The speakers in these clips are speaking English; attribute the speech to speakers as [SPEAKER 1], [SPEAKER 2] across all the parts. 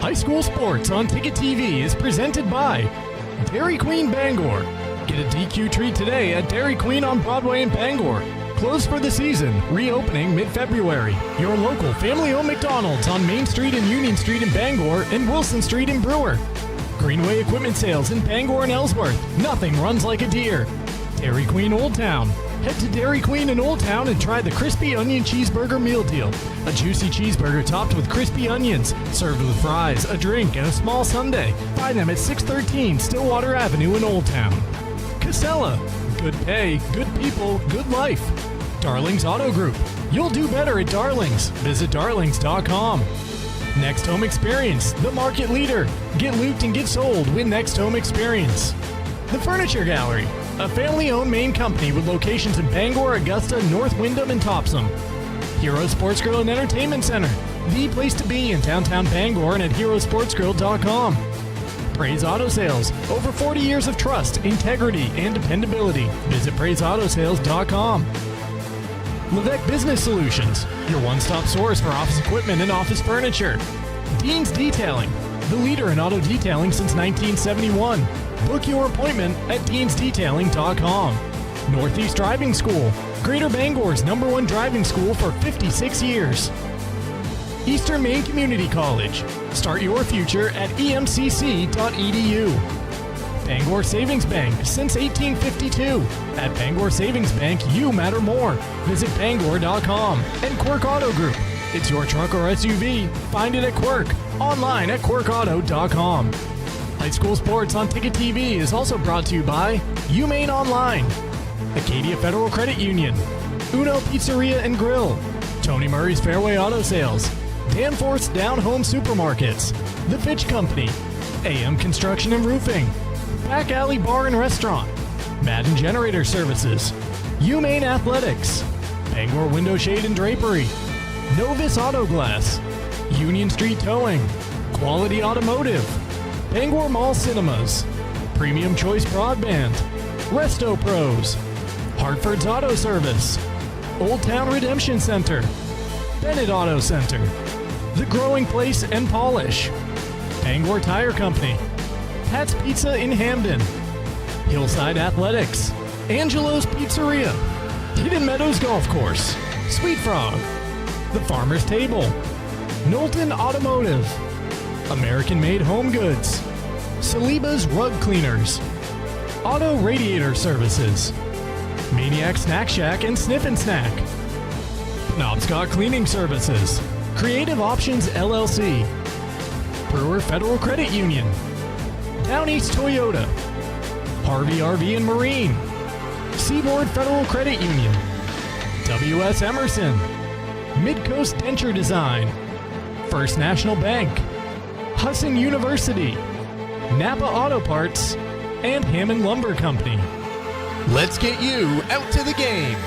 [SPEAKER 1] High school sports on Ticket TV is presented by Dairy Queen Bangor. Get a DQ treat today at Dairy Queen on Broadway in Bangor. Closed for the season, reopening mid-February. Your local family-owned McDonald's on Main Street and Union Street in Bangor and Wilson Street in Brewer. Greenway Equipment Sales in Bangor and Ellsworth. Nothing runs like a deer. Dairy Queen Old Town. Head to Dairy Queen in Old Town and try the Crispy Onion Cheeseburger Meal Deal. A juicy cheeseburger topped with crispy onions, served with fries, a drink, and a small sundae. Find them at 613 Stillwater Avenue in Old Town. Casella. Good pay, good people, good life. Darlings Auto Group. You'll do better at Darlings. Visit darlings.com. Next Home Experience, the market leader. Get looped and get sold with Next Home Experience. The Furniture Gallery, a family-owned Maine company with locations in Bangor, Augusta, North Windham, and Topsom. Hero Sports Grill and Entertainment Center, the place to be in downtown Bangor and at herosportsgrill.com. Praise Auto Sales, over 40 years of trust, integrity, and dependability. Visit praiseautosales.com. Levesque Business Solutions, your one-stop source for office equipment and office furniture. Dean's Detailing, the leader in auto detailing since 1971. Book your appointment at deansdetailing.com. Northeast Driving School, Greater Bangor's #1 driving school for 56 years. Eastern Maine Community College, start your future at emcc.edu. Bangor Savings Bank, since 1852. At Bangor Savings Bank, you matter more. Visit bangor.com. And Quirk Auto Group. It's your truck or SUV. Find it at Quirk. Online at quirkauto.com. High school sports on Ticket TV is also brought to you by Maine Online, Acadia Federal Credit Union, Uno Pizzeria and Grill, Tony Murray's Fairway Auto Sales, Danforth's Down Home Supermarkets, The Fitch Company, AM Construction and Roofing, Back Alley Bar and Restaurant, Madden Generator Services, Maine Athletics, Bangor Window Shade and Drapery, Novus Auto Glass, Union Street Towing, Quality Automotive, Bangor Mall Cinemas, Premium Choice Broadband, Resto Pros, Hartford's Auto Service, Old Town Redemption Center, Bennett Auto Center, The Growing Place and Polish, Bangor Tire Company, Pat's Pizza in Hamden, Hillside Athletics, Angelo's Pizzeria, Hidden Meadows Golf Course, Sweet Frog, The Farmer's Table, Knowlton Automotive, American Made Home Goods, Saliba's Rug Cleaners, Auto Radiator Services, Maniac Snack Shack and Snip and Snack, Penobscot Cleaning Services, Creative Options LLC, Brewer Federal Credit Union, Down East Toyota, Harvey RV and Marine, Seaboard Federal Credit Union, W.S. Emerson, Midcoast Denture Design, First National Bank, Husson University, Napa Auto Parts, and Hammond Lumber Company.
[SPEAKER 2] Let's get you out to the game.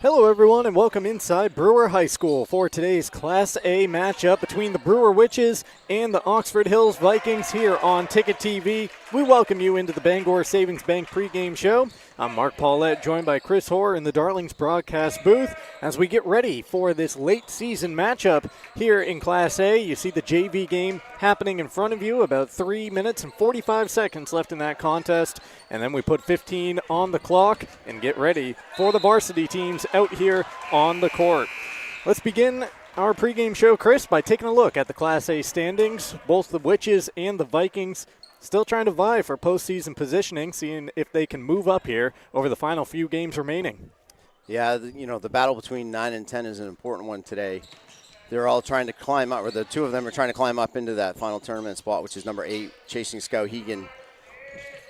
[SPEAKER 3] Hello everyone and welcome inside Brewer High School for today's Class A matchup between the Brewer Witches and the Oxford Hills Vikings here on Ticket TV. We welcome you into the Bangor Savings Bank pregame show. I'm Mark Paulette, joined by Chris Hoare in the Darlings broadcast booth as we get ready for this late season matchup here in Class A. You see the JV game happening in front of you, about 3 minutes and 45 seconds left in that contest, and then we put 15 on the clock and get ready for the varsity teams out here on the court. Let's begin our pregame show, Chris, by taking a look at the Class A standings. Both the Witches and the Vikings still trying to vie for postseason positioning, seeing if they can move up here over the final few games remaining.
[SPEAKER 4] Yeah, the battle between 9 and 10 is an important one today. They're all trying to climb up, or the two of them are trying to climb up into that final tournament spot, which is number 8, chasing Skowhegan.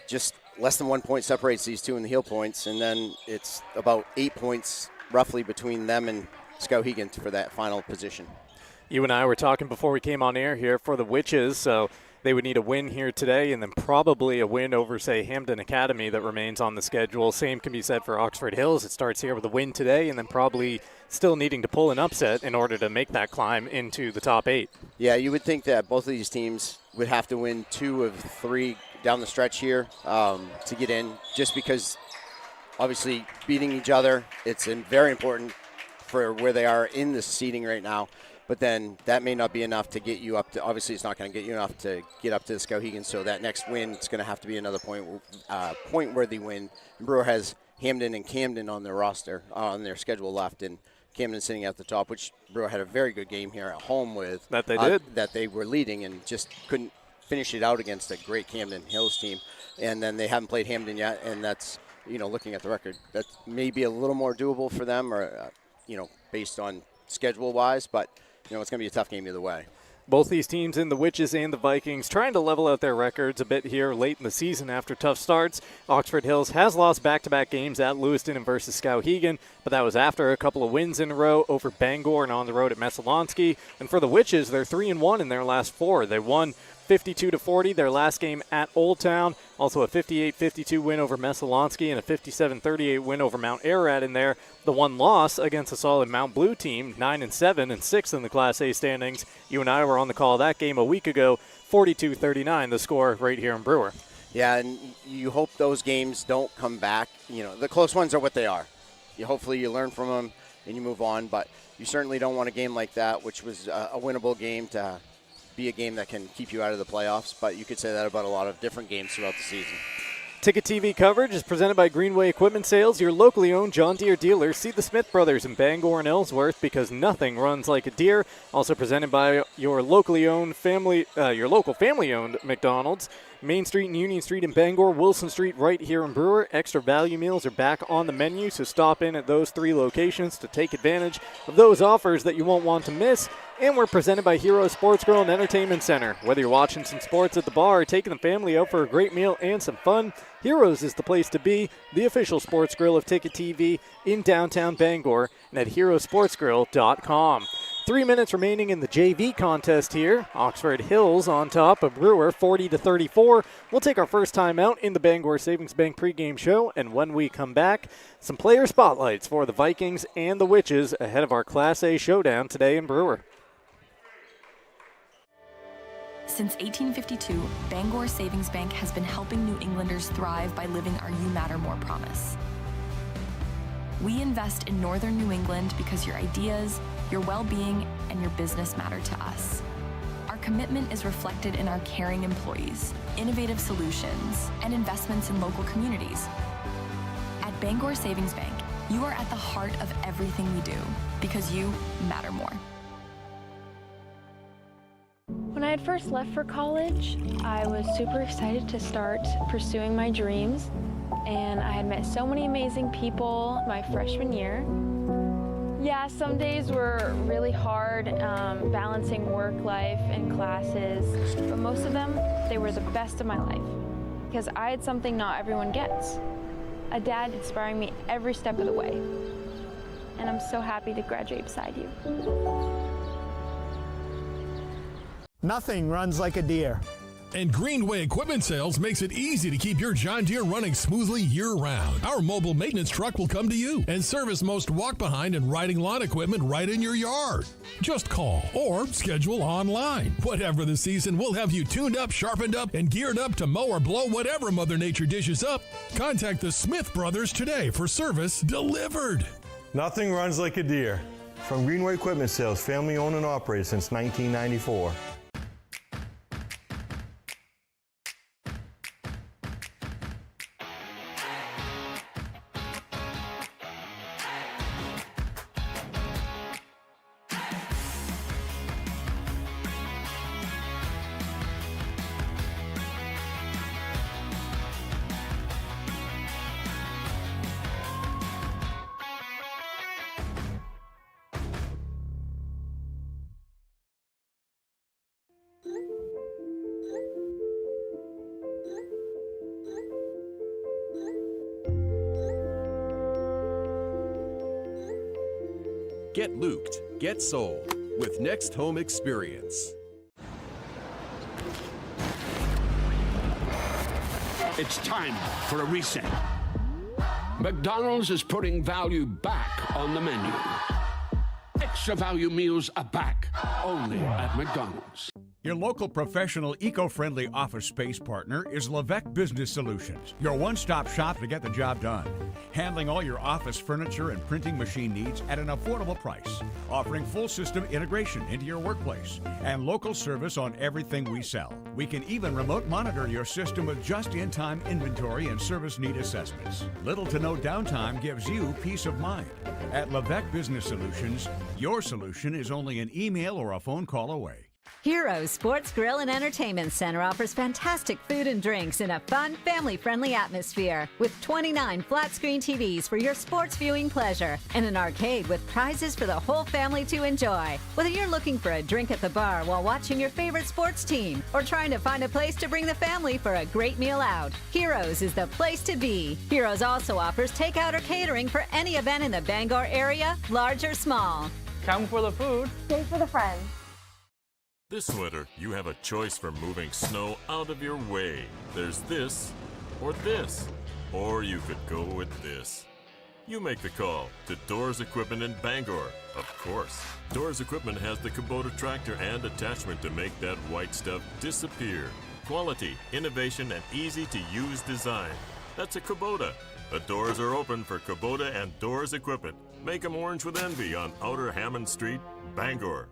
[SPEAKER 4] Just less than 1 point separates these two in the heel points, and then it's about 8 points roughly between them and Skowhegan for that final position.
[SPEAKER 3] You and I were talking before we came on air here for the Witches, so they would need a win here today and then probably a win over, say, Hampden Academy that remains on the schedule. Same can be said for Oxford Hills. It starts here with a win today and then probably still needing to pull an upset in order to make that climb into the top 8.
[SPEAKER 4] Yeah, you would think that both of these teams would have to win 2 of 3 down the stretch here to get in, just because obviously beating each other, it's very important for where they are in the seeding right now. But then that may not be enough to get you up to, obviously it's not going to get you enough to get up to the Skowhegan. So that next win, it's going to have to be another point-worthy win. And Brewer has Hampden and Camden on their roster, on their schedule left, and Camden sitting at the top, which Brewer had a very good game here at home with.
[SPEAKER 3] That they did.
[SPEAKER 4] That they were leading and just couldn't finish it out against a great Camden Hills team. And then they haven't played Hampden yet, and that's, looking at the record, that may be a little more doable for them or, based on schedule-wise, but it's going to be a tough game either way.
[SPEAKER 3] Both these teams in the Witches and the Vikings trying to level out their records a bit here late in the season after tough starts. Oxford Hills has lost back-to-back games at Lewiston and versus Skowhegan, but that was after a couple of wins in a row over Bangor and on the road at Messalonskee. And for the Witches, they're 3-1 in their last 4. They won 52-40 their last game at Old Town. Also a 58-52 win over Messalonskee and a 57-38 win over Mount Ararat in there. The one loss against a solid Mount Blue team, 9-7 and 6th in the Class A standings. You and I were on the call that game a week ago, 42-39 the score right here in Brewer.
[SPEAKER 4] Yeah, and you hope those games don't come back. The close ones are what they are. Hopefully you learn from them and you move on, but you certainly don't want a game like that, which was a winnable game, to be a game that can keep you out of the playoffs, but you could say that about a lot of different games throughout the season.
[SPEAKER 3] Ticket TV coverage is presented by Greenway Equipment Sales, your locally owned John Deere dealer. See the Smith brothers in Bangor and Ellsworth, because nothing runs like a Deere. Also presented by your locally owned your local family-owned McDonald's. Main Street and Union Street in Bangor, Wilson Street right here in Brewer. Extra value meals are back on the menu, so stop in at those 3 locations to take advantage of those offers that you won't want to miss. And we're presented by Hero Sports Grill and Entertainment Center. Whether you're watching some sports at the bar or taking the family out for a great meal and some fun, Heroes is the place to be, the official sports grill of Ticket TV in downtown Bangor and at herosportsgrill.com. 3 minutes remaining in the JV contest here. Oxford Hills on top of Brewer, 40-34. We'll take our first time out in the Bangor Savings Bank pregame show, and when we come back, some player spotlights for the Vikings and the Witches ahead of our Class A showdown today in Brewer.
[SPEAKER 5] Since 1852, Bangor Savings Bank has been helping New Englanders thrive by living our You Matter More promise. We invest in Northern New England because your ideas, your well-being, and your business matter to us. Our commitment is reflected in our caring employees, innovative solutions, and investments in local communities. At Bangor Savings Bank, you are at the heart of everything we do because you matter more.
[SPEAKER 6] When I had first left for college, I was super excited to start pursuing my dreams, and I had met so many amazing people my freshman year. Yeah, some days were really hard, balancing work life and classes, but most of them, they were the best of my life, because I had something not everyone gets. A dad inspiring me every step of the way, and I'm so happy to graduate beside you.
[SPEAKER 7] Nothing runs like a Deere.
[SPEAKER 8] And Greenway Equipment Sales makes it easy to keep your John Deere running smoothly year-round. Our mobile maintenance truck will come to you and service most walk-behind and riding lawn equipment right in your yard. Just call or schedule online. Whatever the season, we'll have you tuned up, sharpened up, and geared up to mow or blow whatever Mother Nature dishes up. Contact the Smith brothers today for service delivered.
[SPEAKER 9] Nothing runs like a Deere. From Greenway Equipment Sales, family owned and operated since 1994.
[SPEAKER 2] Get Luked, get sold. with Next Home Experience.
[SPEAKER 10] It's time for a reset. McDonald's is putting value back on the menu. Extra value meals are back, only at McDonald's.
[SPEAKER 11] Your local professional, eco-friendly office space partner is Levesque Business Solutions, your one-stop shop to get the job done. Handling all your office furniture and printing machine needs at an affordable price. Offering full system integration into your workplace and local service on everything we sell. We can even remote monitor your system with just-in-time inventory and service need assessments. Little to no downtime gives you peace of mind. At Levesque Business Solutions, your solution is only an email or a phone call away.
[SPEAKER 12] Heroes Sports Grill and Entertainment Center offers fantastic food and drinks in a fun, family-friendly atmosphere with 29 flat-screen TVs for your sports viewing pleasure and an arcade with prizes for the whole family to enjoy. Whether you're looking for a drink at the bar while watching your favorite sports team or trying to find a place to bring the family for a great meal out, Heroes is the place to be. Heroes also offers takeout or catering for any event in the Bangor area, large or small.
[SPEAKER 13] Come for the food,
[SPEAKER 6] Stay for the friends.
[SPEAKER 14] This winter, you have a choice for moving snow out of your way. There's this, or you could go with this. You make the call to Doors Equipment in Bangor, of course. Doors Equipment has the Kubota tractor and attachment to make that white stuff disappear. Quality, innovation, and easy-to-use design. That's a Kubota. The doors are open for Kubota and Doors Equipment. Make them orange with envy on Outer Hammond Street, Bangor.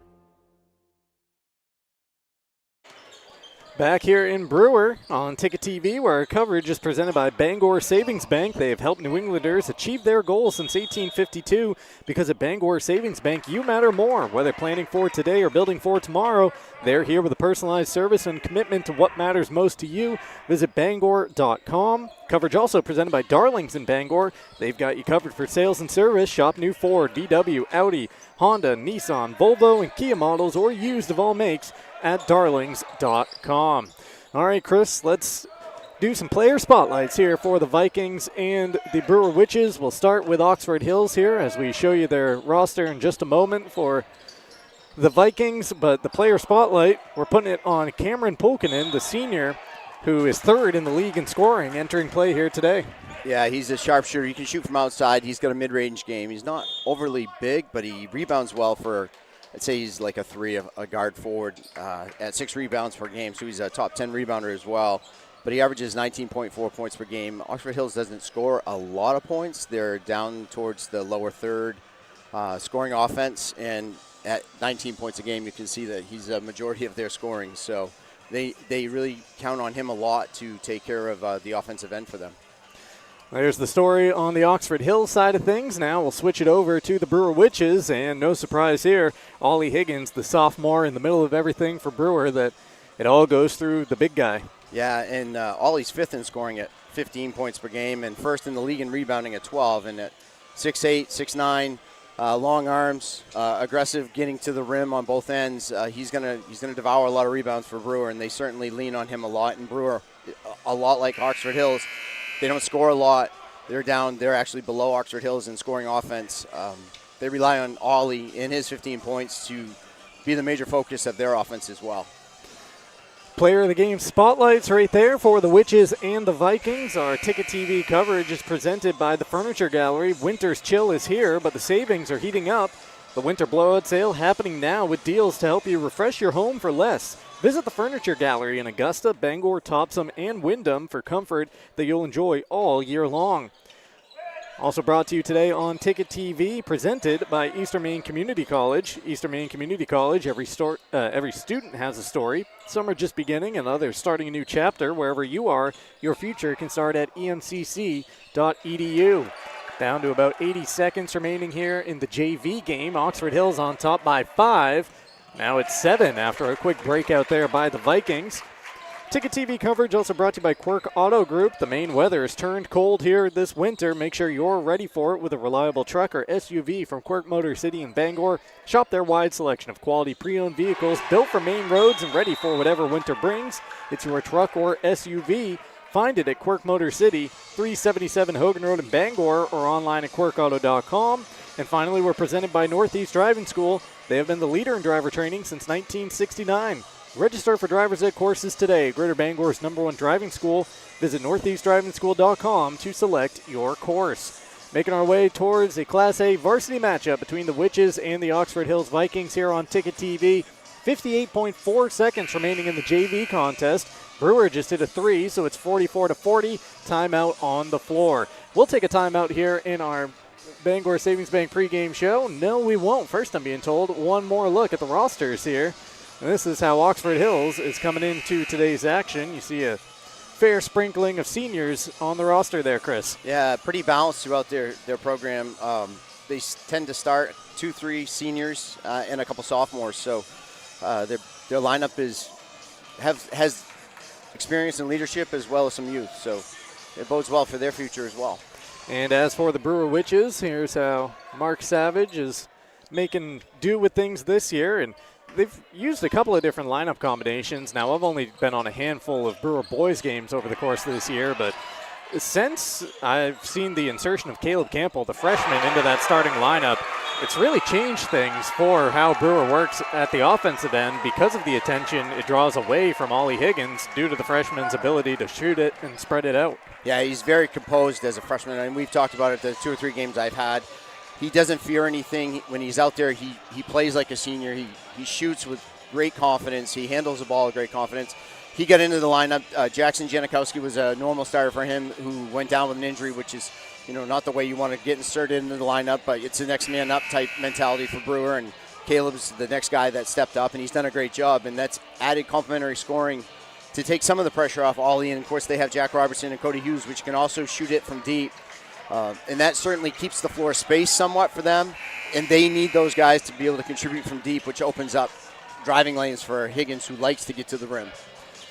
[SPEAKER 3] Back here in Brewer on Ticket TV, where our coverage is presented by Bangor Savings Bank. They have helped New Englanders achieve their goals since 1852 because at Bangor Savings Bank, you matter more. Whether planning for today or building for tomorrow, they're here with a personalized service and commitment to what matters most to you. Visit Bangor.com. Coverage also presented by Darlings in Bangor. They've got you covered for sales and service. Shop new Ford, VW, Audi, Honda, Nissan, Volvo, and Kia models or used of all makes at darlings.com. All right, Chris, let's do some player spotlights here for the Vikings and the Brewer Witches. We'll start with Oxford Hills here as we show you their roster in just a moment for the Vikings. But the player spotlight, we're putting it on Cameron Pulkinen, the senior, who is third in the league in scoring, entering play here today.
[SPEAKER 4] Yeah, he's a sharpshooter. He can shoot from outside. He's got a mid-range game. He's not overly big, but he rebounds well for, I'd say he's like a 3, a guard forward at 6 rebounds per game, so he's a top 10 rebounder as well. But he averages 19.4 points per game. Oxford Hills doesn't score a lot of points. They're down towards the lower third scoring offense, and at 19 points a game, you can see that he's a majority of their scoring. So they really count on him a lot to take care of the offensive end for them.
[SPEAKER 3] There's the story on the Oxford Hills side of things. Now we'll switch it over to the Brewer Witches, and no surprise here, Ollie Higgins, the sophomore, in the middle of everything for Brewer, that it all goes through the big guy.
[SPEAKER 4] Yeah, and Ollie's 5th in scoring at 15 points per game and 1st in the league in rebounding at 12. And at 6'8", 6'9", long arms, aggressive, getting to the rim on both ends. He's gonna devour a lot of rebounds for Brewer, and they certainly lean on him a lot. And Brewer, a lot like Oxford Hills, they don't score a lot. They're actually below Oxford Hills in scoring offense. They rely on Ollie in his 15 points to be the major focus of their offense as well.
[SPEAKER 3] Player of the game spotlights right there for the Witches and the Vikings. Our Ticket TV coverage is presented by the Furniture Gallery. Winter's chill is here, but the savings are heating up. The winter blowout sale happening now with deals to help you refresh your home for less. Visit the Furniture Gallery in Augusta, Bangor, Topsom, and Wyndham for comfort that you'll enjoy all year long. Also brought to you today on Ticket TV, presented by Eastern Maine Community College. Eastern Maine Community College, every student has a story. Some are just beginning and others starting a new chapter. Wherever you are, your future can start at emcc.edu. Down to about 80 seconds remaining here in the JV game. Oxford Hills on top by 5. Now it's 7 after a quick breakout there by the Vikings. Ticket TV coverage also brought to you by Quirk Auto Group. The Maine weather has turned cold here this winter. Make sure you're ready for it with a reliable truck or SUV from Quirk Motor City in Bangor. Shop their wide selection of quality pre-owned vehicles built for Maine roads and ready for whatever winter brings. It's your truck or SUV. Find it at Quirk Motor City, 377 Hogan Road in Bangor, or online at quirkauto.com. And finally, we're presented by Northeast Driving School. They have been the leader in driver training since 1969. Register for driver's ed courses today. Greater Bangor's #1 driving school. Visit northeastdrivingschool.com to select your course. Making our way towards a Class A varsity matchup between the Witches and the Oxford Hills Vikings here on Ticket TV. 58.4 seconds remaining in the JV contest. Brewer just hit a 3, so it's 44-40. Timeout on the floor. We'll take a timeout here in our Bangor Savings Bank pregame show. No, we won't. First, I'm being told, one more look at the rosters here. And this is how Oxford Hills is coming into today's action. You see a fair sprinkling of seniors on the roster there, Chris.
[SPEAKER 4] Yeah, pretty balanced throughout their program. They tend to start 2-3 seniors and a couple sophomores. So their lineup has experience in leadership as well as some youth. So it bodes well for their future as well.
[SPEAKER 3] And as for the Brewer Witches, here's how Mark Savage is making do with things this year. And they've used a couple of different lineup combinations. Now, I've only been on a handful of Brewer boys games over the course of this year, but since I've seen the insertion of Caleb Campbell, the freshman, into that starting lineup, it's really changed things for how Brewer works at the offensive end because of the attention it draws away from Ollie Higgins due to the freshman's ability to shoot it and spread it out.
[SPEAKER 4] Yeah, he's very composed as a freshman, and we've talked about it the 2 or 3 games I've had. He doesn't fear anything. When he's out there, he plays like a senior. He shoots with great confidence. He handles the ball with great confidence. He got into the lineup. Jackson Janikowski was a normal starter for him who went down with an injury, which is not the way you want to get inserted into the lineup, but it's the next man up type mentality for Brewer, and Caleb's the next guy that stepped up, and he's done a great job, and that's added complementary scoring to take some of the pressure off Ollie, and of course they have Jack Robertson and Cody Hughes, which can also shoot it from deep. And that certainly keeps the floor spaced somewhat for them, and they need those guys to be able to contribute from deep, which opens up driving lanes for Higgins, who likes to get to the rim.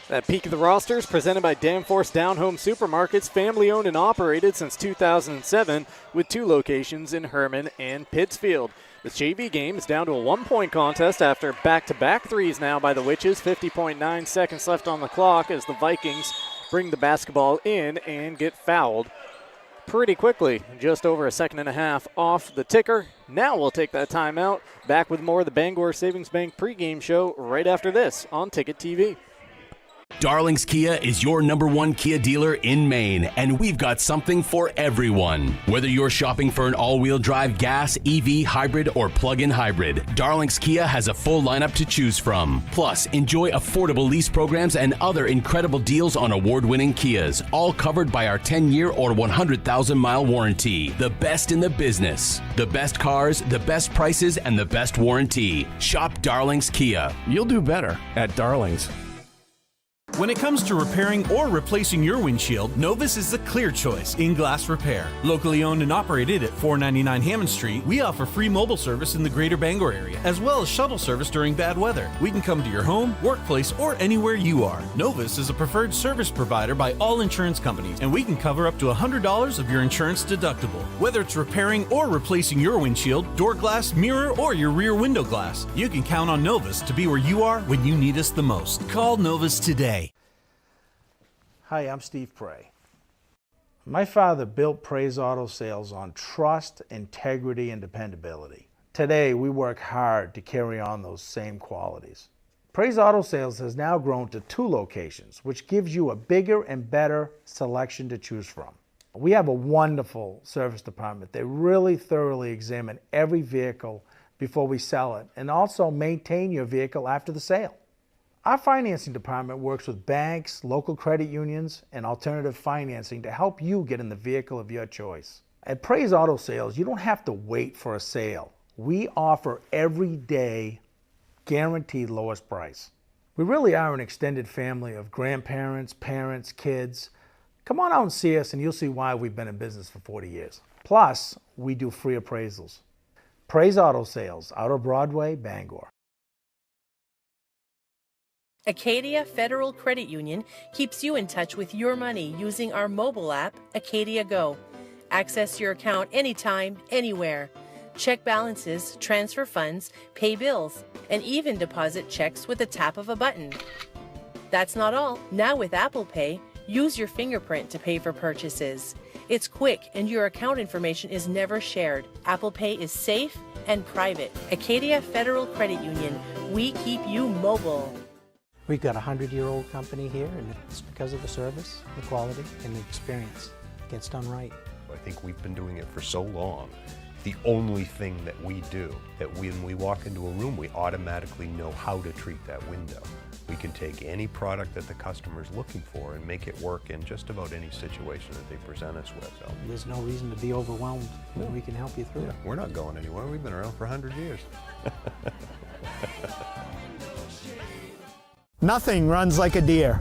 [SPEAKER 3] That peak of the rosters presented by Danforth Down Home Supermarkets, family-owned and operated since 2007, with 2 locations in Herman and Pittsfield. The JV game is down to a 1-point contest after back-to-back threes now by the Witches. 50.9 seconds left on the clock as the Vikings bring the basketball in and get fouled pretty quickly. Just over a second and a half off the ticker. Now we'll take that timeout. Back with more of the Bangor Savings Bank pregame show right after this on Ticket TV.
[SPEAKER 13] Darling's Kia is your #1 Kia dealer in Maine, and we've got something for everyone. Whether you're shopping for an all-wheel drive gas, EV, hybrid, or plug-in hybrid, Darling's Kia has a full lineup to choose from. Plus, enjoy affordable lease programs and other incredible deals on award-winning Kias, all covered by our 10-year or 100,000-mile warranty. The best in the business. The best cars, the best prices, and the best warranty. Shop Darling's Kia.
[SPEAKER 15] You'll do better at Darling's.
[SPEAKER 16] When it comes to repairing or replacing your windshield, Novus is the clear choice in glass repair. Locally owned and operated at 499 Hammond Street, we offer free mobile service in the greater Bangor area, as well as shuttle service during bad weather. We can come to your home, workplace, or anywhere you are. Novus is a preferred service provider by all insurance companies, and we can cover up to $100 of your insurance deductible. Whether it's repairing or replacing your windshield, door glass, mirror, or your rear window glass, you can count on Novus to be where you are when you need us the most. Call Novus today.
[SPEAKER 7] Hi, I'm Steve Prey. My father built Prey's Auto Sales on trust, integrity, and dependability. Today, we work hard to carry on those same qualities. Prey's Auto Sales has now grown to 2 locations, which gives you a bigger and better selection to choose from. We have a wonderful service department. They really thoroughly examine every vehicle before we sell it and also maintain your vehicle after the sale. Our financing department works with banks, local credit unions, and alternative financing to help you get in the vehicle of your choice. At Prey's Auto Sales, you don't have to wait for a sale. We offer every day guaranteed lowest price. We really are an extended family of grandparents, parents, kids. Come on out and see us and you'll see why we've been in business for 40 years. Plus, we do free appraisals. Prey's Auto Sales, out of Broadway, Bangor.
[SPEAKER 17] Acadia Federal Credit Union keeps you in touch with your money using our mobile app, Acadia Go. Access your account anytime, anywhere. Check balances, transfer funds, pay bills, and even deposit checks with the tap of a button. That's not all. Now with Apple Pay, Use your fingerprint to pay for purchases. It's quick and your account information is never shared. Apple Pay is safe and private. Acadia Federal Credit Union. We keep you mobile.
[SPEAKER 18] We've got a 100-year-old company here, and it's because of the service, the quality, and the experience. It gets done right.
[SPEAKER 19] I think we've been doing it for so long. The only thing that we do, that when we walk into a room, we automatically know how to treat that window. We can take any product that the customer's looking for and make it work in just about any situation that they present us with. So
[SPEAKER 18] There's no reason to be overwhelmed.
[SPEAKER 19] No.
[SPEAKER 18] We can help you through it.
[SPEAKER 19] We're not going anywhere. We've been around for 100 years.
[SPEAKER 20] Nothing runs like a deer.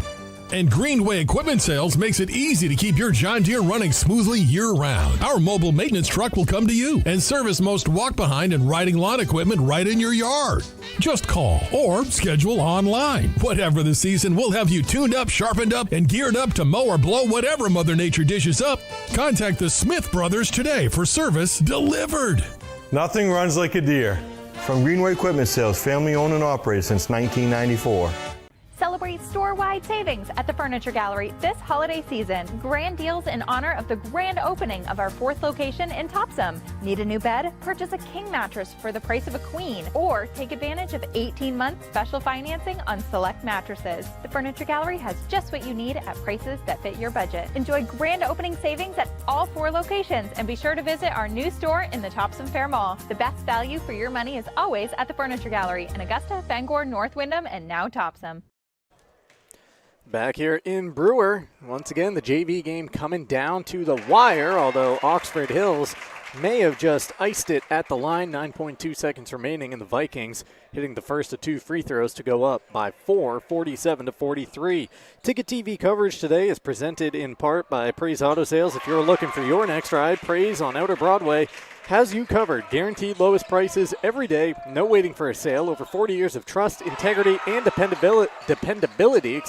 [SPEAKER 8] And Greenway Equipment Sales makes it easy to keep your John Deere running smoothly year-round. Our mobile maintenance truck will come to you and service most walk-behind and riding lawn equipment right in your yard. Just call or schedule online. Whatever the season, we'll have you tuned up, sharpened up, and geared up to mow or blow whatever Mother Nature dishes up. Contact the Smith Brothers today for service delivered.
[SPEAKER 9] Nothing runs like a deer. From Greenway Equipment Sales, family owned and operated since 1994.
[SPEAKER 21] Celebrate store-wide savings at the Furniture Gallery this holiday season. Grand deals in honor of the grand opening of our 4th location in Topsom. Need a new bed? Purchase a king mattress for the price of a queen, or take advantage of 18-month special financing on select mattresses. The Furniture Gallery has just what you need at prices that fit your budget. Enjoy grand opening savings at all 4 locations, and be sure to visit our new store in the Topsom Fair Mall. The best value for your money is always at the Furniture Gallery in Augusta, Bangor, North Windham, and now Topsom.
[SPEAKER 3] Back here in Brewer, once again, the JV game coming down to the wire, although Oxford Hills may have just iced it at the line. 9.2 seconds remaining, and the Vikings hitting the first of 2 free throws to go up by 4, 47-43. Ticket TV coverage today is presented in part by Praise Auto Sales. If you're looking for your next ride, Praise on Outer Broadway has you covered. Guaranteed lowest prices every day. No waiting for a sale. Over 40 years of trust, integrity, and dependability.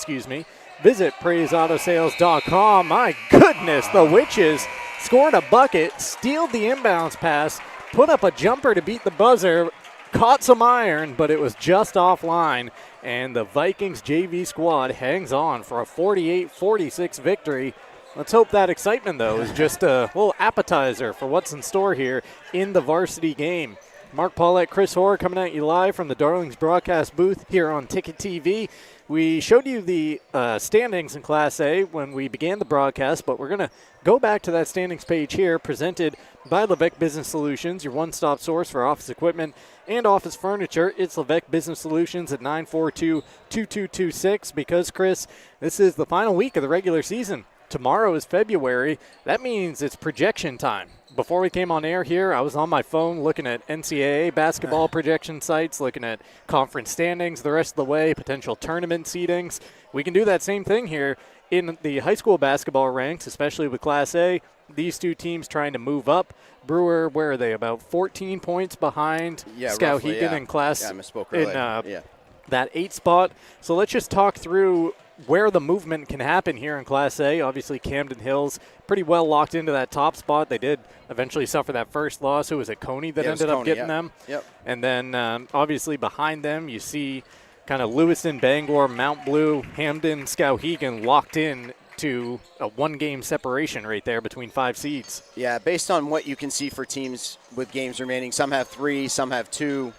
[SPEAKER 3] Visit PraiseAutoSales.com. My goodness, the Witches scored a bucket, stealed the inbounds pass, put up a jumper to beat the buzzer, caught some iron, but it was just offline. And the Vikings JV squad hangs on for a 48-46 victory. Let's hope that excitement, though, is just a little appetizer for what's in store here in the varsity game. Mark Paulette, Chris Hoare coming at you live from the Darlings broadcast booth here on Ticket TV. We showed you the standings in Class A when we began the broadcast, but we're going to go back to that standings page here, presented by Levesque Business Solutions, your one-stop source for office equipment and office furniture. It's Levesque Business Solutions at 942-2226 because, Chris, this is the final week of the regular season. Tomorrow is February. That means it's projection time. Before we came on air here, I was on my phone looking at NCAA basketball projection sites, looking at conference standings the rest of the way, potential tournament seedings. We can do that same thing here in the high school basketball ranks, especially with Class A. These two teams trying to move up. Brewer, where are they? About 14 points behind Skowhegan in Class.
[SPEAKER 4] Yeah, I misspoke earlier.
[SPEAKER 3] In that 8 spot. So let's just talk through where the movement can happen here in Class A. Obviously, Camden Hills pretty well locked into that top spot. They did eventually suffer that first loss. Who was it, Coney, that ended up getting them?
[SPEAKER 4] Yep.
[SPEAKER 3] And then, obviously, behind them, you see kind of Lewiston, Bangor, Mount Blue, Hamden, Skowhegan locked in to a 1-game separation right there between 5 seeds.
[SPEAKER 4] Yeah, based on what you can see for teams with games remaining, some have 3, some have 2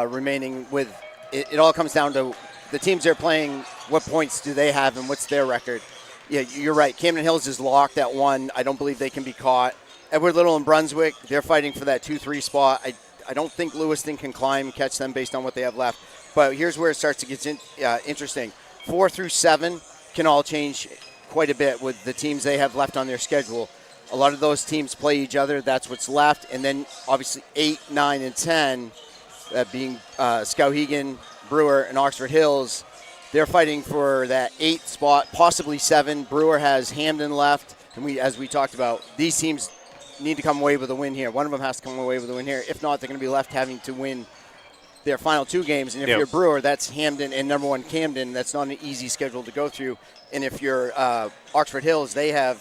[SPEAKER 4] remaining. With it all comes down to the teams they're playing, what points do they have and what's their record. Yeah, you're right. Camden Hills is locked at 1. I don't believe they can be caught. Edward Little and Brunswick, they're fighting for that 2-3 spot. I don't think Lewiston can catch them based on what they have left. But here's where it starts to get interesting. 4 through 7 can all change quite a bit with the teams they have left on their schedule. A lot of those teams play each other. That's what's left. And then, obviously, 8, 9, and 10, that being Skowhegan, Brewer, and Oxford Hills, they're fighting for that 8th spot, possibly 7. Brewer has Hamden left, and as we talked about, these teams need to come away with a win here. One of them has to come away with a win here. If not, they're going to be left having to win their final 2 games. And if you're Brewer, that's Hamden and number 1 Camden. That's not an easy schedule to go through. And if you're Oxford Hills, they have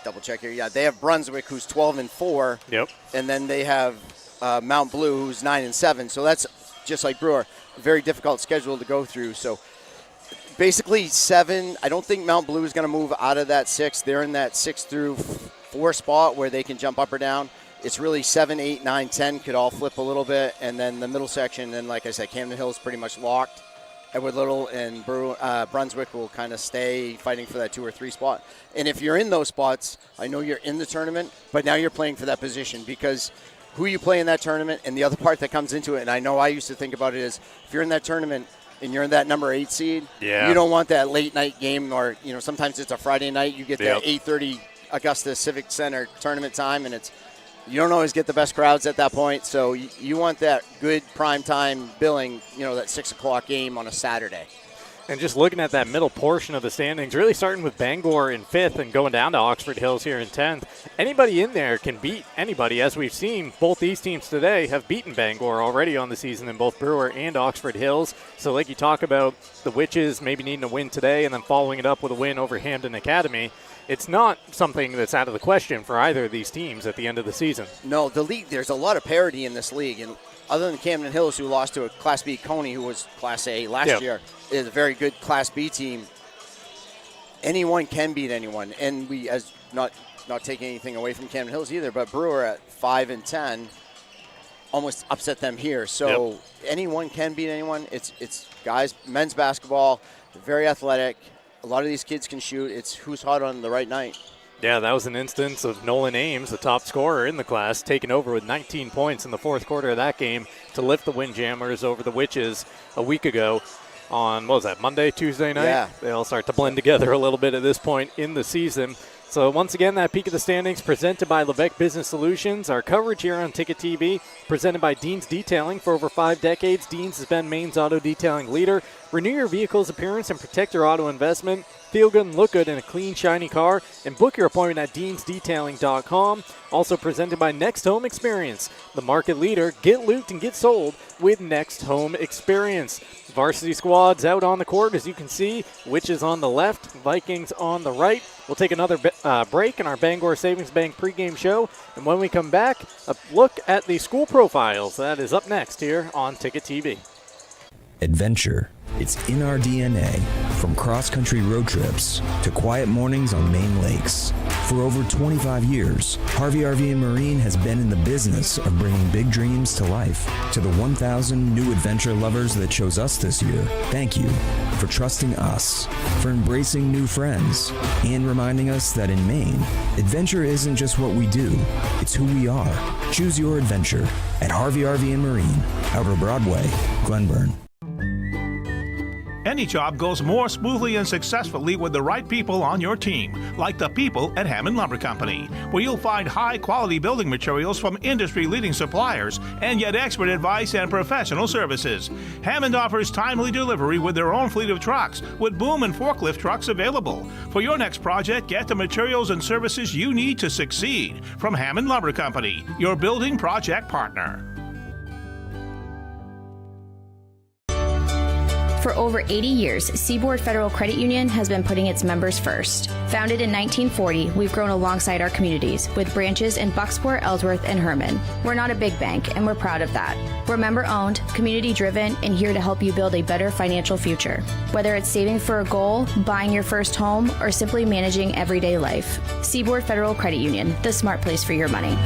[SPEAKER 4] double check here. Yeah, they have Brunswick, who's 12-4.
[SPEAKER 3] Yep.
[SPEAKER 4] And then they have Mount Blue, who's 9-7. So that's just like Brewer, a very difficult schedule to go through. So Basically 7. I don't think Mount Blue is going to move out of that 6. They're in that 6 through 4 spot where they can jump up or down. It's really 7, 8, 9, 10 could all flip a little bit. And then the middle section, and like I said, Camden Hill is pretty much locked. Edward Little and Brunswick will kind of stay fighting for that 2 or 3 spot. And if you're in those spots, I know you're in the tournament, but now you're playing for that position because who you play in that tournament and the other part that comes into it, and I know I used to think about it is if you're in that tournament and you're in that number 8 seed, you don't want that late night game or, sometimes it's a Friday night. You get that 8:30 Augusta Civic Center tournament time, and you don't always get the best crowds at that point. So you want that good prime time billing, that 6 o'clock game on a Saturday.
[SPEAKER 3] And just looking at that middle portion of the standings, really starting with Bangor in 5th and going down to Oxford Hills here in 10th. Anybody in there can beat anybody. As we've seen, both these teams today have beaten Bangor already on the season in both Brewer and Oxford Hills. So like you talk about the Witches maybe needing a win today and then following it up with a win over Hampden Academy, it's not something that's out of the question for either of these teams at the end of the season.
[SPEAKER 4] No, the league, there's a lot of parity in this league. And other than Camden Hills, who lost to a Class B Coney, who was Class A last year, is a very good Class B team. Anyone can beat anyone. And we, as not taking anything away from Camden Hills either, but Brewer at 5 and 10 almost upset them here. So anyone can beat anyone. It's guys, men's basketball, very athletic. A lot of these kids can shoot. It's who's hot on the right night.
[SPEAKER 3] Yeah, that was an instance of Nolan Ames, the top scorer in the class, taking over with 19 points in the fourth quarter of that game to lift the Windjammers over the Witches a week ago on, what was that, Monday, Tuesday night?
[SPEAKER 4] Yeah.
[SPEAKER 3] They all start to blend together a little bit at this point in the season. So once again, that peek of the standings presented by Levesque Business Solutions. Our coverage here on Ticket TV presented by Dean's Detailing. For over 5 decades, Dean's has been Maine's auto detailing leader. Renew your vehicle's appearance and protect your auto investment. Feel good and look good in a clean, shiny car. And book your appointment at deansdetailing.com. Also presented by Next Home Experience, the market leader. Get looped and get sold with Next Home Experience. Varsity squads out on the court, as you can see. Witches on the left, Vikings on the right. We'll take another break in our Bangor Savings Bank pregame show. And when we come back, a look at the school profiles. That is up next here on Ticket TV.
[SPEAKER 1] Adventure. It's in our DNA. From cross-country road trips to quiet mornings on Maine lakes. For over 25 years, Harvey RV and Marine has been in the business of bringing big dreams to life. To the 1,000 new adventure lovers that chose us this year, thank you for trusting us, for embracing new friends, and reminding us that in Maine, adventure isn't just what we do, it's who we are. Choose your adventure at Harvey RV and Marine, Outer Broadway, Glenburn.
[SPEAKER 22] Any job goes more smoothly and successfully with the right people on your team, like the people at Hammond Lumber Company, where you'll find high-quality building materials from industry-leading suppliers and get expert advice and professional services. Hammond offers timely delivery with their own fleet of trucks, with boom and forklift trucks available. For your next project, get the materials and services you need to succeed from Hammond Lumber Company, your building project partner.
[SPEAKER 23] For over 80 years, Seaboard Federal Credit Union has been putting its members first. Founded in 1940, we've grown alongside our communities with branches in Bucksport, Ellsworth, and Herman. We're not a big bank, and we're proud of that. We're member-owned, community-driven, and here to help you build a better financial future. Whether it's saving for a goal, buying your first home, or simply managing everyday life. Seaboard Federal Credit Union, the smart place for your money.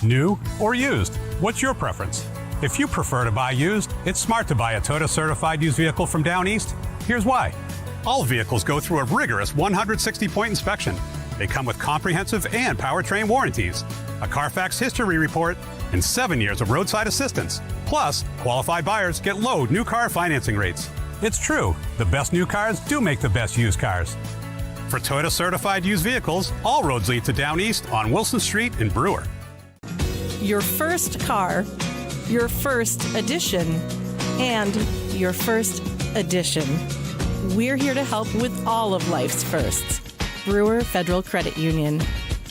[SPEAKER 24] New or used? What's your preference? If you prefer to buy used, it's smart to buy a Toyota certified used vehicle from Down East. Here's why. All vehicles go through a rigorous 160-point inspection. They come with comprehensive and powertrain warranties, a Carfax history report, and 7 years of roadside assistance. Plus, qualified buyers get low new car financing rates. It's true, the best new cars do make the best used cars. For Toyota certified used vehicles, all roads lead to Down East on Wilson Street in Brewer.
[SPEAKER 25] Your first car, your first edition, and your first edition. We're here to help with all of life's firsts. Brewer Federal Credit Union.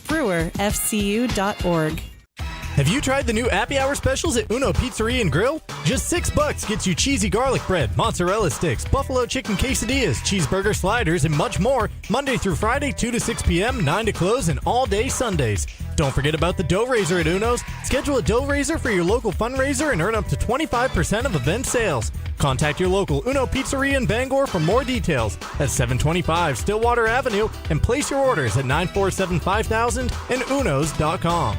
[SPEAKER 25] BrewerFCU.org.
[SPEAKER 26] Have you tried the new happy hour specials at Uno Pizzeria and Grill? Just $6 gets you cheesy garlic bread, mozzarella sticks, buffalo chicken quesadillas, cheeseburger sliders, and much more. Monday through Friday, 2 to 6 p.m., 9 to close, and all day Sundays. Don't forget about the Dough Raiser at Uno's. Schedule a Dough Raiser for your local fundraiser and earn up to 25% of event sales. Contact your local Uno Pizzeria in Bangor for more details at 725 Stillwater Avenue and place your orders at 947-5000 and unos.com.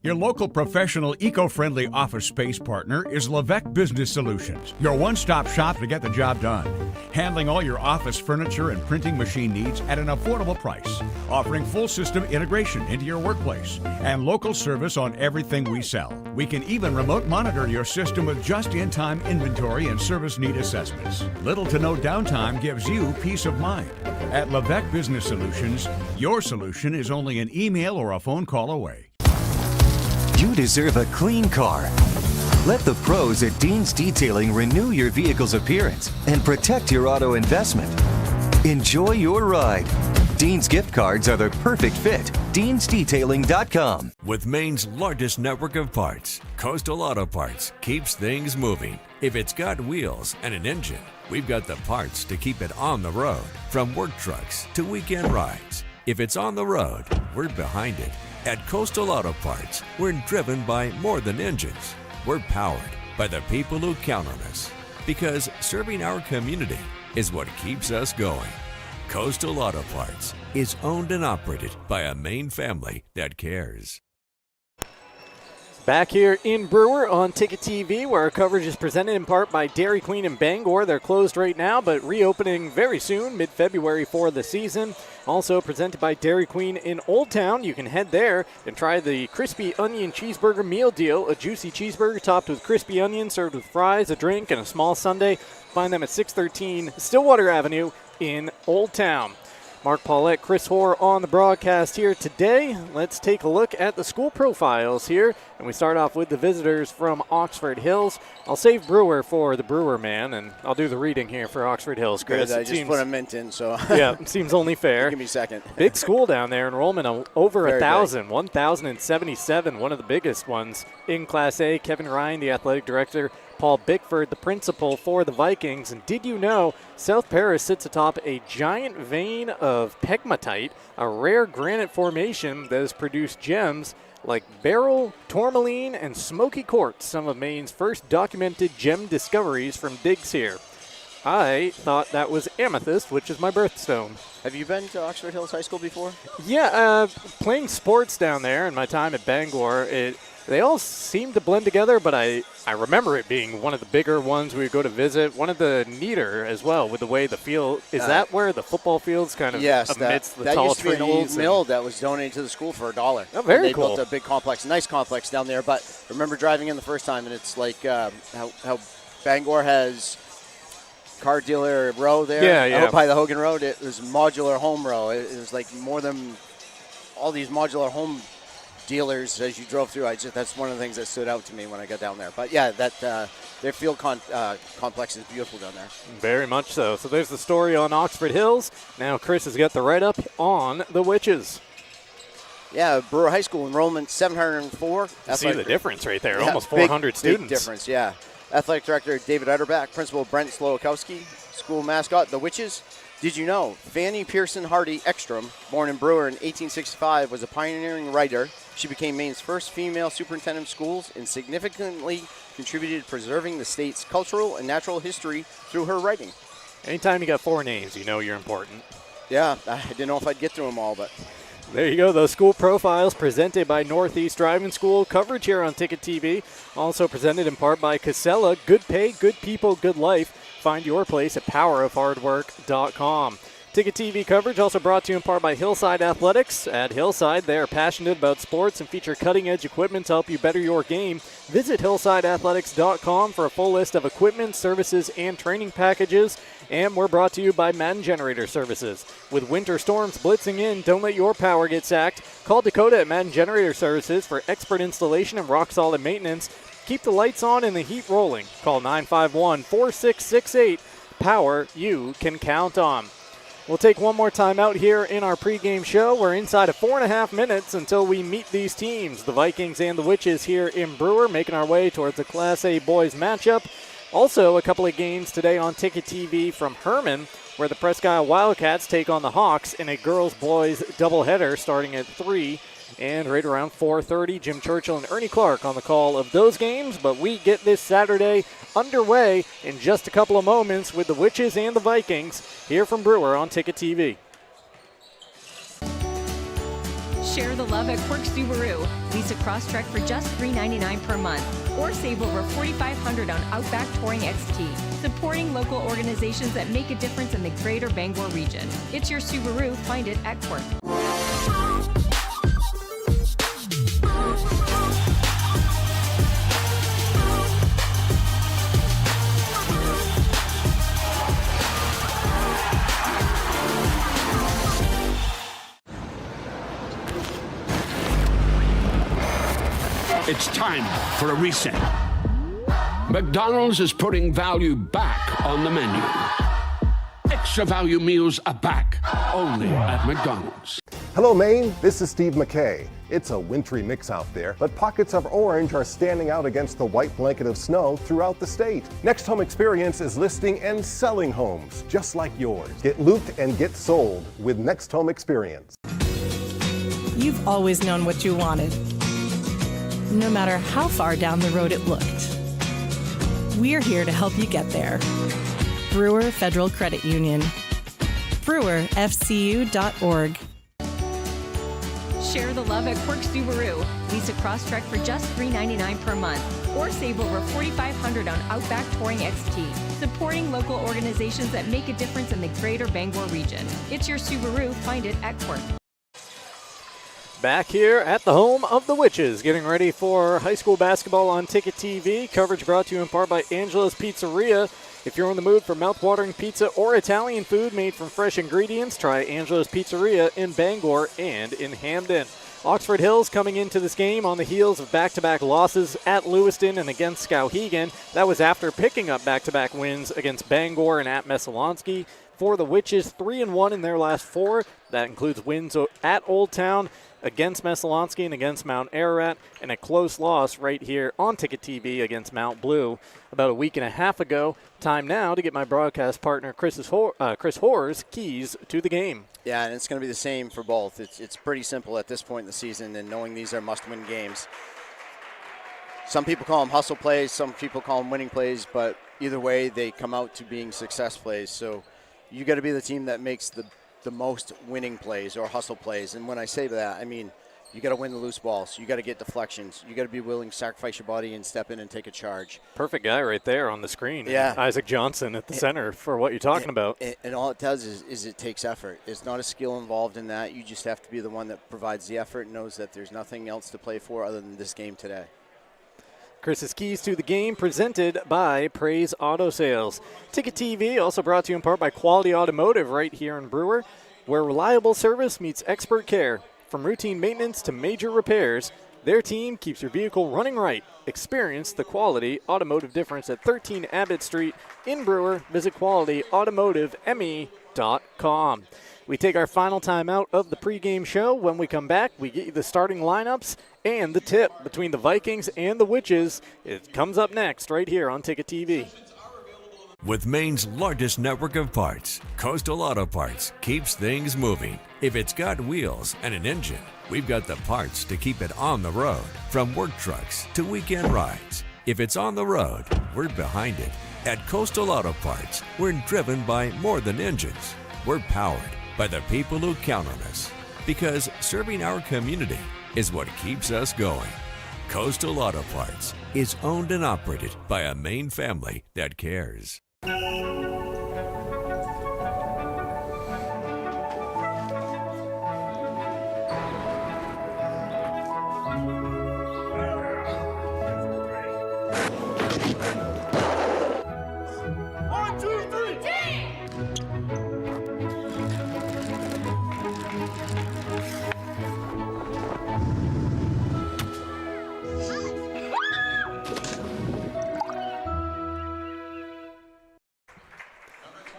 [SPEAKER 2] Your local professional eco-friendly office space partner is Levesque Business Solutions, your one-stop shop to get the job done. Handling all your office furniture and printing machine needs at an affordable price. Offering full system integration into your workplace and local service on everything we sell. We can even remote monitor your system with just-in-time inventory and service need assessments. Little to no downtime gives you peace of mind. At Levesque Business Solutions, your solution is only an email or a phone call away.
[SPEAKER 5] You deserve a clean car. Let the pros at Dean's Detailing renew your vehicle's appearance and protect your auto investment. Enjoy your ride. Dean's gift cards are the perfect fit. Dean'sDetailing.com.
[SPEAKER 6] With Maine's largest network of parts, Coastal Auto Parts keeps things moving. If it's got wheels and an engine, we've got the parts to keep it on the road, from work trucks to weekend rides. If it's on the road, we're behind it. At Coastal Auto Parts, we're driven by more than engines. We're powered by the people who count on us. Because serving our community is what keeps us going. Coastal Auto Parts is owned and operated by a Maine family that cares.
[SPEAKER 3] Back here in Brewer on Ticket TV, where our coverage is presented in part by Dairy Queen in Bangor. They're closed right now, but reopening very soon, mid-February for the season. Also presented by Dairy Queen in Old Town. You can head there and try the crispy onion cheeseburger meal deal. A juicy cheeseburger topped with crispy onion, served with fries, a drink, and a small sundae. Find them at 613 Stillwater Avenue in Old Town. Mark Paulette, Chris Hoare on the broadcast here today. Let's take a look at the school profiles here. And we start off with the visitors from Oxford Hills. I'll save Brewer for the Brewer man, and I'll do the reading here for Oxford Hills, Chris.
[SPEAKER 4] Good, I just put a mint in, so.
[SPEAKER 3] Yeah, seems only fair.
[SPEAKER 4] Give me a second.
[SPEAKER 3] Big school down there. Enrollment over
[SPEAKER 4] Very
[SPEAKER 3] 1,000, 1,077, one of the biggest ones in Class A. Kevin Ryan, the athletic director. Paul Bickford, the principal for the Vikings. And did you know South Paris sits atop a giant vein of pegmatite, a rare granite formation that has produced gems like beryl, tourmaline, and smoky quartz, some of Maine's first documented gem discoveries from digs here. I thought that was amethyst, which is my birthstone.
[SPEAKER 4] Have you been to Oxford Hills High School before?
[SPEAKER 3] Yeah, playing sports down there in my time at Bangor, they all seem to blend together, but I remember it being one of the bigger ones we would go to visit, one of the neater as well with the way the field, is that where the football field's kind of amidst the tall trees?
[SPEAKER 4] That used to be an old mill that was donated to the school for $1.
[SPEAKER 3] Oh, very
[SPEAKER 4] cool. They built a big complex, nice complex down there, but I remember driving in the first time, and it's like how Bangor has car dealer row there.
[SPEAKER 3] Yeah.
[SPEAKER 4] Out by the Hogan Road, it was modular home row. It was like more than all these modular home dealers as you drove through. That's one of the things that stood out to me when I got down there. But yeah, their field complex is beautiful down there.
[SPEAKER 3] Very much so. So there's the story on Oxford Hills. Now Chris has got the write-up on the Witches.
[SPEAKER 4] Yeah, Brewer High School enrollment 704.
[SPEAKER 3] See the difference right there, almost 400 students.
[SPEAKER 4] Big difference, yeah. Athletic Director David Utterback, Principal Brent Slowakowski, school mascot The Witches. Did you know Fanny Pearson Hardy Ekstrom, born in Brewer in 1865, was a pioneering writer? She became Maine's first female superintendent of schools and significantly contributed to preserving the state's cultural and natural history through her writing.
[SPEAKER 3] Anytime you got 4 names, you know you're important.
[SPEAKER 4] Yeah, I didn't know if I'd get through them all, but
[SPEAKER 3] there you go. Those school profiles presented by Northeast Driving School. Coverage here on Ticket TV. Also presented in part by Casella. Good pay, good people, good life. Find your place at powerofhardwork.com. Ticket TV coverage also brought to you in part by Hillside Athletics. At Hillside, they are passionate about sports and feature cutting-edge equipment to help you better your game. Visit hillsideathletics.com for a full list of equipment, services, and training packages. And we're brought to you by Madden Generator Services. With winter storms blitzing in, don't let your power get sacked. Call Dakota at Madden Generator Services for expert installation and rock-solid maintenance. Keep the lights on and the heat rolling. Call 951-4668. Power you can count on. We'll take one more time out here in our pregame show. We're inside of 4.5 minutes until we meet these teams, the Vikings and the Witches here in Brewer, making our way towards the Class A boys matchup. Also, a couple of games today on Ticket TV from Herman, where the Presque Isle Wildcats take on the Hawks in a girls-boys doubleheader starting at 3. And right around 4:30, Jim Churchill and Ernie Clark on the call of those games. But we get this Saturday underway in just a couple of moments with the Witches and the Vikings here from Brewer on Ticket TV.
[SPEAKER 10] Share the love at Quirk Subaru. Lease a Crosstrek for just $399 per month, or save over $4,500 on Outback Touring XT. Supporting local organizations that make a difference in the greater Bangor region. It's your Subaru. Find it at Quirk.
[SPEAKER 11] It's time for a reset. McDonald's is putting value back on the menu. Extra value meals are back, only at McDonald's.
[SPEAKER 12] Hello, Maine. This is Steve McKay. It's a wintry mix out there, but pockets of orange are standing out against the white blanket of snow throughout the state. Next Home Experience is listing and selling homes just like yours. Get looped and get sold with Next Home Experience.
[SPEAKER 25] You've always known what you wanted, no matter how far down the road it looked. We're here to help you get there. Brewer Federal Credit Union. BrewerFCU.org.
[SPEAKER 10] Share the love at Quirk Subaru. Lease a Crosstrek for just $399 per month, or save over $4,500 on Outback Touring XT. Supporting local organizations that make a difference in the greater Bangor region. It's your Subaru. Find it at Quirk.
[SPEAKER 3] Back here at the home of the Witches, getting ready for high school basketball on Ticket TV. Coverage brought to you in part by Angela's Pizzeria. If you're in the mood for mouth-watering pizza or Italian food made from fresh ingredients, try Angela's Pizzeria in Bangor and in Hamden. Oxford Hills coming into this game on the heels of back-to-back losses at Lewiston and against Skowhegan. That was after picking up back-to-back wins against Bangor and at Messalonskee. For the Witches, 3-1 in their last 4. That includes wins at Old Town, against Messalonskee and against Mount Ararat, and a close loss right here on Ticket TV against Mount Blue about a week and a half ago. Time now to get my broadcast partner Chris Hoare's keys to the game.
[SPEAKER 4] Yeah, and it's going to be the same for both. It's pretty simple at this point in the season, and knowing these are must-win games. Some people call them hustle plays, some people call them winning plays, but either way, they come out to being success plays. So you got to be the team that makes the most winning plays or hustle plays. And when I say that, I mean you got to win the loose balls. You got to get deflections. You got to be willing to sacrifice your body and step in and take a charge.
[SPEAKER 3] Perfect guy right there on the screen.
[SPEAKER 4] Yeah.
[SPEAKER 3] Isaac Johnson at the center for what you're talking about.
[SPEAKER 4] And all it does is it takes effort. There's not a skill involved in that. You just have to be the one that provides the effort and knows that there's nothing else to play for other than this game today.
[SPEAKER 3] Chris's keys to the game presented by Praise Auto Sales. Ticket TV also brought to you in part by Quality Automotive right here in Brewer, where reliable service meets expert care. From routine maintenance to major repairs, their team keeps your vehicle running right. Experience the Quality Automotive difference at 13 Abbott Street in Brewer. Visit qualityautomotiveme.com. We take our final time out of the pregame show. When we come back, we get you the starting lineups and the tip between the Vikings and the Witches. It comes up next right here on Ticket TV.
[SPEAKER 6] With Maine's largest network of parts, Coastal Auto Parts keeps things moving. If it's got wheels and an engine, we've got the parts to keep it on the road. From work trucks to weekend rides. If it's on the road, we're behind it. At Coastal Auto Parts, we're driven by more than engines. We're powered by the people who count on us. Because serving our community is what keeps us going. Coastal Auto Parts is owned and operated by a Maine family that cares.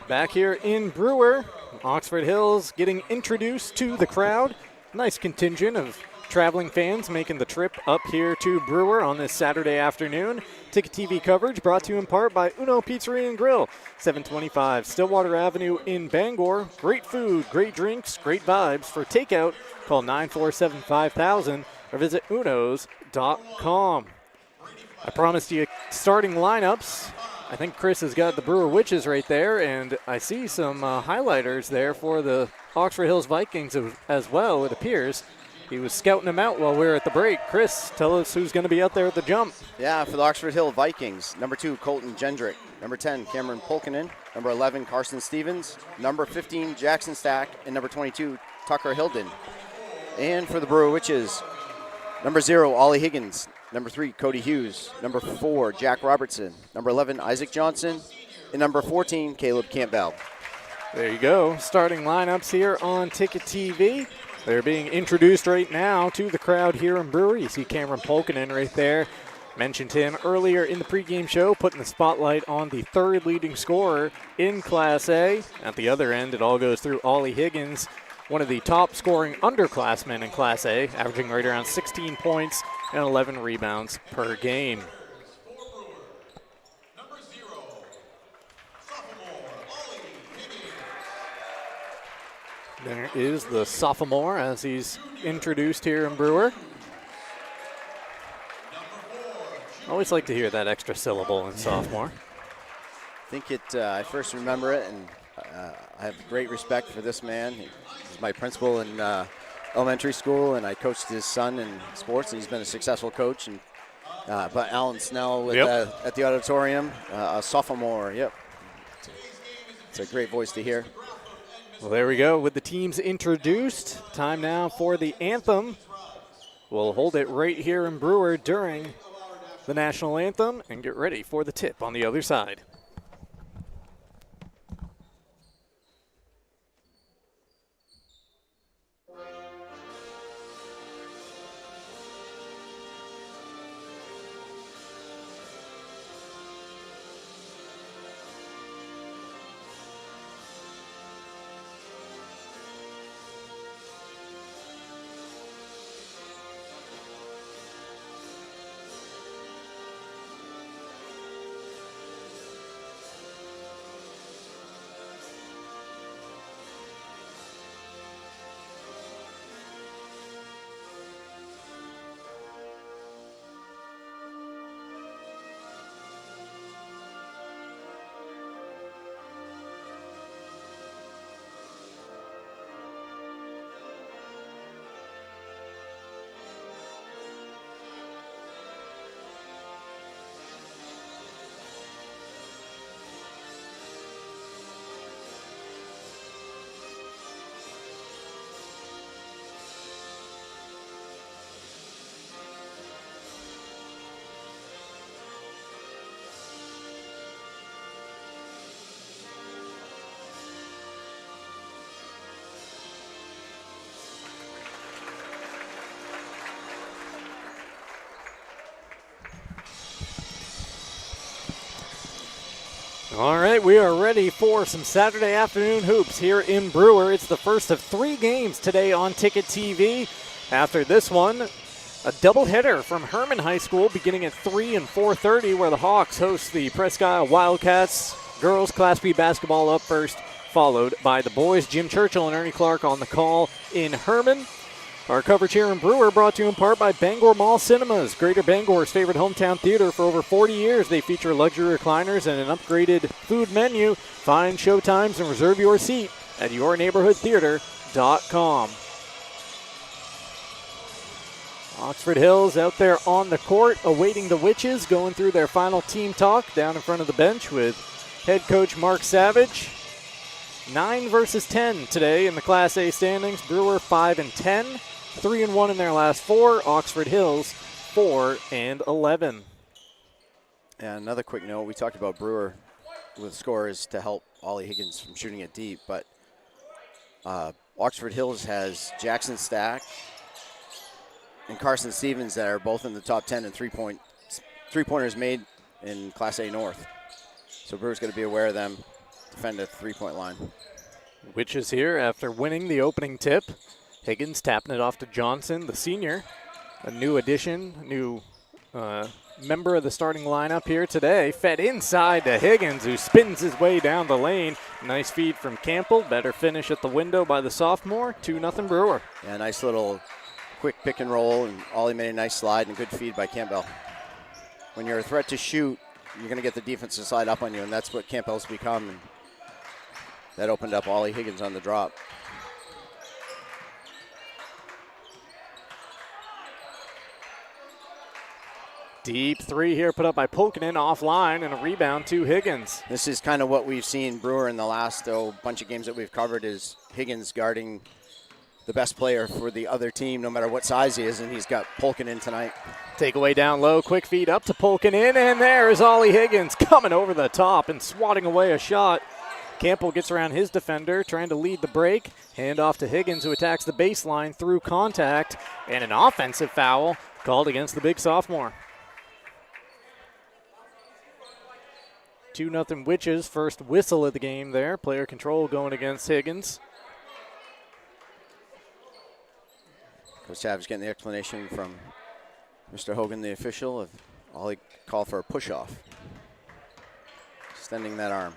[SPEAKER 3] Back here in Brewer, Oxford Hills getting introduced to the crowd. Nice contingent of traveling fans making the trip up here to Brewer on this Saturday afternoon. Ticket TV coverage brought to you in part by Uno Pizzeria and Grill, 725 Stillwater Avenue in Bangor. Great food, great drinks, great vibes. For takeout, call 947-5000 or visit unos.com. I promised you starting lineups. I think Chris has got the Brewer Witches right there, and I see some highlighters there for the Oxford Hills Vikings as well, it appears. He was scouting them out while we were at the break. Chris, tell us who's going to be out there at the jump.
[SPEAKER 4] Yeah, for the Oxford Hill Vikings, number 2, Colton Gendrick. Number 10, Cameron Polkinen. Number 11, Carson Stevens. Number 15, Jackson Stack. And number 22, Tucker Hilden. And for the Brewer Witches, number 0, Ollie Higgins. Number 3, Cody Hughes. Number 4, Jack Robertson. Number 11, Isaac Johnson. And number 14, Caleb Campbell.
[SPEAKER 3] There you go. Starting lineups here on Ticket TV. They're being introduced right now to the crowd here in Brewer. You see Cameron Polkinen right there. Mentioned him earlier in the pregame show, putting the spotlight on the third leading scorer in Class A. At the other end, it all goes through Ollie Higgins, one of the top scoring underclassmen in Class A, averaging right around 16 points and 11 rebounds per game. There is the sophomore as he's introduced here in Brewer. Always like to hear that extra syllable in sophomore.
[SPEAKER 4] I think I first remember it, and I have great respect for this man. He's my principal in elementary school, and I coached his son in sports, and he's been a successful coach. And but Alan Snell at the auditorium, a sophomore, It's a great voice to hear.
[SPEAKER 3] Well, there we go with the teams introduced. Time now for the anthem. We'll hold it right here in Brewer during the national anthem and get ready for the tip on the other side. All right, we are ready for some Saturday afternoon hoops here in Brewer. It's the first of 3 games today on Ticket TV. After this one, a doubleheader from Herman High School beginning at 3 and 4:30, where the Hawks host the Presque Isle Wildcats. Girls Class B basketball up first, followed by the boys. Jim Churchill and Ernie Clark on the call in Herman. Our coverage here in Brewer brought to you in part by Bangor Mall Cinemas, Greater Bangor's favorite hometown theater for over 40 years. They feature luxury recliners and an upgraded food menu. Find showtimes and reserve your seat at yourneighborhoodtheater.com. Oxford Hills out there on the court awaiting the Witches, going through their final team talk down in front of the bench with head coach Mark Savage. 9 versus 10 today in the Class A standings. Brewer 5 and 10. 3 and 1 in their last 4. Oxford Hills 4 and 11.
[SPEAKER 4] And another quick note: we talked about Brewer with scores to help Ollie Higgins from shooting it deep, but Oxford Hills has Jackson Stack and Carson Stevens that are both in the top 10 in three-pointers made in Class A North. So Brewer's going to be aware of them. Defend at the 3-point line.
[SPEAKER 3] Witches here after winning the opening tip. Higgins tapping it off to Johnson, the senior. A new addition, new member of the starting lineup here today. Fed inside to Higgins, who spins his way down the lane. Nice feed from Campbell. Better finish at the window by the sophomore. 2-0 Brewer.
[SPEAKER 4] Yeah, nice little quick pick and roll, and Ollie made a nice slide and good feed by Campbell. When you're a threat to shoot, you're going to get the defense to slide up on you, and that's what Campbell's become. And that opened up Ollie Higgins on the drop.
[SPEAKER 3] Deep three here put up by Polkinen offline, and a rebound to Higgins.
[SPEAKER 4] This is kind of what we've seen Brewer in the last bunch of games that we've covered, is Higgins guarding the best player for the other team, no matter what size he is, and he's got Polkinen tonight.
[SPEAKER 3] Takeaway down low, quick feed up to Polkinen, and there is Ollie Higgins coming over the top and swatting away a shot. Campbell gets around his defender, trying to lead the break. Hand off to Higgins, who attacks the baseline through contact, and an offensive foul called against the big sophomore. 2-0 Witches, first whistle of the game there. Player control going against Higgins.
[SPEAKER 4] Coach Tavis getting the explanation from Mr. Hogan, the official, of all he called for a push-off. Extending that arm.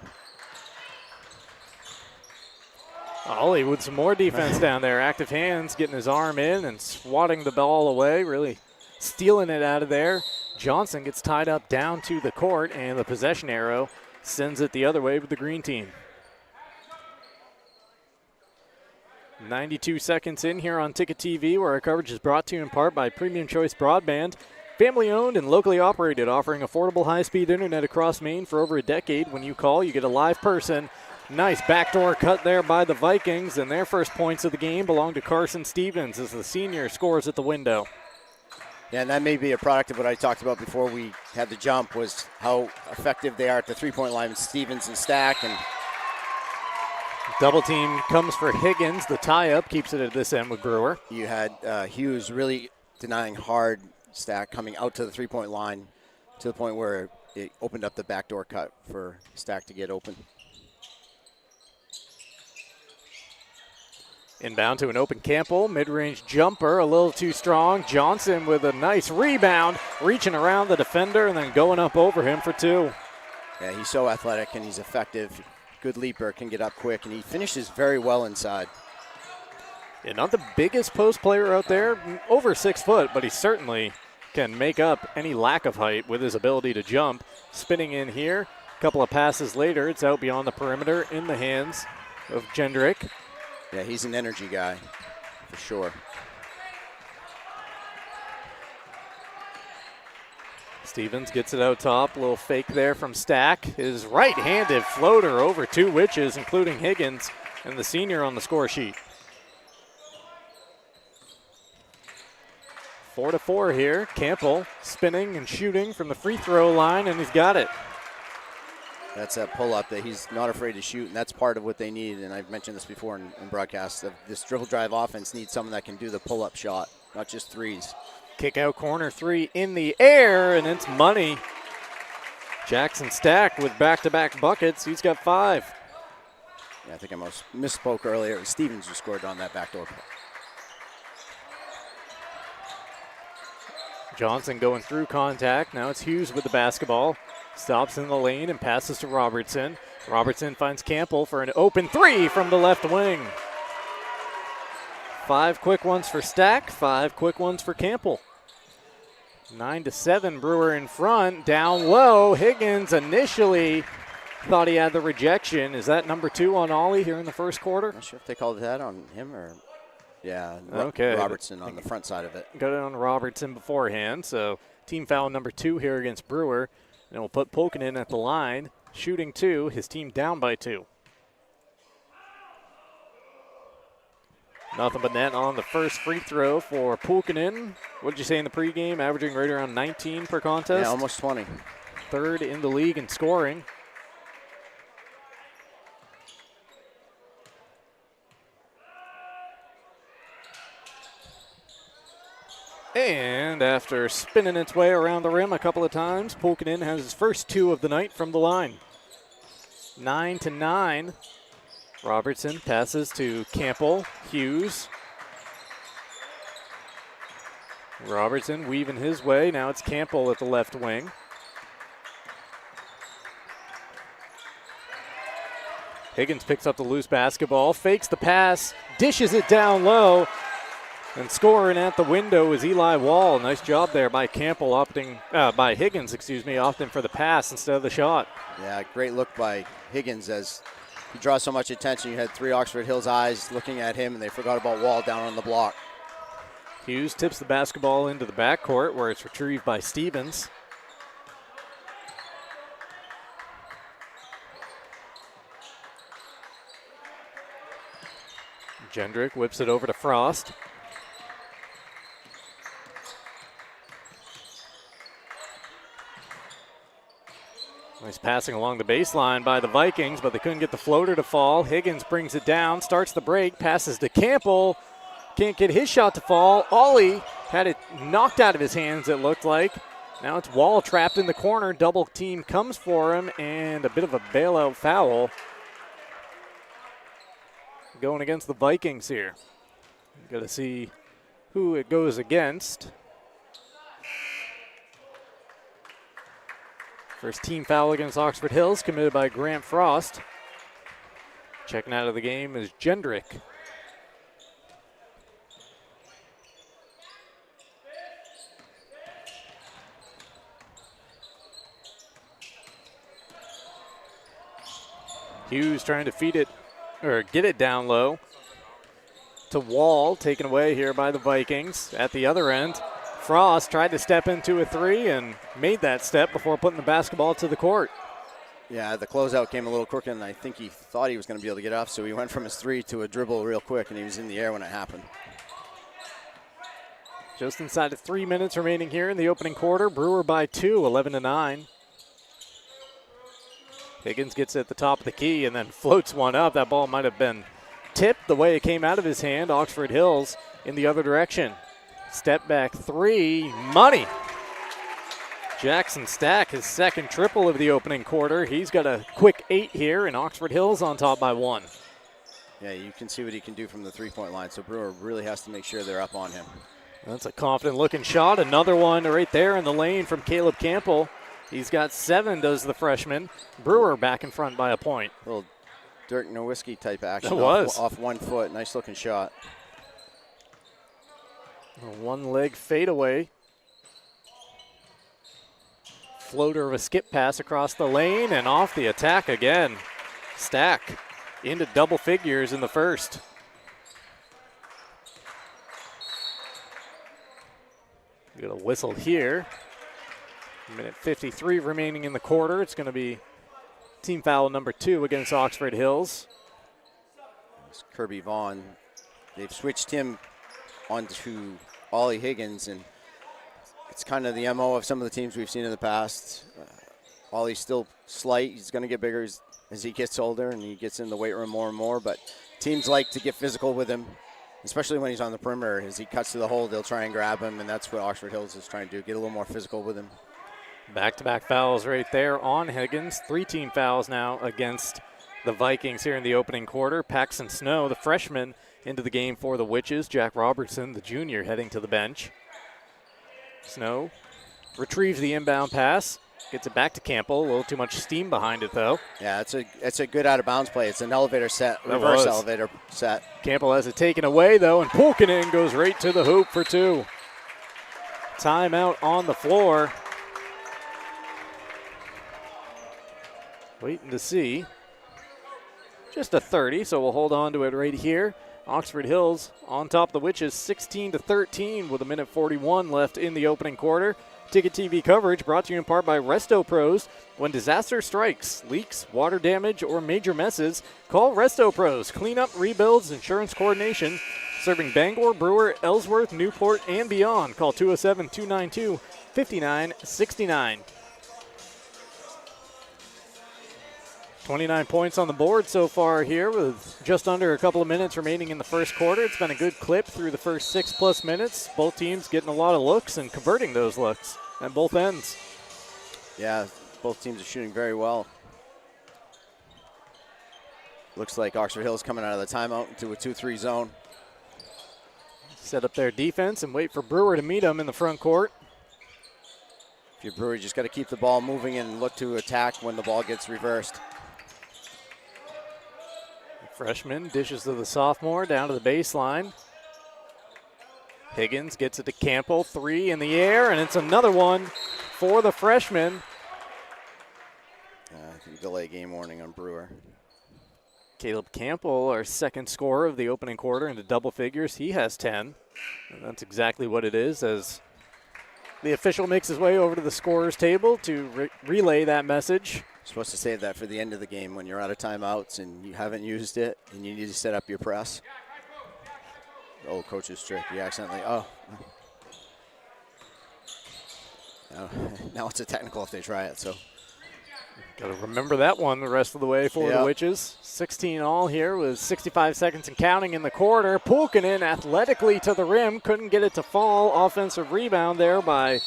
[SPEAKER 3] Ollie with some more defense down there. Active hands, getting his arm in and swatting the ball away, really stealing it out of there. Johnson gets tied up down to the court, and the possession arrow sends it the other way with the green team. 92 seconds in here on Ticket TV, where our coverage is brought to you in part by Premium Choice Broadband. Family owned and locally operated, offering affordable high-speed internet across Maine for over a decade. When you call, you get a live person. Nice backdoor cut there by the Vikings, and their first points of the game belong to Carson Stevens as the senior scores at the window.
[SPEAKER 4] Yeah, and that may be a product of what I talked about before we had the jump, was how effective they are at the three-point line with Stevens and Stack. And
[SPEAKER 3] double team comes for Higgins. The tie-up keeps it at this end with Brewer.
[SPEAKER 4] You had Hughes really denying hard Stack coming out to the three-point line to the point where it opened up the backdoor cut for Stack to get open.
[SPEAKER 3] Inbound to an open Campbell, mid-range jumper, a little too strong. Johnson with a nice rebound, reaching around the defender and then going up over him for two.
[SPEAKER 4] Yeah, he's so athletic and he's effective. Good leaper, can get up quick, and he finishes very well inside.
[SPEAKER 3] Yeah, not the biggest post player out there, over 6 foot, but he certainly can make up any lack of height with his ability to jump. Spinning in here, a couple of passes later, it's out beyond the perimeter in the hands of Jendrick.
[SPEAKER 4] Yeah, he's an energy guy, for sure.
[SPEAKER 3] Stevens gets it out top. A little fake there from Stack. His right-handed floater over two Witches, including Higgins, and the senior on the score sheet. 4-4 here. Campbell spinning and shooting from the free throw line, and he's got it.
[SPEAKER 4] That's that pull-up that he's not afraid to shoot, and that's part of what they need. And I've mentioned this before in broadcasts. This dribble drive offense needs someone that can do the pull-up shot, not just threes.
[SPEAKER 3] Kick out corner three in the air, and it's money. Jackson Stack with back-to-back buckets. He's got 5.
[SPEAKER 4] Yeah, I think I misspoke earlier. It was Stevens who scored on that backdoor.
[SPEAKER 3] Johnson going through contact. Now it's Hughes with the basketball. Stops in the lane and passes to Robertson. Robertson finds Campbell for an open three from the left wing. 5 quick ones for Stack, 5 quick ones for Campbell. 9-7, Brewer in front. Down low, Higgins initially thought he had the rejection. Is that number 2 on Ollie here in the first quarter?
[SPEAKER 4] Not sure if they called that on him or, yeah,
[SPEAKER 3] okay.
[SPEAKER 4] Robertson on the front side of it.
[SPEAKER 3] Got it on Robertson beforehand, so team foul number 2 here against Brewer. And we'll put Polkinen at the line, shooting 2, his team down by 2. Nothing but net on the first free throw for Polkinen. What did you say in the pregame? Averaging right around 19 per contest?
[SPEAKER 4] Yeah, almost 20.
[SPEAKER 3] 3rd in the league in scoring. And after spinning its way around the rim a couple of times, Polkinen has his first 2 of the night from the line. 9-9. Robertson passes to Campbell. Hughes Robertson weaving his way. Now it's Campbell at the left wing. Higgins picks up the loose basketball, fakes the pass, dishes it down low, and scoring at the window is Eli Wall. Nice job there by Campbell by Higgins, opting for the pass instead of the shot.
[SPEAKER 4] Yeah, great look by Higgins as he draws so much attention. You had 3 Oxford Hills eyes looking at him, and they forgot about Wall down on the block.
[SPEAKER 3] Hughes tips the basketball into the backcourt where it's retrieved by Stevens. Jendrick whips it over to Frost. Nice passing along the baseline by the Vikings, but they couldn't get the floater to fall. Higgins brings it down, starts the break, passes to Campbell. Can't get his shot to fall. Ollie had it knocked out of his hands, it looked like. Now it's Wall trapped in the corner. Double team comes for him, and a bit of a bailout foul going against the Vikings here. Got to see who it goes against. First team foul against Oxford Hills committed by Grant Frost. Checking out of the game is Jendrick. Hughes trying to feed it, or get it down low to Wall, taken away here by the Vikings. At the other end, Frost tried to step into a 3 and made that step before putting the basketball to the court.
[SPEAKER 4] Yeah, the closeout came a little quicker than I think he thought he was going to be able to get off, so he went from his 3 to a dribble real quick, and he was in the air when it happened.
[SPEAKER 3] Just inside of 3 minutes remaining here in the opening quarter. Brewer by 2, 11-9. Higgins gets it at the top of the key and then floats one up. That ball might have been tipped the way it came out of his hand. Oxford Hills in the other direction. Step back 3, money. Jackson Stack, his second triple of the opening quarter. He's got a quick 8 here, and Oxford Hills on top by 1.
[SPEAKER 4] Yeah, you can see what he can do from the three-point line, so Brewer really has to make sure they're up on him.
[SPEAKER 3] That's a confident-looking shot. Another one right there in the lane from Caleb Campbell. He's got 7, does the freshman. Brewer back in front by a point.
[SPEAKER 4] Little Dirk Nowitzki type action.
[SPEAKER 3] It was.
[SPEAKER 4] Off 1 foot. Nice looking shot.
[SPEAKER 3] A one-leg fadeaway. Floater of a skip pass across the lane and off the attack again. Stack into double figures in the first. We got a whistle here. Minute 53 remaining in the quarter. It's going to be team foul number 2 against Oxford Hills.
[SPEAKER 4] It's Kirby Vaughn. They've switched him onto Ollie Higgins, and it's kind of the MO of some of the teams we've seen in the past. Ollie's still slight. He's going to get bigger as he gets older and he gets in the weight room more and more, but teams like to get physical with him, especially when he's on the perimeter. As he cuts to the hole, they'll try and grab him, and that's what Oxford Hills is trying to do, get a little more physical with him.
[SPEAKER 3] Back-to-back fouls right there on Higgins. 3 team fouls now against the Vikings here in the opening quarter. Paxton Snow, the freshman, into the game for the Witches. Jack Robertson, the junior, heading to the bench. Snow retrieves the inbound pass, gets it back to Campbell. A little too much steam behind it, though.
[SPEAKER 4] Yeah, it's a good out-of-bounds play. It's an elevator set, reverse elevator set.
[SPEAKER 3] Campbell has it taken away, though, and Pulkkinen goes right to the hoop for 2. Timeout on the floor. Waiting to see. Just a 30, so we'll hold on to it right here. Oxford Hills on top of the Witches, 16-13 with 1:41 left in the opening quarter. Ticket TV coverage brought to you in part by Resto Pros. When disaster strikes, leaks, water damage, or major messes, call Resto Pros. Cleanup, rebuilds, insurance coordination. Serving Bangor, Brewer, Ellsworth, Newport, and beyond. Call 207-292-5969. 29 points on the board so far here with just under a couple of minutes remaining in the first quarter. It's been a good clip through the first 6+ minutes. Both teams getting a lot of looks and converting those looks at both ends.
[SPEAKER 4] Yeah, both teams are shooting very well. Looks like Oxford Hills coming out of the timeout into a 2-3 zone.
[SPEAKER 3] set up their defense and wait for Brewer to meet them in the front court.
[SPEAKER 4] If you're Brewer, you just got to keep the ball moving and look to attack when the ball gets reversed.
[SPEAKER 3] The freshman dishes to the sophomore down to the baseline. Higgins gets it to Campbell, 3 in the air, and it's another one for the freshman.
[SPEAKER 4] I think delay game warning on Brewer.
[SPEAKER 3] Caleb Campbell, our second scorer of the opening quarter into double figures. He has 10, and that's exactly what it is as the official makes his way over to the scorer's table to relay that message.
[SPEAKER 4] You're supposed to save that for the end of the game when you're out of timeouts and you haven't used it and you need to set up your press. Oh, coach's trick. You accidentally, now it's a technical if they try it, so.
[SPEAKER 3] Got to remember that one the rest of the way for the Witches. 16 all here with 65 seconds and counting in the quarter. Pulkkinen athletically to the rim, couldn't get it to fall. Offensive rebound there by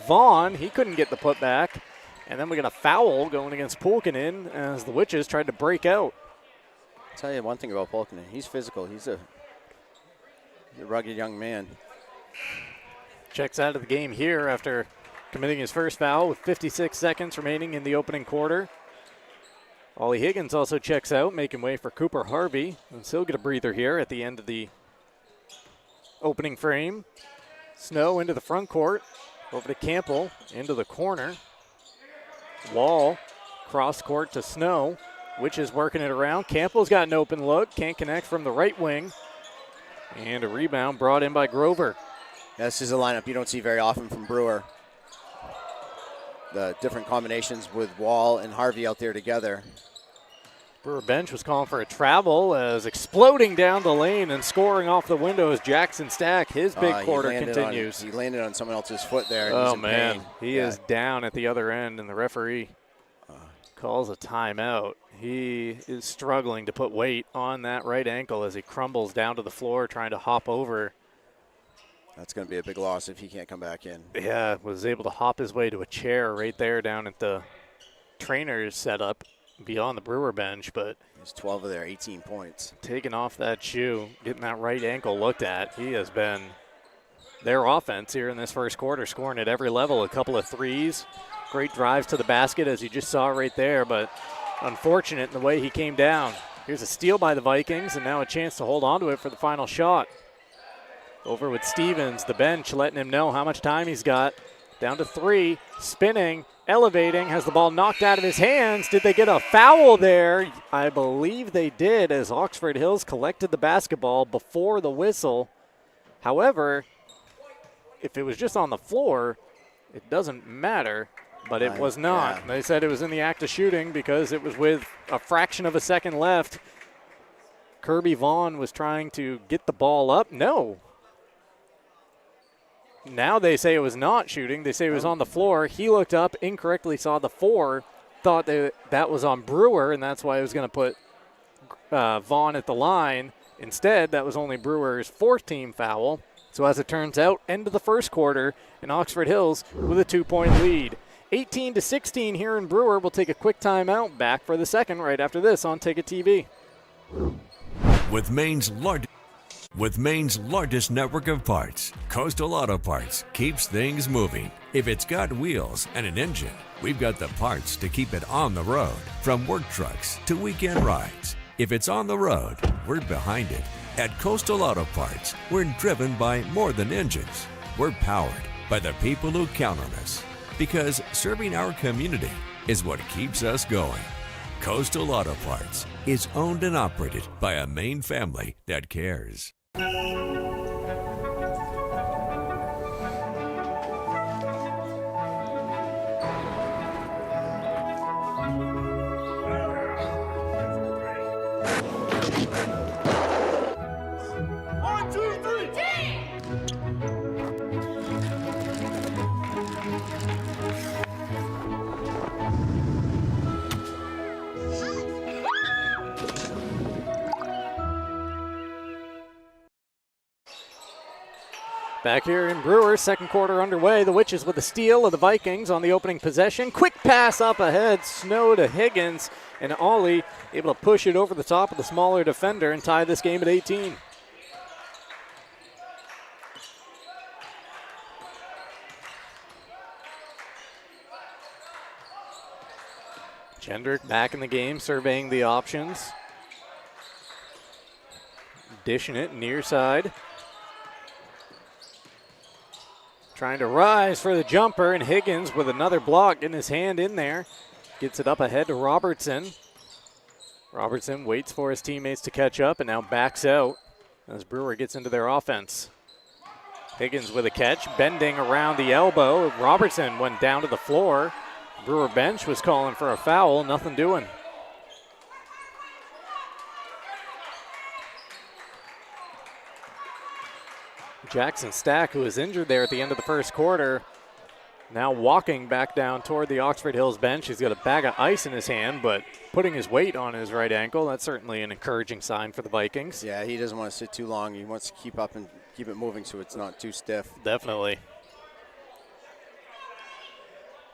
[SPEAKER 3] Vaughn. He couldn't get the putback. And then we got a foul going against Pulkkinen as the Witches tried to break out.
[SPEAKER 4] I'll tell you one thing about Pulkkinen. He's physical. He's a rugged young man.
[SPEAKER 3] Checks out of the game here after committing his first foul with 56 seconds remaining in the opening quarter. Ollie Higgins also checks out, making way for Cooper Harvey. And he'll get a breather here at the end of the opening frame. Snow into the front court, over to Campbell, into the corner. Wall, cross court to Snow, which is working it around. Campbell's got an open look, can't connect from the right wing. And a rebound brought in by Grover.
[SPEAKER 4] This is a lineup you don't see very often from Brewer. The different combinations with Wall and Harvey out there together.
[SPEAKER 3] Brewer bench was calling for a travel as exploding down the lane and scoring off the window as Jackson Stack, his big quarter continues.
[SPEAKER 4] He landed on someone else's foot there. And
[SPEAKER 3] oh,
[SPEAKER 4] he's in
[SPEAKER 3] man.
[SPEAKER 4] pain.
[SPEAKER 3] He is down at the other end, and the referee calls a timeout. He is struggling to put weight on that right ankle as he crumbles down to the floor trying to hop over.
[SPEAKER 4] That's going to be a big loss if he can't come back in.
[SPEAKER 3] Yeah, was able to hop his way to a chair right there down at the trainer's setup beyond the Brewer bench, but
[SPEAKER 4] he's 12 of their 18 points.
[SPEAKER 3] Taking off that shoe, getting that right ankle looked at. He has been their offense here in this first quarter, scoring at every level. A couple of threes, great drives to the basket as you just saw right there, but unfortunate in the way he came down. Here's a steal by the Vikings, and now a chance to hold on to it for the final shot. Over with Stevens, the bench letting him know how much time he's got. Down to 3, spinning, elevating, has the ball knocked out of his hands. Did they get a foul there? I believe they did, as Oxford Hills collected the basketball before the whistle. However, if it was just on the floor, it doesn't matter, but it was not. Yeah. They said it was in the act of shooting because it was with a fraction of a second left. Kirby Vaughn was trying to get the ball up. No. Now they say it was not shooting. They say it was on the floor. He looked up, incorrectly saw the 4, thought that was on Brewer, and that's why he was going to put Vaughn at the line. Instead, that was only Brewer's 4th team foul. So as it turns out, end of the first quarter, and Oxford Hills with a 2-point lead. 18-16 here in Brewer. We'll take a quick timeout. Back for the second right after this on Ticket TV.
[SPEAKER 6] With Maine's largest network of parts, Coastal Auto Parts keeps things moving. If it's got wheels and an engine, we've got the parts to keep it on the road. From work trucks to weekend rides. If it's on the road, we're behind it. At Coastal Auto Parts, we're driven by more than engines. We're powered by the people who count on us. Because serving our community is what keeps us going. Coastal Auto Parts is owned and operated by a Maine family that cares.
[SPEAKER 3] Back here in Brewer, second quarter underway. The Witches with a steal of the Vikings on the opening possession. Quick pass up ahead, Snow to Higgins, and Ollie able to push it over the top of the smaller defender and tie this game at 18. Jendrick back in the game, surveying the options. Dishing it near side. Trying to rise for the jumper, and Higgins with another block, getting his hand in there. Gets it up ahead to Robertson. Robertson waits for his teammates to catch up and now backs out as Brewer gets into their offense. Higgins with a catch, bending around the elbow. Robertson went down to the floor. Brewer bench was calling for a foul, nothing doing. Jackson Stack, who was injured there at the end of the first quarter, now walking back down toward the Oxford Hills bench. He's got a bag of ice in his hand, but putting his weight on his right ankle. That's certainly an encouraging sign for the Vikings.
[SPEAKER 4] Yeah, he doesn't want to sit too long. He wants to keep up and keep it moving so it's not too stiff.
[SPEAKER 3] Definitely.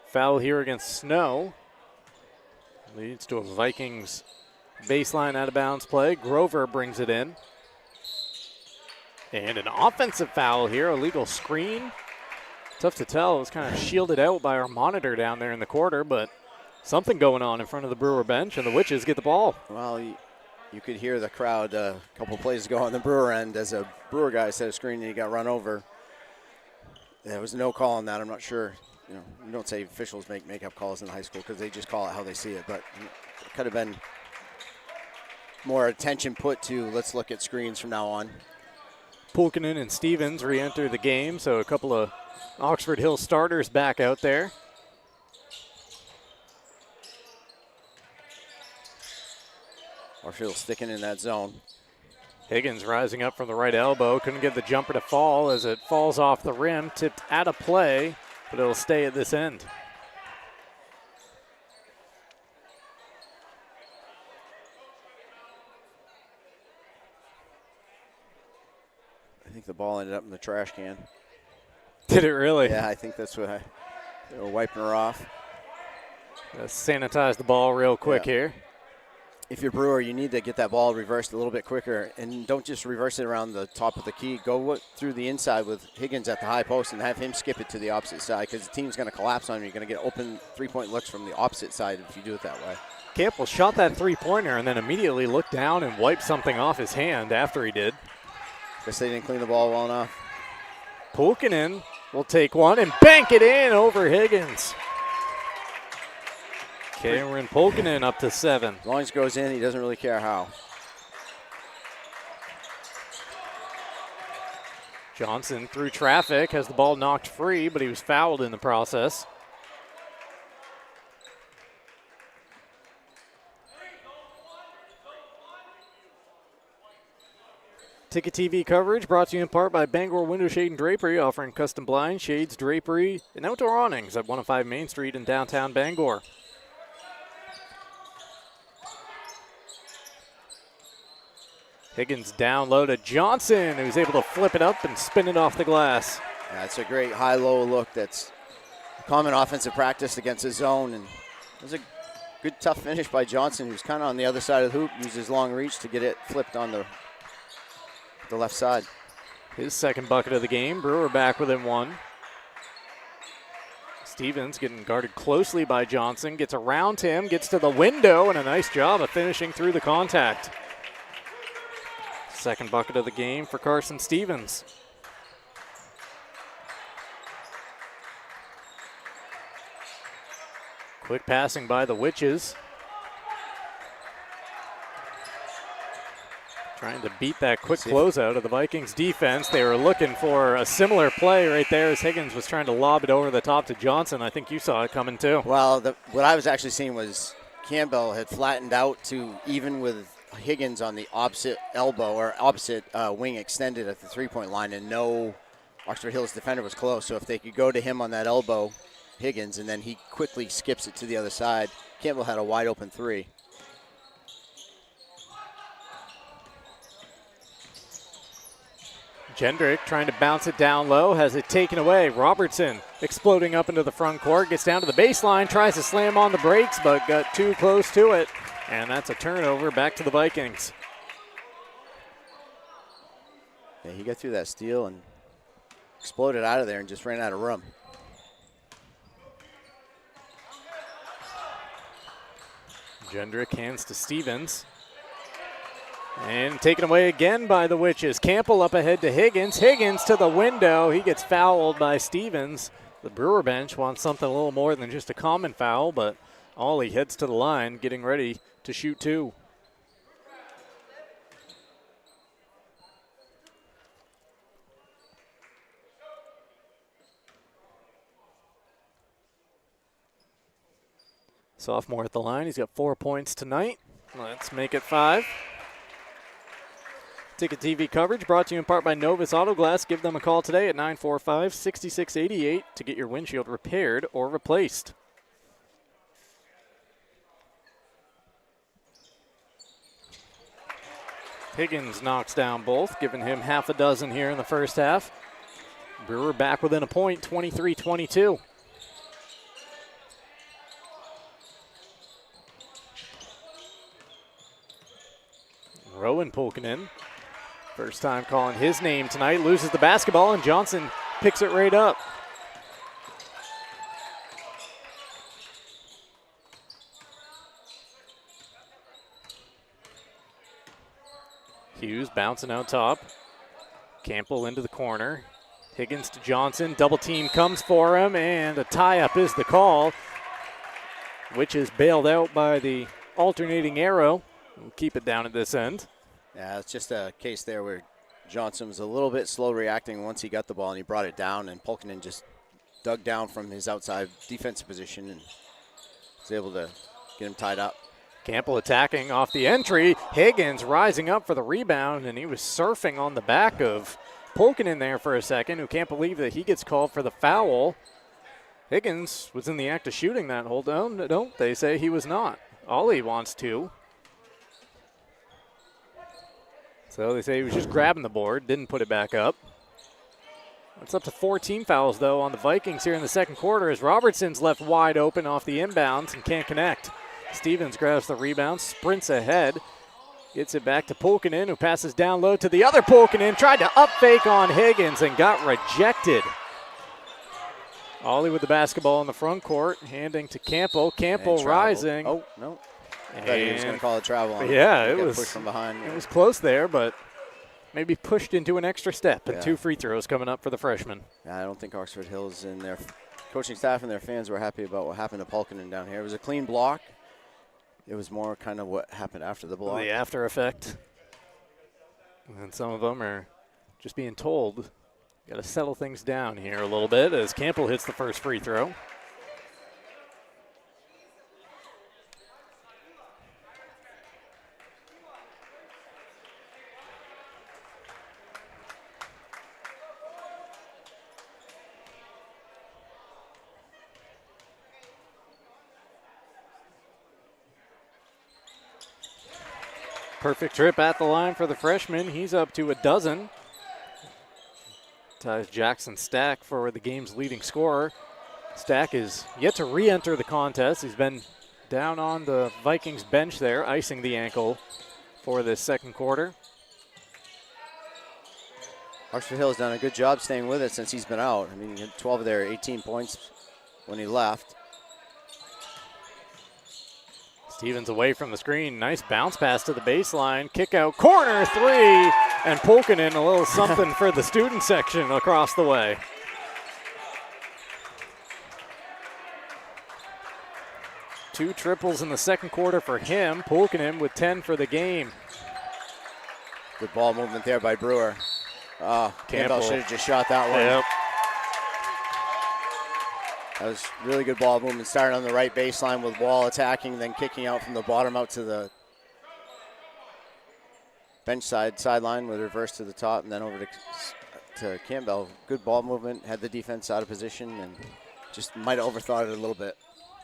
[SPEAKER 3] Foul here against Snow. Leads to a Vikings baseline out of bounds play. Grover brings it in. And an offensive foul here, illegal screen. Tough to tell. It was kind of shielded out by our monitor down there in the quarter, but something going on in front of the Brewer bench, and the Witches get the ball.
[SPEAKER 4] Well, you could hear the crowd a couple plays ago on the Brewer end as a Brewer guy set a screen and he got run over. There was no call on that. I'm not sure. You don't say officials make makeup calls in high school because they just call it how they see it, but it could have been more attention put to let's look at screens from now on.
[SPEAKER 3] Pulkkinen and Stevens re-enter the game, so a couple of Oxford Hills starters back out there.
[SPEAKER 4] Oxford Hills sticking in that zone.
[SPEAKER 3] Higgins rising up from the right elbow. Couldn't get the jumper to fall as it falls off the rim. Tipped out of play, but it'll stay at this end.
[SPEAKER 4] I think the ball ended up in the trash can.
[SPEAKER 3] Did it really?
[SPEAKER 4] Yeah, I think that's what they were wiping her off.
[SPEAKER 3] Let's sanitize the ball real quick here.
[SPEAKER 4] If you're Brewer, you need to get that ball reversed a little bit quicker, and don't just reverse it around the top of the key. Go through the inside with Higgins at the high post and have him skip it to the opposite side because the team's going to collapse on you. You're going to get open three-point looks from the opposite side if you do it that way.
[SPEAKER 3] Campbell shot that three-pointer and then immediately looked down and wiped something off his hand after he did.
[SPEAKER 4] Guess they didn't clean the ball well enough.
[SPEAKER 3] Pulkkinen will take one and bank it in over Higgins. Cameron Pulkkinen up to 7.
[SPEAKER 4] As long as it goes in, he doesn't really care how.
[SPEAKER 3] Johnson through traffic, has the ball knocked free, but he was fouled in the process. Ticket TV coverage brought to you in part by Bangor Window Shade and Drapery, offering custom blinds, shades, drapery, and outdoor awnings at 105 Main Street in downtown Bangor. Higgins down low to Johnson, who's able to flip it up and spin it off the glass.
[SPEAKER 4] Yeah, it's a great high-low look that's common offensive practice against his zone, and it was a good tough finish by Johnson, who's kind of on the other side of the hoop, used his long reach to get it flipped on the left side.
[SPEAKER 3] His second bucket of the game. Brewer back within one. Stevens getting guarded closely by Johnson, gets around him, gets to the window, and a nice job of finishing through the contact. Second bucket of the game for Carson Stevens. Quick passing by the Witches. Trying to beat that quick closeout of the Vikings defense. They were looking for a similar play right there as Higgins was trying to lob it over the top to Johnson. I think you saw it coming too.
[SPEAKER 4] Well, what I was actually seeing was Campbell had flattened out to even with Higgins on the opposite elbow or opposite wing extended at the three-point line, and no Oxford Hills defender was close. So if they could go to him on that elbow, Higgins, and then he quickly skips it to the other side, Campbell had a wide open three.
[SPEAKER 3] Jendrick trying to bounce it down low, has it taken away. Robertson exploding up into the front court, gets down to the baseline, tries to slam on the brakes, but got too close to it. And that's a turnover back to the Vikings.
[SPEAKER 4] Yeah, he got through that steal and exploded out of there and just ran out of room.
[SPEAKER 3] Jendrick hands to Stevens. And taken away again by the Witches. Campbell up ahead to Higgins. Higgins to the window. He gets fouled by Stevens. The Brewer bench wants something a little more than just a common foul, but Ollie heads to the line, getting ready to shoot two. Sophomore at the line. He's got 4 points tonight. Let's make it 5. Ticket TV coverage brought to you in part by Novus Auto Glass. Give them a call today at 945-6688 to get your windshield repaired or replaced. Higgins knocks down both, giving him half a dozen here in the first half. Brewer back within a point, 23-22. Rowan Pulkkinen, first time calling his name tonight, loses the basketball, and Johnson picks it right up. Hughes bouncing out top. Campbell into the corner. Higgins to Johnson. Double team comes for him, and a tie-up is the call, which is bailed out by the alternating arrow. We'll keep it down at this end.
[SPEAKER 4] Yeah, it's just a case there where Johnson was a little bit slow reacting once he got the ball, and he brought it down, and Pulkkinen just dug down from his outside defensive position and was able to get him tied up.
[SPEAKER 3] Campbell attacking off the entry. Higgins rising up for the rebound, and he was surfing on the back of Pulkkinen there for a second, who can't believe that he gets called for the foul. Higgins was in the act of shooting that hold down. No, they say he was not. Ollie wants to. So they say he was just grabbing the board, didn't put it back up. It's up to 14 fouls, though, on the Vikings here in the second quarter as Robertson's left wide open off the inbounds and can't connect. Stevens grabs the rebound, sprints ahead, gets it back to Pulkkinen, who passes down low to the other Pulkkinen, tried to up fake on Higgins and got rejected. Ollie with the basketball in the front court, handing to Campbell. Campbell rising.
[SPEAKER 4] Oh, no. I thought he was going to call a travel on
[SPEAKER 3] yeah,
[SPEAKER 4] him.
[SPEAKER 3] it was
[SPEAKER 4] pushed from behind.
[SPEAKER 3] It was close there, but maybe pushed into an extra step. And
[SPEAKER 4] Yeah.
[SPEAKER 3] 2 free throws coming up for the freshman.
[SPEAKER 4] Yeah, I don't think Oxford Hills and their coaching staff and their fans were happy about what happened to Pulkkinen down here. It was a clean block. It was more kind of what happened after the block.
[SPEAKER 3] The after effect. And some of them are just being told, got to settle things down here a little bit as Campbell hits the first free throw. Perfect trip at the line for the freshman. He's up to a dozen. Ties Jackson Stack for the game's leading scorer. Stack is yet to re-enter the contest. He's been down on the Vikings bench there, icing the ankle for this second quarter.
[SPEAKER 4] Oxford Hill's done a good job staying with it since he's been out. I mean, he had 12 of their 18 points when he left.
[SPEAKER 3] Stevens away from the screen. Nice bounce pass to the baseline. Kick out, corner three. And Pulkkinen a little something for the student section across the way. Two triples in the second quarter for him. Pulkkinen with 10 for the game.
[SPEAKER 4] Good ball movement there by Brewer. Oh,
[SPEAKER 3] Campbell
[SPEAKER 4] should have just shot that one.
[SPEAKER 3] Yep.
[SPEAKER 4] That was really good ball movement. Starting on the right baseline with Wall attacking, then kicking out from the bottom out to the bench sideline with reverse to the top, and then over to Campbell. Good ball movement, had the defense out of position, and just might have overthought it a little bit.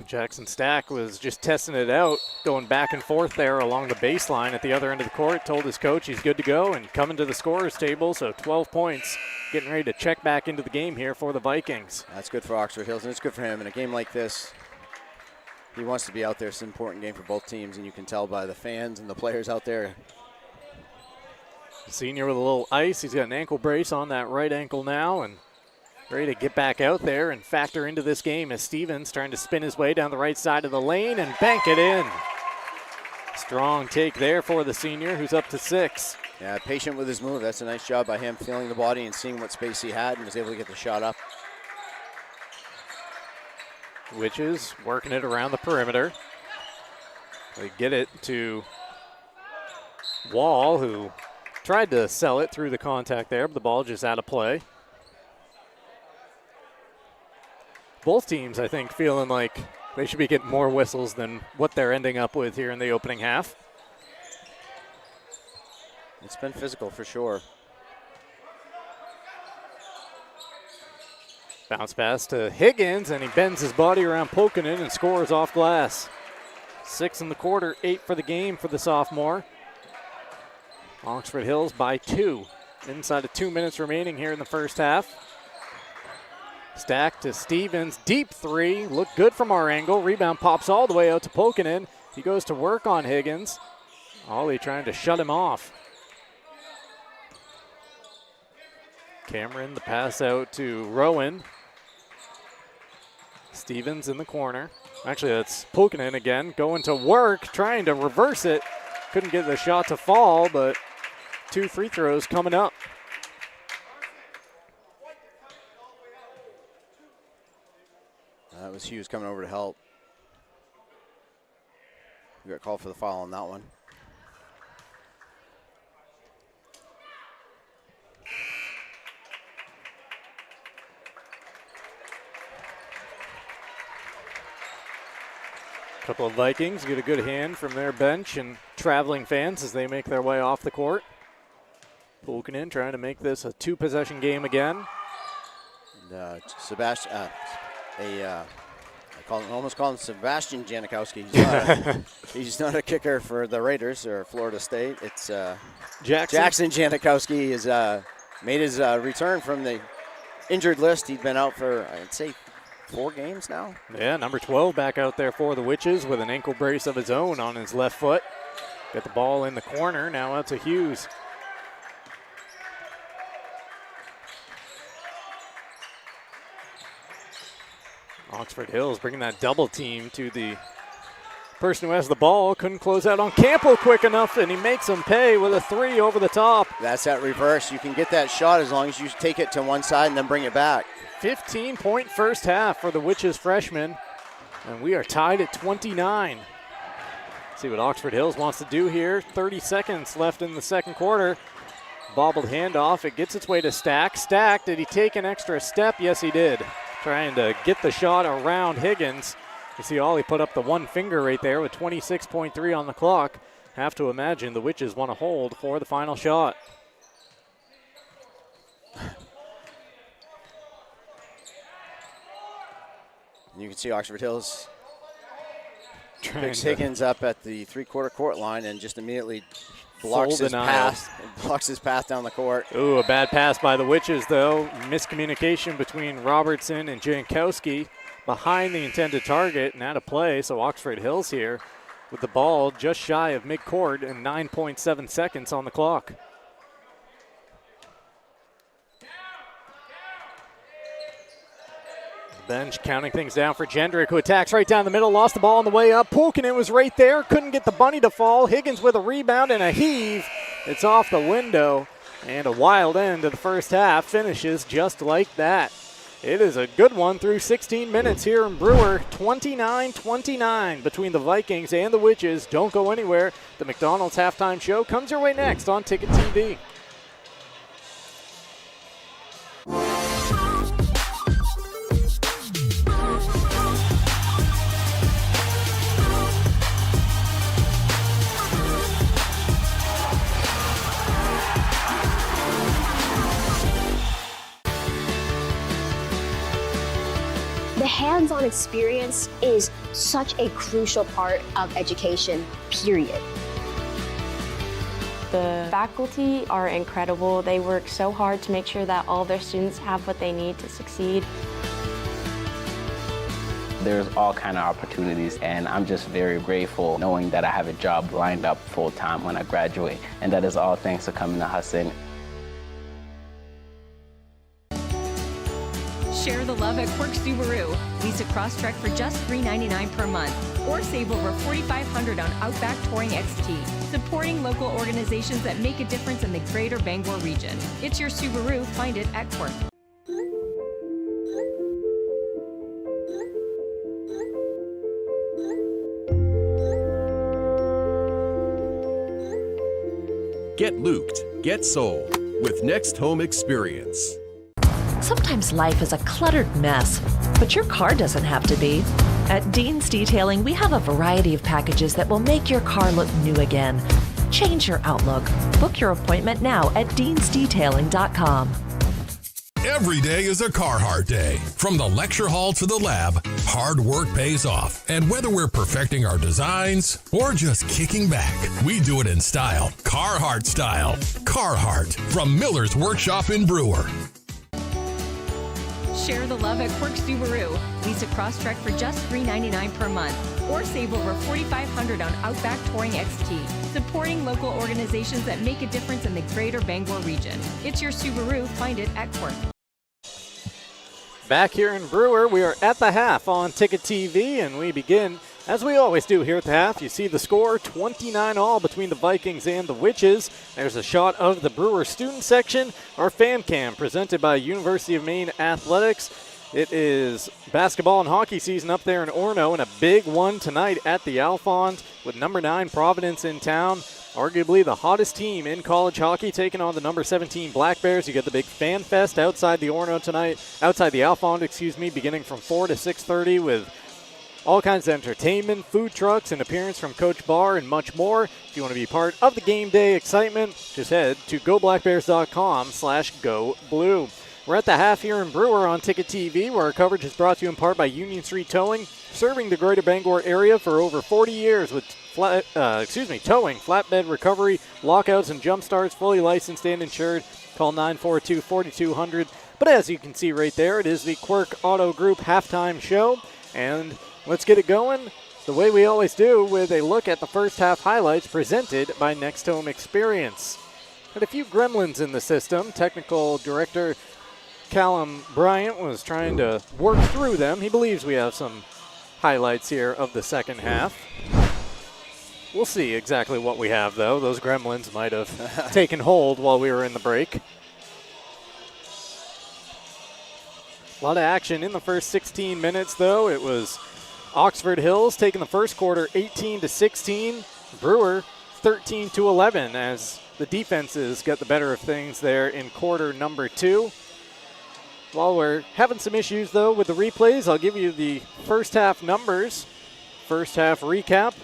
[SPEAKER 3] Jackson Stack was just testing it out, going back and forth there along the baseline at the other end of the court. Told his coach he's good to go and coming to the scorer's table, so 12 points. Getting ready to check back into the game here for the Vikings.
[SPEAKER 4] That's good for Oxford Hills, and it's good for him. In a game like this, he wants to be out there. It's an important game for both teams, and you can tell by the fans and the players out there.
[SPEAKER 3] Senior with a little ice. He's got an ankle brace on that right ankle now, and ready to get back out there and factor into this game as Stevens trying to spin his way down the right side of the lane and bank it in. Strong take there for the senior, who's up to 6.
[SPEAKER 4] Yeah, patient with his move. That's a nice job by him, feeling the body and seeing what space he had, and was able to get the shot up.
[SPEAKER 3] Witches working it around the perimeter. They get it to Wall, who tried to sell it through the contact there, but the ball just out of play. Both teams, I think, feeling like they should be getting more whistles than what they're ending up with here in the opening half.
[SPEAKER 4] It's been physical for sure.
[SPEAKER 3] Bounce pass to Higgins, and he bends his body around Pokanen and scores off glass. 6 in the quarter, 8 for the game for the sophomore. Oxford Hills by 2. Inside of 2 minutes remaining here in the first half. Stack to Stevens, deep 3, looked good from our angle. Rebound pops all the way out to Pokanen. He goes to work on Higgins. Ollie trying to shut him off. Cameron, the pass out to Rowan. Stevens in the corner. Actually, that's Pokanen again, going to work, trying to reverse it. Couldn't get the shot to fall, but 2 free throws coming up.
[SPEAKER 4] That was Hughes coming over to help. We got called for the foul on that one.
[SPEAKER 3] A couple of Vikings get a good hand from their bench and traveling fans as they make their way off the court. Pokanen trying to make this a 2-possession game again.
[SPEAKER 4] Sebastian, I almost call him Sebastian Janikowski. He's not a kicker for the Raiders or Florida State. It's Jackson Janikowski has made his return from the injured list. He'd been out for, I'd say, 4 games now.
[SPEAKER 3] Yeah, number 12 back out there for the Witches with an ankle brace of his own on his left foot. Got the ball in the corner, now out to Hughes. Oxford Hills bringing that double team to the person who has the ball. Couldn't close out on Campbell quick enough, and he makes him pay with a 3 over the top.
[SPEAKER 4] That's that reverse. You can get that shot as long as you take it to one side and then bring it back.
[SPEAKER 3] 15-point first half for the Witches freshman, and we are tied at 29. See what Oxford Hills wants to do here. 30 seconds left in the second quarter. Bobbled handoff. It gets its way to Stack. Stack, did he take an extra step? Yes, he did. Trying to get the shot around Higgins. You see Ollie put up the one finger right there with 26.3 on the clock. Have to imagine the Witches want to hold for the final shot.
[SPEAKER 4] You can see Oxford Hills picks Higgins up at the 3-quarter court line and just immediately blocks his path down the court.
[SPEAKER 3] Ooh, a bad pass by the Witches, though. Miscommunication between Robertson and Jankowski behind the intended target and out of play. So Oxford Hills here with the ball just shy of midcourt and 9.7 seconds on the clock. Bench counting things down for Jendrick, who attacks right down the middle, lost the ball on the way up. Pokanen was right there, couldn't get the bunny to fall. Higgins with a rebound and a heave. It's off the window, and a wild end to the first half finishes just like that. It is a good one through 16 minutes here in Brewer. 29-29 between the Vikings and the Witches. Don't go anywhere. The McDonald's halftime show comes your way next on Ticket TV.
[SPEAKER 7] The hands-on experience is such a crucial part of education, period.
[SPEAKER 13] The faculty are incredible. They work so hard to make sure that all their students have what they need to succeed.
[SPEAKER 14] There's all kind of opportunities, and I'm just very grateful knowing that I have a job lined up full-time when I graduate, and that is all thanks to coming to Hudson.
[SPEAKER 10] Share the love at Quirk Subaru. Lease a Crosstrek for just $399 per month or save over $4,500 on Outback Touring XT, supporting local organizations that make a difference in the greater Bangor region. It's your Subaru. Find it at Quirk.
[SPEAKER 15] Get looped, get sold with Next Home Experience.
[SPEAKER 16] Sometimes life is a cluttered mess, but your car doesn't have to be. At Dean's Detailing, we have a variety of packages that will make your car look new again. Change your outlook. Book your appointment now at deansdetailing.com.
[SPEAKER 8] Every day is a Carhartt day. From the lecture hall to the lab, hard work pays off. And whether we're perfecting our designs or just kicking back, we do it in style. Carhartt style. Carhartt from Miller's Workshop in Brewer.
[SPEAKER 10] Share the love at Quirk Subaru. Lease a Crosstrek for just $399 per month or save over $4,500 on Outback Touring XT, supporting local organizations that make a difference in the greater Bangor region. It's your Subaru. Find it at Quirk.
[SPEAKER 3] Back here in Brewer, we are at the half on Ticket TV, and we begin, as we always do here at the half. You see the score, 29-all between the Vikings and the Witches. There's a shot of the Brewer student section, our fan cam presented by University of Maine Athletics. It is basketball and hockey season up there in Orono, and a big one tonight at the Alphond with number 9 Providence in town. Arguably the hottest team in college hockey, taking on the number 17 Black Bears. You get the big fan fest outside the Orono tonight, outside the Alphond, beginning from 4 to 6:30 with all kinds of entertainment, food trucks, an appearance from Coach Barr, and much more. If you want to be part of the game day excitement, just head to goblackbears.com/goblue. We're at the half here in Brewer on Ticket TV, where our coverage is brought to you in part by Union Street Towing, serving the greater Bangor area for over 40 years with towing, flatbed recovery, lockouts, and jump starts, fully licensed and insured. Call 942-4200. But as you can see right there, it is the Quirk Auto Group halftime show. And let's get it going the way we always do with a look at the first half highlights presented by Next Home Experience. Had a few gremlins in the system. Technical director Callum Bryant was trying to work through them. He believes we have some highlights here of the second half. We'll see exactly what we have, though. Those gremlins might have taken hold while we were in the break. A lot of action in the first 16 minutes, though. It was Oxford Hills taking the first quarter 18-16. Brewer 13-11 as the defenses get the better of things there in quarter number 2. While we're having some issues, though, with the replays, I'll give you the first half numbers. First half recap.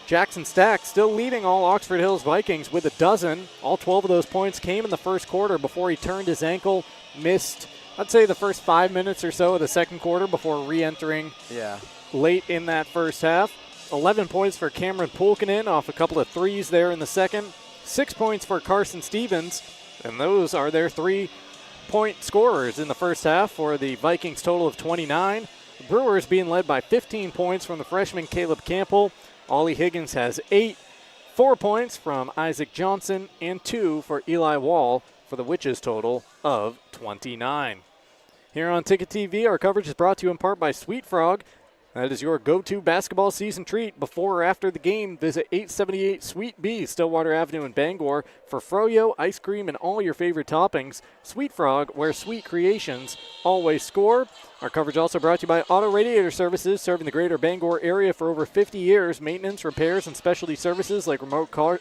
[SPEAKER 3] Jackson Stack still leading all Oxford Hills Vikings with 12. All 12 of those points came in the first quarter before he turned his ankle, missed, I'd say, the first 5 minutes or so of the second quarter before re-entering late in that first half. 11 points for Cameron Pulkinen off a couple of threes there in the second. 6 points for Carson Stevens, and those are their 3-point scorers in the first half for the Vikings total of 29. The Brewers being led by 15 points from the freshman Caleb Campbell. Ollie Higgins has 8, 4 points from Isaac Johnson, and 2 for Eli Wall for the Witches total of 29. Here on Ticket TV, our coverage is brought to you in part by Sweet Frog. That is your go-to basketball season treat. Before or after the game, visit 878 Sweet Bee, Stillwater Avenue in Bangor for froyo, ice cream, and all your favorite toppings. Sweet Frog, where sweet creations always score. Our coverage also brought to you by Auto Radiator Services, serving the greater Bangor area for over 50 years. Maintenance, repairs, and specialty services like remote car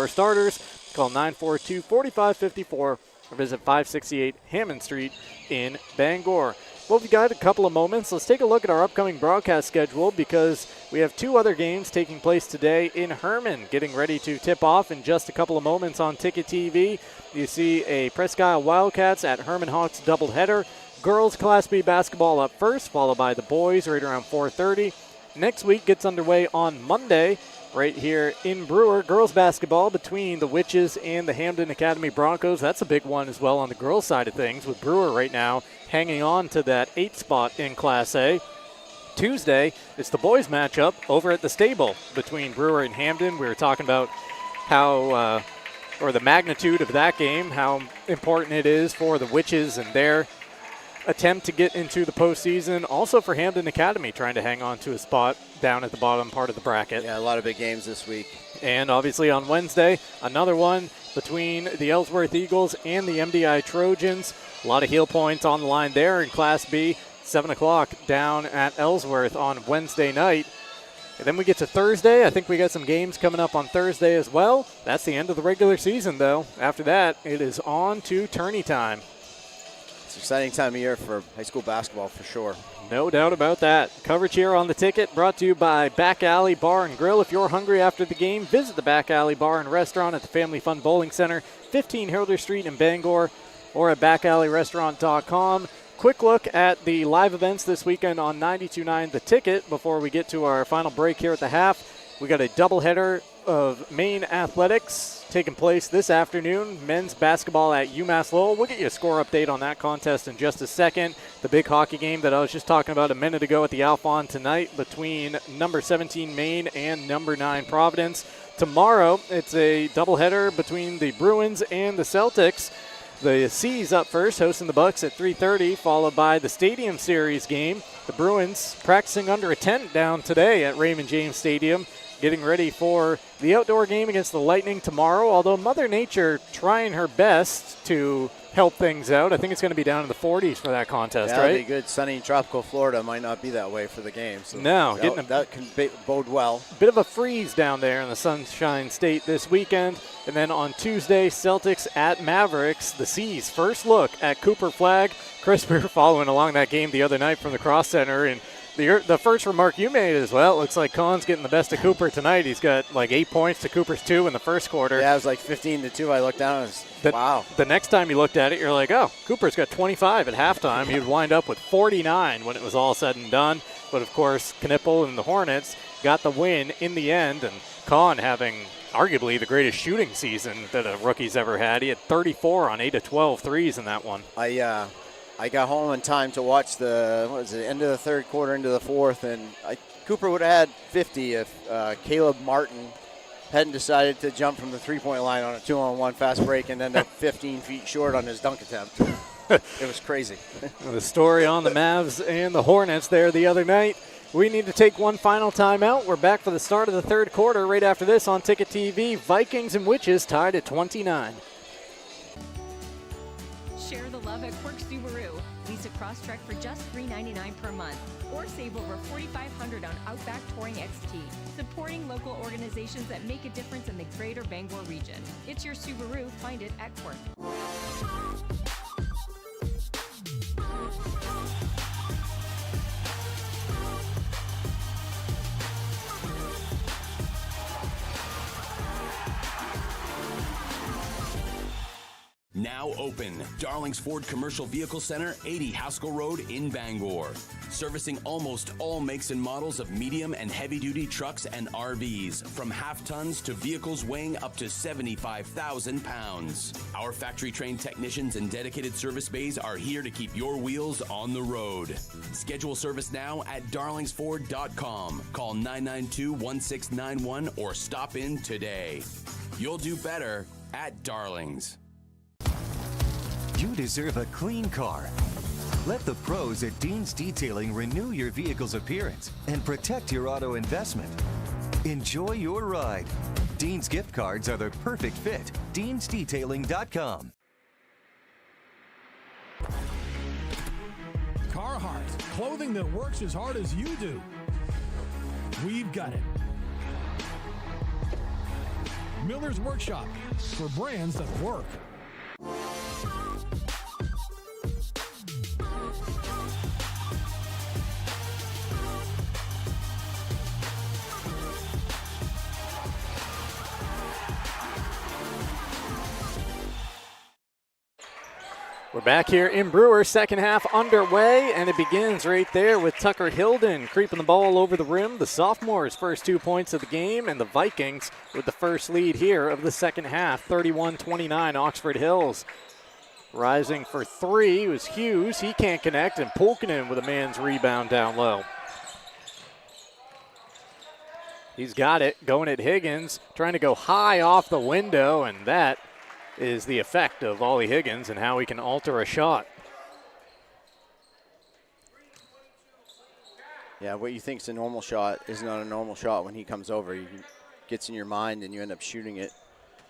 [SPEAKER 3] starters. Call 942-4554 or visit 568 Hammond Street in Bangor. Well, we've got a couple of moments. Let's take a look at our upcoming broadcast schedule because we have 2 other games taking place today in Herman, getting ready to tip off in just a couple of moments on Ticket TV. You see a Presque Isle Wildcats at Herman Hawks doubleheader. Girls Class B basketball up first, followed by the boys right around 4:30. Next week gets underway on Monday right here in Brewer. Girls basketball between the Witches and the Hamden Academy Broncos. That's a big one as well on the girls' side of things, with Brewer right now hanging on to that 8th spot in Class A. Tuesday, it's the boys' matchup over at the Stable between Brewer and Hamden. We were talking about how, or the magnitude of that game, how important it is for the Witches and their attempt to get into the postseason. Also for Hamden Academy, trying to hang on to a spot down at the bottom part of the bracket.
[SPEAKER 4] Yeah, a lot of big games this week.
[SPEAKER 3] And obviously on Wednesday, another one between the Ellsworth Eagles and the MDI Trojans. A lot of heel points on the line there in Class B. 7 o'clock down at Ellsworth on Wednesday night. And then we get to Thursday. I think we got some games coming up on Thursday as well. That's the end of the regular season, though. After that, it is on to tourney time.
[SPEAKER 4] It's an exciting time of year for high school basketball for sure.
[SPEAKER 3] No doubt about that. Coverage here on The Ticket brought to you by Back Alley Bar and Grill. If you're hungry after the game, visit the Back Alley Bar and Restaurant at the Family Fun Bowling Center, 15 Hilder Street in Bangor, or at backalleyrestaurant.com. Quick look at the live events this weekend on 92.9 The Ticket before we get to our final break here at the half. We got a doubleheader of Maine athletics taking place this afternoon. Men's basketball at UMass Lowell. We'll get you a score update on that contest in just a second. The big hockey game that I was just talking about a minute ago at the Alphon tonight between number 17 Maine and number 9 Providence. Tomorrow, it's a doubleheader between the Bruins and the Celtics. The Seas up first, hosting the Bucks at 3:30, followed by the Stadium Series game. The Bruins practicing under a tent down today at Raymond James Stadium, getting ready for the outdoor game against the Lightning tomorrow, although Mother Nature trying her best to help things out. I think it's going to be down in the 40s for that contest, right?
[SPEAKER 4] That'll be good. Sunny tropical Florida might not be that way for the game. So
[SPEAKER 3] no,
[SPEAKER 4] that can bode well.
[SPEAKER 3] Bit of a freeze down there in the Sunshine State this weekend. And then on Tuesday, Celtics at Mavericks. The Seas first look at Cooper Flag. Chris, we were following along that game the other night from the Cross Center, and the first remark you made is, well, it looks like Con's getting the best of Cooper tonight. He's got like 8 points to Cooper's 2 in the first quarter.
[SPEAKER 4] Yeah, it was like 15-2. I looked down and it was, wow.
[SPEAKER 3] The next time you looked at it, you're like, oh, Cooper's got 25 at halftime. He would wind up with 49 when it was all said and done. But, of course, Knippel and the Hornets got the win in the end, and Con having arguably the greatest shooting season that a rookie's ever had. He had 34 on 8 of 12 threes in that one.
[SPEAKER 4] I got home in time to watch the end of the third quarter into the fourth, and Cooper would have had 50 if Caleb Martin hadn't decided to jump from the three-point line on a 2-on-1 fast break and end up 15 feet short on his dunk attempt. It was crazy.
[SPEAKER 3] The story on the Mavs and the Hornets there the other night. We need to take one final timeout. We're back for the start of the third quarter right after this on Ticket TV. Vikings and Witches tied at 29.
[SPEAKER 10] Share the love at Quirk Subaru. Lease a Crosstrek for just $399 per month, or save over $4,500 on Outback Touring XT. Supporting local organizations that make a difference in the greater Bangor region. It's your Subaru. Find it at Quirk.
[SPEAKER 9] Now open, Darling's Ford Commercial Vehicle Center, 80 Haskell Road in Bangor. Servicing almost all makes and models of medium and heavy-duty trucks and RVs, from half-tons to vehicles weighing up to 75,000 pounds. Our factory-trained technicians and dedicated service bays are here to keep your wheels on the road. Schedule service now at darlingsford.com. Call 992-1691 or stop in today. You'll do better at Darlings.
[SPEAKER 5] You deserve a clean car. Let the pros at Dean's Detailing renew your vehicle's appearance and protect your auto investment. Enjoy your ride. Dean's gift cards are the perfect fit. Dean'sDetailing.com.
[SPEAKER 8] Carhartt, clothing that works as hard as you do. We've got it. Miller's Workshop, for brands that work.
[SPEAKER 3] We're back here in Brewer, second half underway, and it begins right there with Tucker Hilden creeping the ball over the rim. The sophomore's first 2 points of the game, and the Vikings with the first lead here of the second half, 31-29, Oxford Hills. Rising for three was Hughes. He can't connect, and Pulkkinen with a man's rebound down low. He's got it, going at Higgins, trying to go high off the window, and that is the effect of Ollie Higgins and how he can alter a shot.
[SPEAKER 4] Yeah, what you think is a normal shot is not a normal shot when he comes over. He gets in your mind and you end up shooting it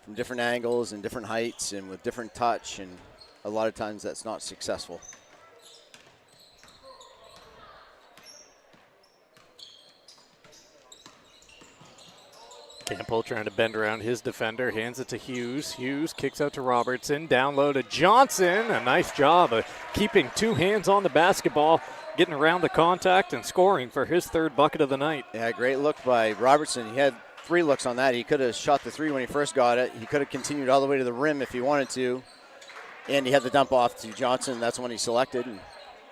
[SPEAKER 4] from different angles and different heights and with different touch, and a lot of times that's not successful.
[SPEAKER 3] Campbell trying to bend around his defender, hands it to Hughes. Hughes kicks out to Robertson, down low to Johnson. A nice job of keeping two hands on the basketball, getting around the contact and scoring for his third bucket of the night.
[SPEAKER 4] Yeah, great look by Robertson. He had 3 looks on that. He could have shot the 3 when he first got it. He could have continued all the way to the rim if he wanted to. And he had the dump off to Johnson. That's when he selected, and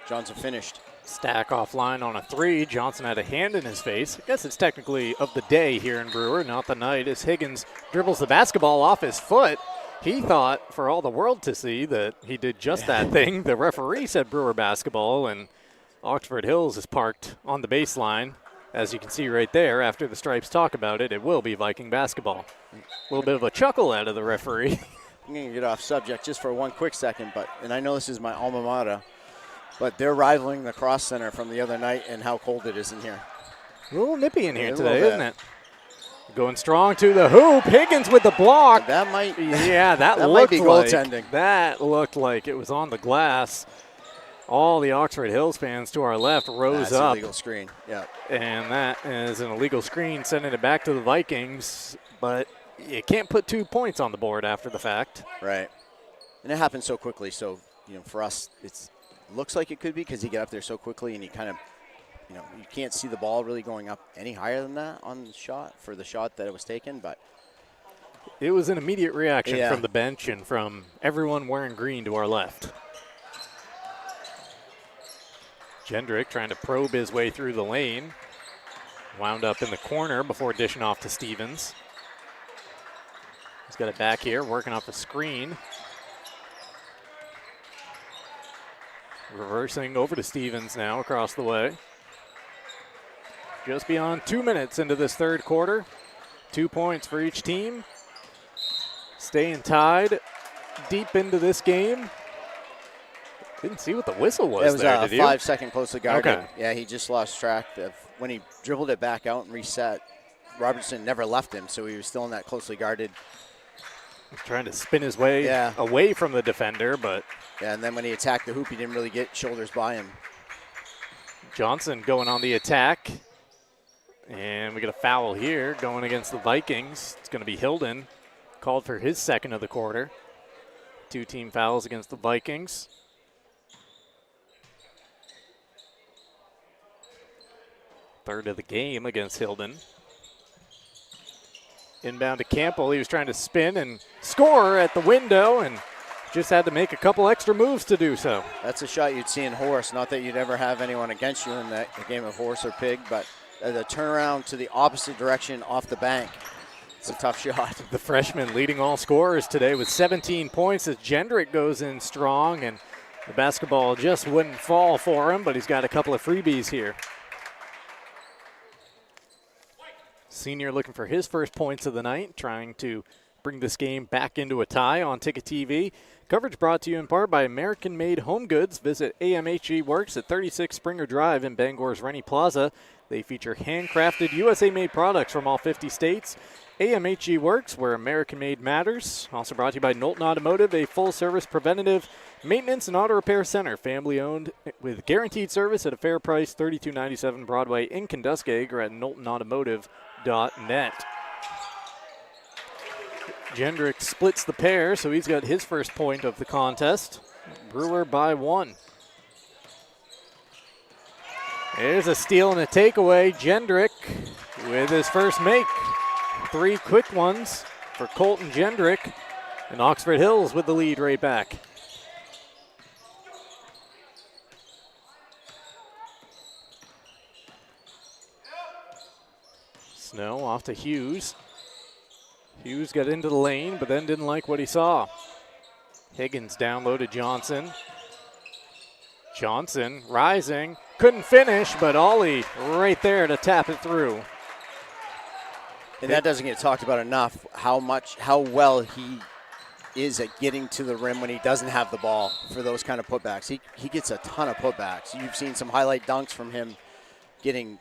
[SPEAKER 4] Johnson finished.
[SPEAKER 3] Stack offline on a 3. Johnson had a hand in his face. I guess it's technically of the day here in Brewer, not the night, as Higgins dribbles the basketball off his foot. He thought for all the world to see that he did just that thing. The referee said Brewer basketball, and Oxford Hills is parked on the baseline. As you can see right there, after the Stripes talk about it, it will be Viking basketball. A little bit of a chuckle out of the referee.
[SPEAKER 4] I'm going to get off subject just for one quick second, and I know this is my alma mater, but they're rivaling the Cross Center from the other night and how cold it is in here.
[SPEAKER 3] A little nippy in here today, isn't it? Going strong to the hoop. Higgins with the block.
[SPEAKER 4] That might,
[SPEAKER 3] that
[SPEAKER 4] might be
[SPEAKER 3] like
[SPEAKER 4] goaltending.
[SPEAKER 3] That looked like it was on the glass. All the Oxford Hills fans to our left rose
[SPEAKER 4] That's
[SPEAKER 3] up.
[SPEAKER 4] Illegal screen. Yeah.
[SPEAKER 3] And that is an illegal screen, sending it back to the Vikings. But you can't put 2 points on the board after the fact.
[SPEAKER 4] Right. And it happened so quickly. So, for us, it looks like it could be because he got up there so quickly and he kind of, you can't see the ball really going up any higher than that on the shot for the shot that it was taken. But
[SPEAKER 3] it was an immediate reaction from the bench and from everyone wearing green to our left. Jendrick trying to probe his way through the lane. Wound up in the corner before dishing off to Stevens. He's got it back here, working off a screen. Reversing over to Stevens now across the way. Just beyond 2 minutes into this third quarter. 2 points for each team. Staying tied deep into this game. Didn't see what the whistle was.
[SPEAKER 4] It was
[SPEAKER 3] there,
[SPEAKER 4] a 5 second closely guarded.
[SPEAKER 3] Okay.
[SPEAKER 4] Yeah, he just lost track of when he dribbled it back out and reset. Robertson never left him, so he was still in that closely guarded.
[SPEAKER 3] He's trying to spin his way away from the defender, but.
[SPEAKER 4] Yeah, and then when he attacked the hoop, he didn't really get shoulders by him.
[SPEAKER 3] Johnson going on the attack. And we get a foul here going against the Vikings. It's going to be Hilden, called for his second of the quarter. 2 team fouls against the Vikings. Third of the game against Hilden. Inbound to Campbell. He was trying to spin and score at the window and just had to make a couple extra moves to do so.
[SPEAKER 4] That's a shot you'd see in horse. Not that you'd ever have anyone against you in the game of horse or pig, but the turnaround to the opposite direction off the bank. It's a tough shot.
[SPEAKER 3] The freshman leading all scorers today with 17 points as Jendrick goes in strong, and the basketball just wouldn't fall for him, but he's got a couple of freebies here. Senior looking for his first points of the night, trying to bring this game back into a tie on Ticket TV. Coverage brought to you in part by American-made home goods. Visit AMHG Works at 36 Springer Drive in Bangor's Rennie Plaza. They feature handcrafted USA-made products from all 50 states. AMHG Works, where American-made matters. Also brought to you by Knowlton Automotive, a full-service preventative maintenance and auto repair center. Family-owned with guaranteed service at a fair price, 3297 Broadway in Kenduskeag, or at knowltonautomotive.net. Jendrick splits the pair, so he's got his first point of the contest. Brewer by 1. There's a steal and a takeaway. Jendrick with his first make. 3 quick ones for Colton Jendrick. And Oxford Hills with the lead right back. Snow off to Hughes. Hughes got into the lane, but then didn't like what he saw. Higgins down low to Johnson. Johnson rising. Couldn't finish, but Ollie right there to tap it through.
[SPEAKER 4] And that doesn't get talked about enough, how well he is at getting to the rim when he doesn't have the ball for those kind of putbacks. He gets a ton of putbacks. You've seen some highlight dunks from him getting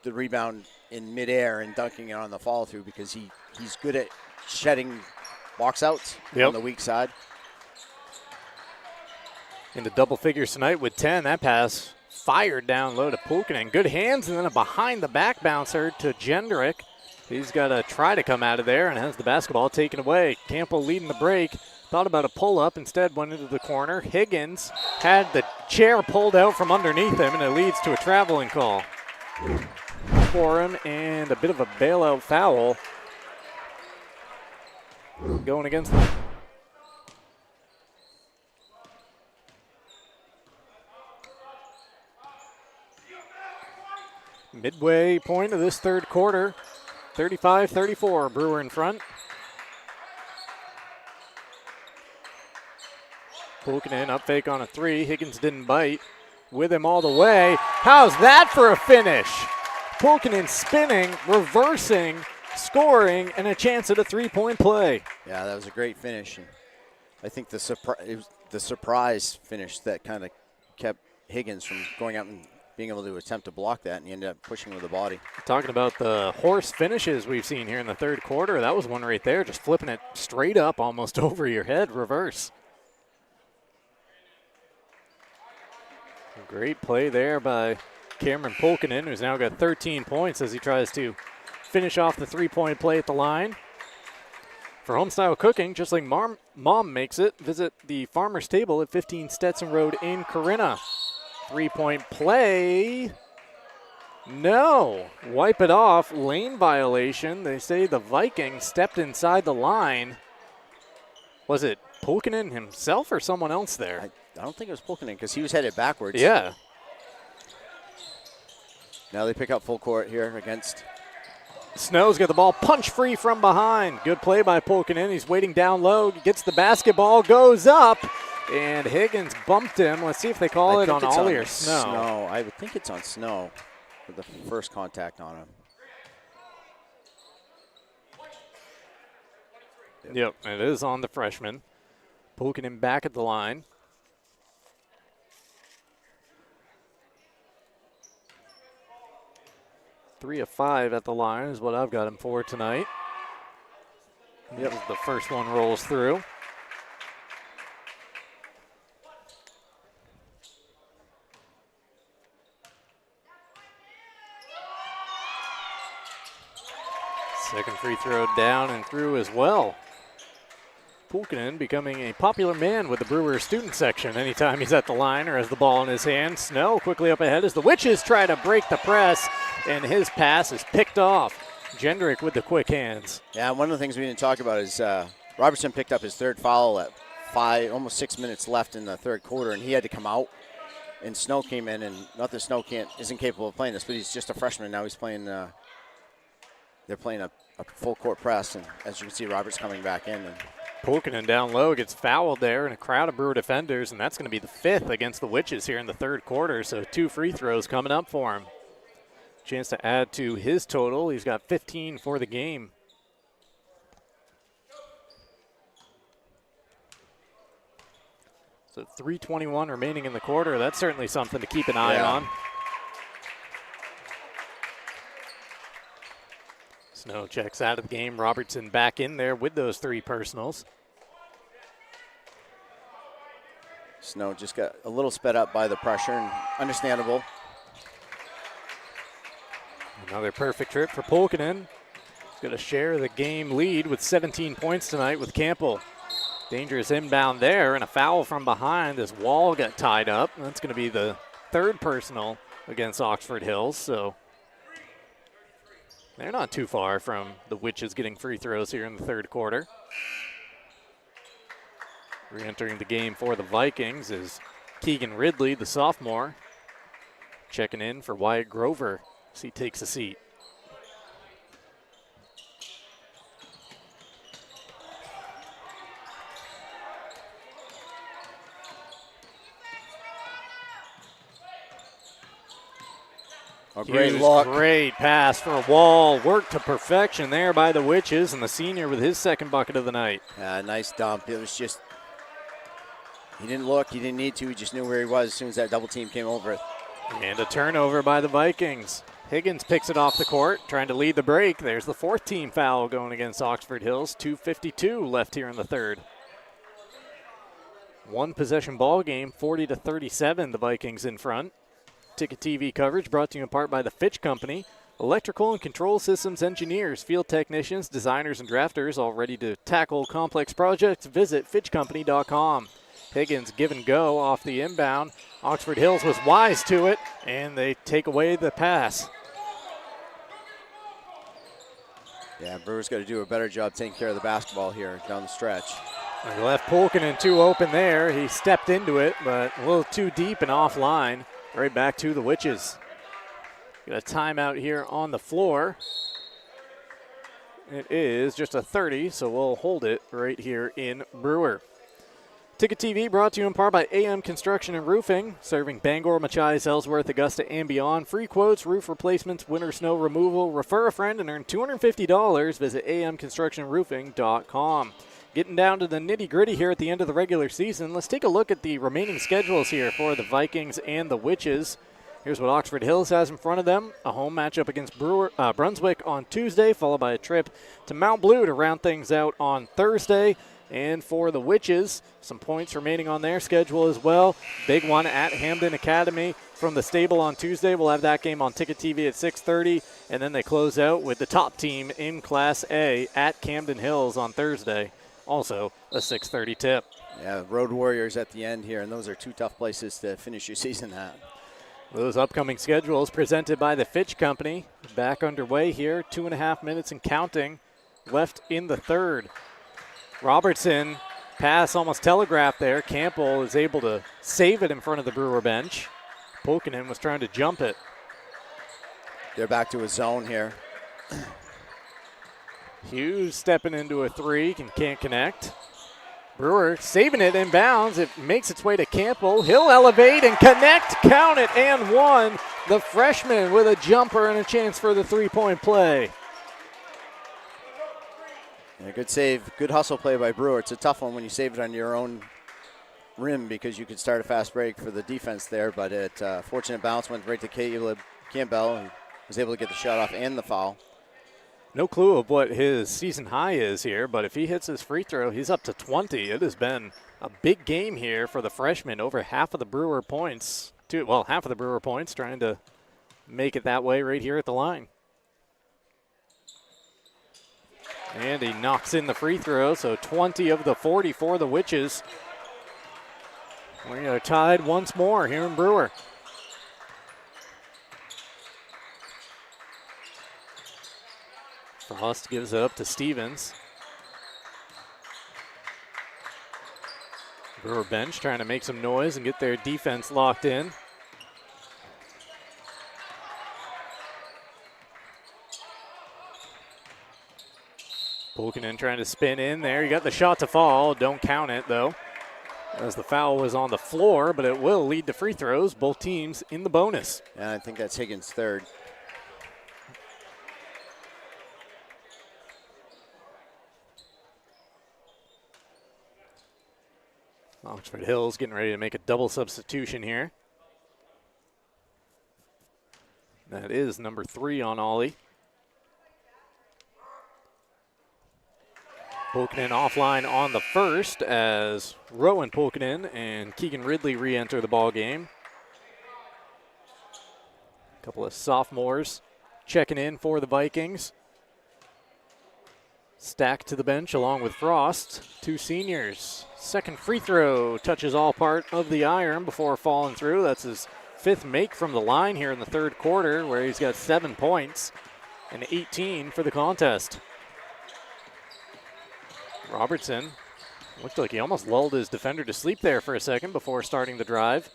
[SPEAKER 4] the rebound in midair and dunking it on the follow through, because he's good at shedding box outs on the weak side.
[SPEAKER 3] Into double figures tonight with 10. That pass fired down low to Pulkkinen. Good hands, and then a behind the back bouncer to Jendrick. He's got to try to come out of there and has the basketball taken away. Campbell leading the break. Thought about a pull-up, instead went into the corner. Higgins had the chair pulled out from underneath him, and it leads to a traveling call for him, and a bit of a bailout foul going against them. Midway point of this third quarter, 35-34, Brewer in front. Pulkkinen up fake on a three. Higgins didn't bite. With him all the way. How's that for a finish? Pulkkinen spinning, reversing, scoring, and a chance at a three-point play.
[SPEAKER 4] Yeah, that was a great finish. And I think it was the surprise finish that kind of kept Higgins from going out and being able to attempt to block that, and he ended up pushing with the body.
[SPEAKER 3] Talking about the horse finishes we've seen here in the third quarter, that was one right there, just flipping it straight up almost over your head, reverse. Great play there by Cameron Pulkkinen, who's now got 13 points as he tries to finish off the three-point play at the line. For homestyle cooking, just like Mom makes it, visit the Farmer's Table at 15 Stetson Road in Corinna. Three-point play. No. Wipe it off. Lane violation. They say the Vikings stepped inside the line. Was it Pulkkinen himself or someone else there?
[SPEAKER 4] I don't think it was Pulkkinen, because he was headed backwards.
[SPEAKER 3] Yeah.
[SPEAKER 4] Now they pick up full court here against.
[SPEAKER 3] Snow's got the ball punch free from behind. Good play by Pulkkinen. He's waiting down low. Gets the basketball, goes up. And Higgins bumped him. Let's see if they call it on Ollie or Snow.
[SPEAKER 4] I would think it's on Snow for the first contact on him.
[SPEAKER 3] Yep, it is on the freshman. Pulkkinen back at the line. Three of 5 at the line is what I've got him for tonight. Yep, the first one rolls through. Second free throw down and through as well. Pulkkinen becoming a popular man with the Brewer student section anytime he's at the line or has the ball in his hand. Snow quickly up ahead as the Witches try to break the press, and his pass is picked off. Jendrick with the quick hands.
[SPEAKER 4] Yeah, one of the things we didn't talk about is Robertson picked up his third foul at almost 6 minutes left in the third quarter, and he had to come out. And Snow came in, and not that Snow isn't capable of playing this, but he's just a freshman now. He's playing. They're playing a full court press, and as you can see, Roberts coming back in. And
[SPEAKER 3] Pulkkinen down low gets fouled there in a crowd of Brewer defenders, and that's going to be the 5th against the Witches here in the third quarter. So 2 free throws coming up for him. Chance to add to his total. He's got 15 for the game. So 3:21 remaining in the quarter. That's certainly something to keep an eye on. Snow checks out of the game. Robertson back in there with those 3 personals.
[SPEAKER 4] Snow just got a little sped up by the pressure, and understandable.
[SPEAKER 3] Another perfect trip for Pulkkinen. He's going to share the game lead with 17 points tonight with Campbell. Dangerous inbound there, and a foul from behind as Wall got tied up. That's going to be the 3rd personal against Oxford Hills, so they're not too far from the Witches getting free throws here in the third quarter. Re-entering the game for the Vikings is Keegan Ridley, the sophomore, checking in for Wyatt Grover as he takes a seat. Great pass for Wall. Worked to perfection there by the Witches, and the senior with his second bucket of the night.
[SPEAKER 4] Yeah, nice dump. It was just, he didn't look, he didn't need to, he just knew where he was as soon as that double team came over.
[SPEAKER 3] And a turnover by the Vikings. Higgins picks it off the court, trying to lead the break. There's the fourth team foul going against Oxford Hills. 2:52 left here in the third. One possession ball game, 40-37, the Vikings in front. Ticket TV coverage brought to you in part by the Fitch Company. Electrical and control systems engineers, field technicians, designers, and drafters all ready to tackle complex projects. Visit fitchcompany.com. Higgins give and go off the inbound. Oxford Hills was wise to it, and they take away the pass.
[SPEAKER 4] Yeah, Brewer's got to do a better job taking care of the basketball here down the stretch.
[SPEAKER 3] They left Pulkkinen too open there. He stepped into it, but a little too deep and offline. Right back to the Witches. Got a timeout here on the floor. It is just a 30, so we'll hold it right here in Brewer. Ticket TV brought to you in part by AM Construction and Roofing, serving Bangor, Machias, Ellsworth, Augusta, and beyond. Free quotes, roof replacements, winter snow removal. Refer a friend and earn $250. Visit amconstructionroofing.com. Getting down to the nitty-gritty here at the end of the regular season. Let's take a look at the remaining schedules here for the Vikings and the Witches. Here's what Oxford Hills has in front of them. A home matchup against Brunswick on Tuesday, followed by a trip to Mount Blue to round things out on Thursday. And for the Witches, some points remaining on their schedule as well. Big one at Hamden Academy from the stable on Tuesday. We'll have that game on Ticket TV at 6:30. And then they close out with the top team in Class A at Camden Hills on Thursday. Also a 6:30 tip.
[SPEAKER 4] Yeah, Road Warriors at the end here, and those are two tough places to finish your season at.
[SPEAKER 3] Those upcoming schedules presented by the Fitch Company. Back underway here, 2.5 minutes and counting left in the third. Robertson, pass almost telegraphed there. Campbell is able to save it in front of the Brewer bench. Pulkkinen was trying to jump it.
[SPEAKER 4] They're back to a zone here.
[SPEAKER 3] Hughes stepping into a three, can't connect. Brewer saving it in bounds. It makes its way to Campbell. He'll elevate and connect. Count it and one. The freshman with a jumper and a chance for the three-point play.
[SPEAKER 4] Yeah, good save. Good hustle play by Brewer. It's a tough one when you save it on your own rim because you could start a fast break for the defense there, but it fortunate bounce went right to Caleb Campbell and was able to get the shot off and the foul.
[SPEAKER 3] No clue of what his season high is here, but if he hits his free throw, he's up to 20. It has been a big game here for the freshman. Over half of the Brewer points, half of the Brewer points trying to make it that way right here at the line. And he knocks in the free throw, so 20 of the 40 for the Witches. We are tied once more here in Brewer. Frost gives it up to Stevens. Brewer bench trying to make some noise and get their defense locked in. Pulkkinen trying to spin in there. You got the shot to fall. Don't count it, though, as the foul was on the floor, but it will lead to free throws. Both teams in the bonus.
[SPEAKER 4] And I think that's Higgins' third.
[SPEAKER 3] Oxford Hills getting ready to make a double substitution here. That is number 3 on Ollie. Pulkkinen offline on the first as Rowan Pulkkinen and Keegan Ridley re-enter the ball game. A couple of sophomores checking in for the Vikings. Stack to the bench along with Frost. 2 seniors. Second free throw touches all part of the iron before falling through. That's his 5th make from the line here in the third quarter, where he's got 7 points and 18 for the contest. Robertson looked like he almost lulled his defender to sleep there for a second before starting the drive.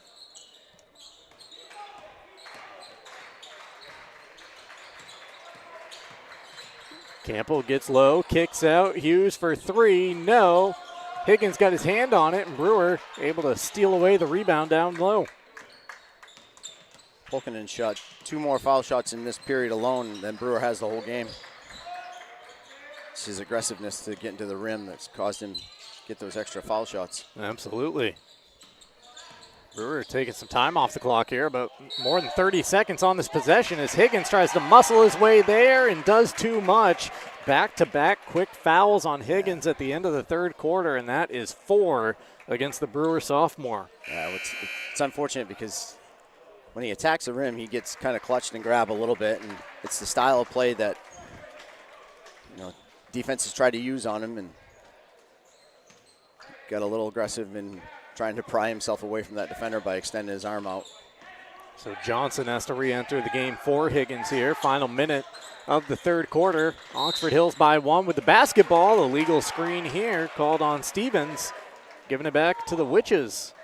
[SPEAKER 3] Campbell gets low, kicks out. Hughes for 3, no. Higgins got his hand on it, and Brewer able to steal away the rebound down low.
[SPEAKER 4] Pulkkinen shot 2 more foul shots in this period alone than Brewer has the whole game. It's his aggressiveness to get into the rim that's caused him to get those extra foul shots.
[SPEAKER 3] Absolutely. Brewer taking some time off the clock here, but more than 30 seconds on this possession as Higgins tries to muscle his way there and does too much. Back-to-back quick fouls on Higgins at the end of the third quarter, and that is 4 against the Brewer sophomore.
[SPEAKER 4] Yeah, it's unfortunate because when he attacks the rim, he gets kind of clutched and grabbed a little bit, and it's the style of play that defenses try to use on him, and got a little aggressive in trying to pry himself away from that defender by extending his arm out.
[SPEAKER 3] So Johnson has to re-enter the game for Higgins here. Final minute of the third quarter. Oxford Hills by 1 with the basketball. A legal screen here called on Stevens, giving it back to the Witches.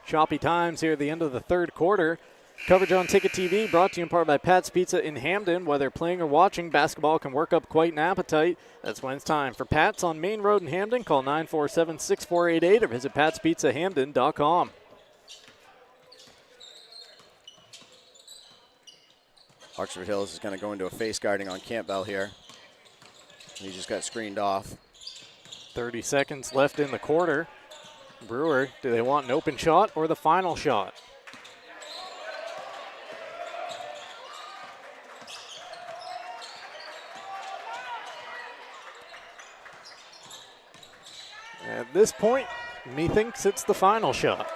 [SPEAKER 3] Choppy times here at the end of the third quarter. Coverage on Ticket TV brought to you in part by Pat's Pizza in Hamden. Whether playing or watching, basketball can work up quite an appetite. That's when it's time for Pat's on Maine Road in Hamden. Call 947-6488 or visit patspizzahamden.com.
[SPEAKER 4] Oxford Hills is going to go into a face guarding on Campbell here. He just got screened off.
[SPEAKER 3] 30 seconds left in the quarter. Brewer, do they want an open shot or the final shot? At this point, methinks it's the final shot.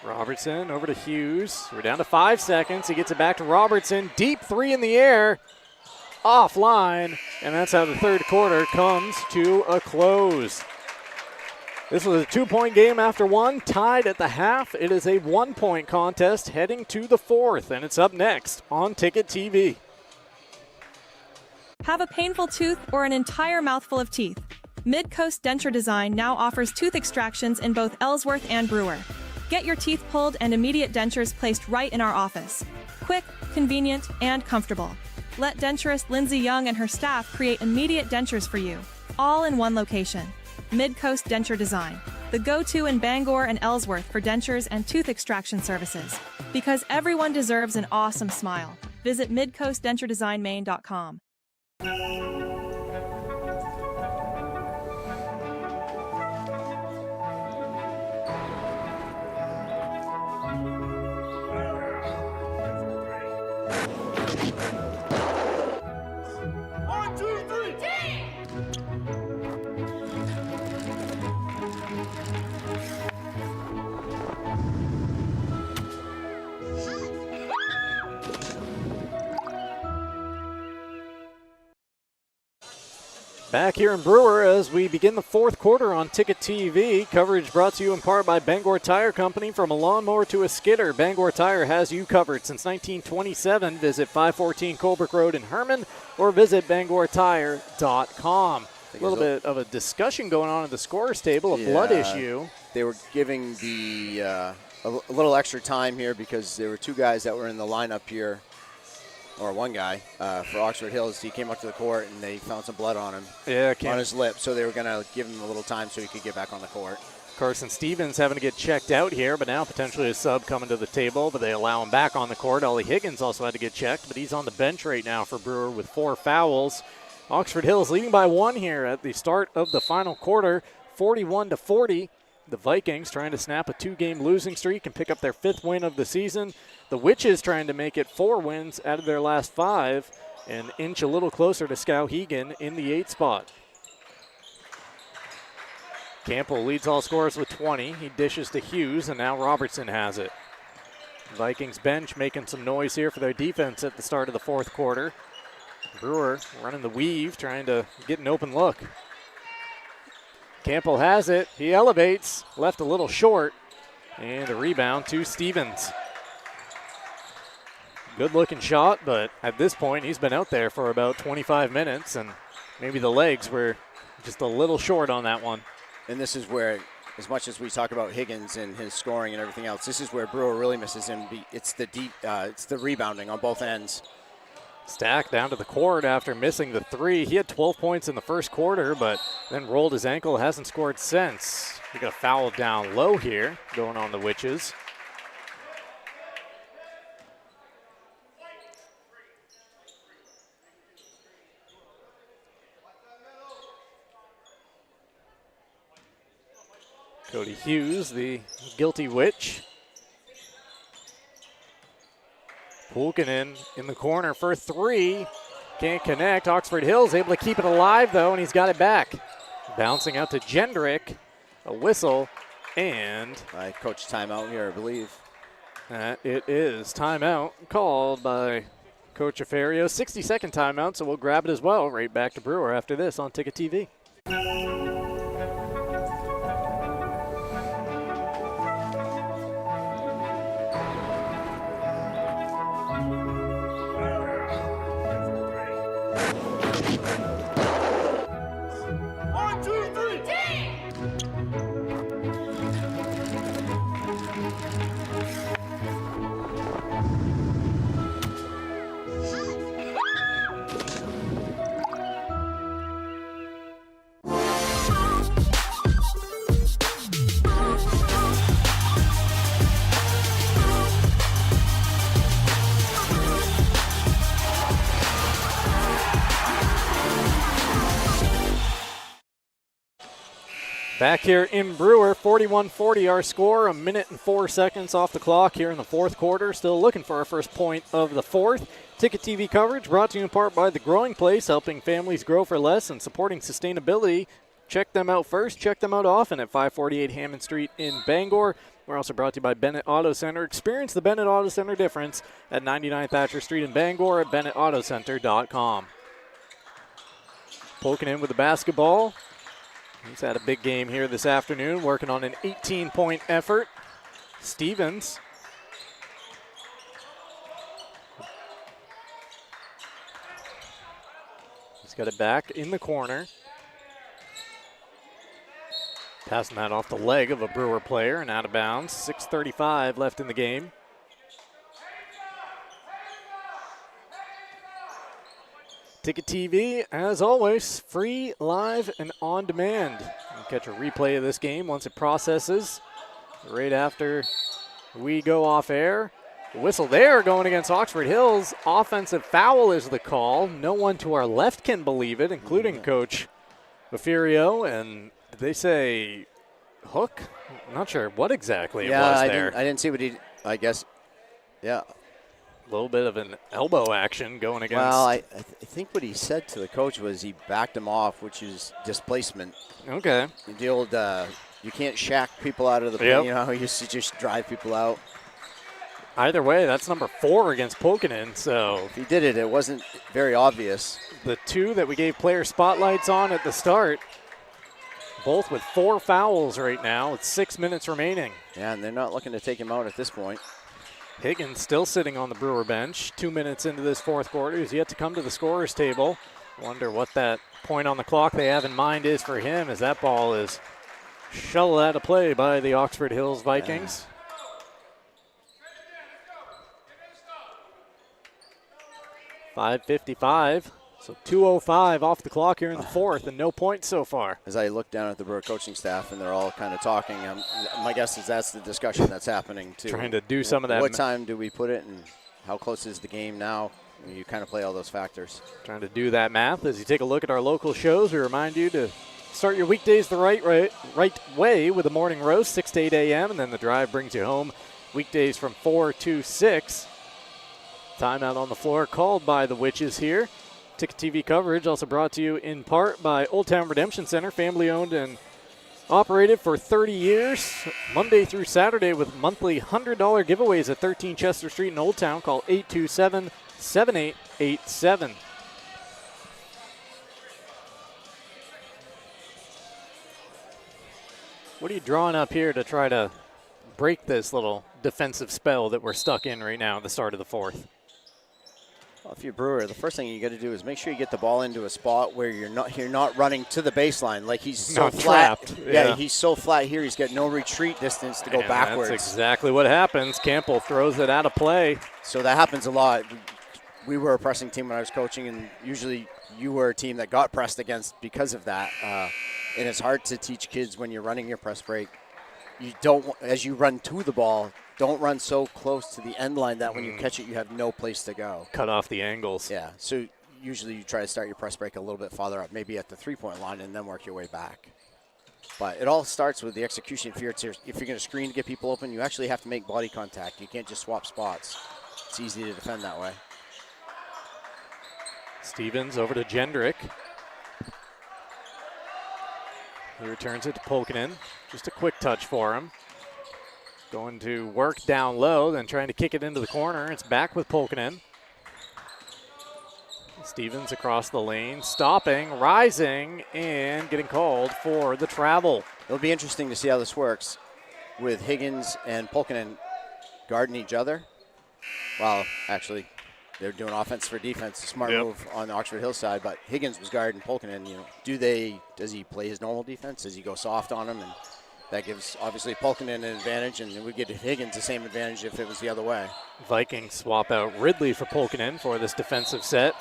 [SPEAKER 3] Robertson over to Hughes. We're down to 5 seconds. He gets it back to Robertson. Deep three in the air. Offline. And that's how the third quarter comes to a close. This was a 2-point game after one, tied at the half. It is a 1-point contest heading to the fourth, and it's up next on Ticket TV.
[SPEAKER 10] Have a painful tooth or an entire mouthful of teeth? Mid-Coast Denture Design now offers tooth extractions in both Ellsworth and Brewer. Get your teeth pulled and immediate dentures placed right in our office. Quick, convenient, and comfortable. Let denturist Lindsay Young and her staff create immediate dentures for you, all in one location. Mid-Coast Denture Design, the go-to in Bangor and Ellsworth for dentures and tooth extraction services. Because everyone deserves an awesome smile. Visit midcoastdenturedesignmaine.com.
[SPEAKER 3] Back here in Brewer as we begin the fourth quarter on Ticket TV. Coverage brought to you in part by Bangor Tire Company. From a lawnmower to a skidder, Bangor Tire has you covered since 1927. Visit 514 Colebrook Road in Herman or visit bangortire.com. A little bit of a discussion going on at the scorer's table, a blood issue.
[SPEAKER 4] They were giving the a little extra time here because there were two guys that were in the lineup here, or one guy for Oxford Hills. He came up to the court and they found some blood on him, on his lip, so they were going to give him a little time so he could get back on the court.
[SPEAKER 3] Carson Stevens having to get checked out here, but now potentially a sub coming to the table, but they allow him back on the court. Ollie Higgins also had to get checked, but he's on the bench right now for Brewer with 4 fouls. Oxford Hills leading by 1 here at the start of the final quarter, 41-40. The Vikings trying to snap a 2-game losing streak and pick up their 5th win of the season. The Witches trying to make it 4 wins out of their last 5 and inch a little closer to Skowhegan in the 8th spot. Campbell leads all scorers with 20. He dishes to Hughes, and now Robertson has it. Vikings bench making some noise here for their defense at the start of the fourth quarter. Brewer running the weave, trying to get an open look. Campbell has it. He elevates, left a little short, and a rebound to Stevens. Good looking shot, but at this point he's been out there for about 25 minutes, and maybe the legs were just a little short on that one.
[SPEAKER 4] And this is where, as much as we talk about Higgins and his scoring and everything else, this is where Brewer really misses him. It's the rebounding on both ends.
[SPEAKER 3] Stack down to the court after missing the 3. He had 12 points in the first quarter, but then rolled his ankle, hasn't scored since. He got a foul down low here, going on the Witches. Cody Hughes, the guilty witch. Pulkkinen in the corner for three. Can't connect. Oxford Hills able to keep it alive, though, and he's got it back. Bouncing out to Jendrick. A whistle, and
[SPEAKER 4] coach timeout here, I believe.
[SPEAKER 3] It is timeout called by Coach Aferio. 60-second timeout, so we'll grab it as well. Right back to Brewer after this on Ticket TV. Back here in Brewer, 41-40 our score, 1 minute and 4 seconds off the clock here in the fourth quarter. Still looking for our first point of the fourth. Ticket TV coverage brought to you in part by The Growing Place, helping families grow for less and supporting sustainability. Check them out first, check them out often at 548 Hammond Street in Bangor. We're also brought to you by Bennett Auto Center. Experience the Bennett Auto Center difference at 99 Thatcher Street in Bangor at BennettAutoCenter.com. Pulkkinen with the basketball. He's had a big game here this afternoon, working on an 18-point effort. Stevens. He's got it back in the corner. Passing that off the leg of a Brewer player and out of bounds. 6:35 left in the game. Ticket TV, as always, free, live, and on demand. You can catch a replay of this game once it processes right after we go off air. The whistle there going against Oxford Hills. Offensive foul is the call. No one to our left can believe it, including Coach Bafirio. And did they say hook? I'm not sure what exactly it was there.
[SPEAKER 4] I didn't see what I guess, yeah.
[SPEAKER 3] A little bit of an elbow action going against.
[SPEAKER 4] Well, I think what he said to the coach was he backed him off, which is displacement.
[SPEAKER 3] Okay.
[SPEAKER 4] The old, you can't shack people out of the
[SPEAKER 3] Yep.
[SPEAKER 4] You know how he used to just drive people out.
[SPEAKER 3] Either way, that's number 4 against Pulkkinen. So
[SPEAKER 4] if he did it, it wasn't very obvious.
[SPEAKER 3] The 2 that we gave player spotlights on at the start, both with 4 fouls right now. It's 6 minutes remaining.
[SPEAKER 4] Yeah, and they're not looking to take him out at this point.
[SPEAKER 3] Higgins still sitting on the Brewer bench. 2 minutes into this fourth quarter. He's yet to come to the scorer's table. Wonder what that point on the clock they have in mind is for him, as that ball is shuttled out of play by the Oxford Hills Vikings. .5:55, so 2:05 off the clock here in the fourth, and no points so far.
[SPEAKER 4] As I look down at the Brewer coaching staff, and they're all kind of talking, my guess is that's the discussion that's happening too.
[SPEAKER 3] Trying to do some of that.
[SPEAKER 4] What time do we put it, and how close is the game now? You kind of play all those factors.
[SPEAKER 3] Trying to do that math. As you take a look at our local shows, we remind you to start your weekdays the right way with a morning roast, 6 to 8 a.m., and then the drive brings you home weekdays from 4 to 6. Timeout on the floor called by the Witches here. Ticket TV coverage also brought to you in part by Old Town Redemption Center, family owned and operated for 30 years, Monday through Saturday with monthly $100 giveaways at 13 Chester Street in Old Town. Call 827-7887. What are you drawing up here to try to break this little defensive spell that we're stuck in right now at the start of the fourth?
[SPEAKER 4] Well, if you're Brewer, the first thing you got to do is make sure you get the ball into a spot where you're not running to the baseline. Like he's so
[SPEAKER 3] not
[SPEAKER 4] flat.
[SPEAKER 3] Trapped.
[SPEAKER 4] Yeah, he's so flat here. He's got no retreat distance to go backwards.
[SPEAKER 3] That's exactly what happens. Campbell throws it out of play.
[SPEAKER 4] So that happens a lot. We were a pressing team when I was coaching, and usually you were a team that got pressed against because of that. And it's hard to teach kids when you're running your press break. You don't, as you run to the ball, don't run so close to the end line that when you catch it, you have no place to go.
[SPEAKER 3] Cut off the angles.
[SPEAKER 4] Yeah, so usually you try to start your press break a little bit farther up, maybe at the three-point line, and then work your way back. But it all starts with the execution. If you're going to screen to get people open, you actually have to make body contact. You can't just swap spots. It's easy to defend that way.
[SPEAKER 3] Stevens over to Jendrick. He returns it to Polkinen. Just a quick touch for him. Going to work down low, then trying to kick it into the corner. It's back with Polkinen. Stevens across the lane, stopping, rising, and getting called for the travel.
[SPEAKER 4] It'll be interesting to see how this works with Higgins and Polkinen guarding each other. Well, actually, they're doing offense for defense. A smart move on the Oxford Hill side, but Higgins was guarding Polkinen. Does he play his normal defense? Does he go soft on him? And that gives, obviously, Polkinen an advantage, and we give Higgins the same advantage if it was the other way.
[SPEAKER 3] Vikings swap out Ridley for Polkinen for this defensive set.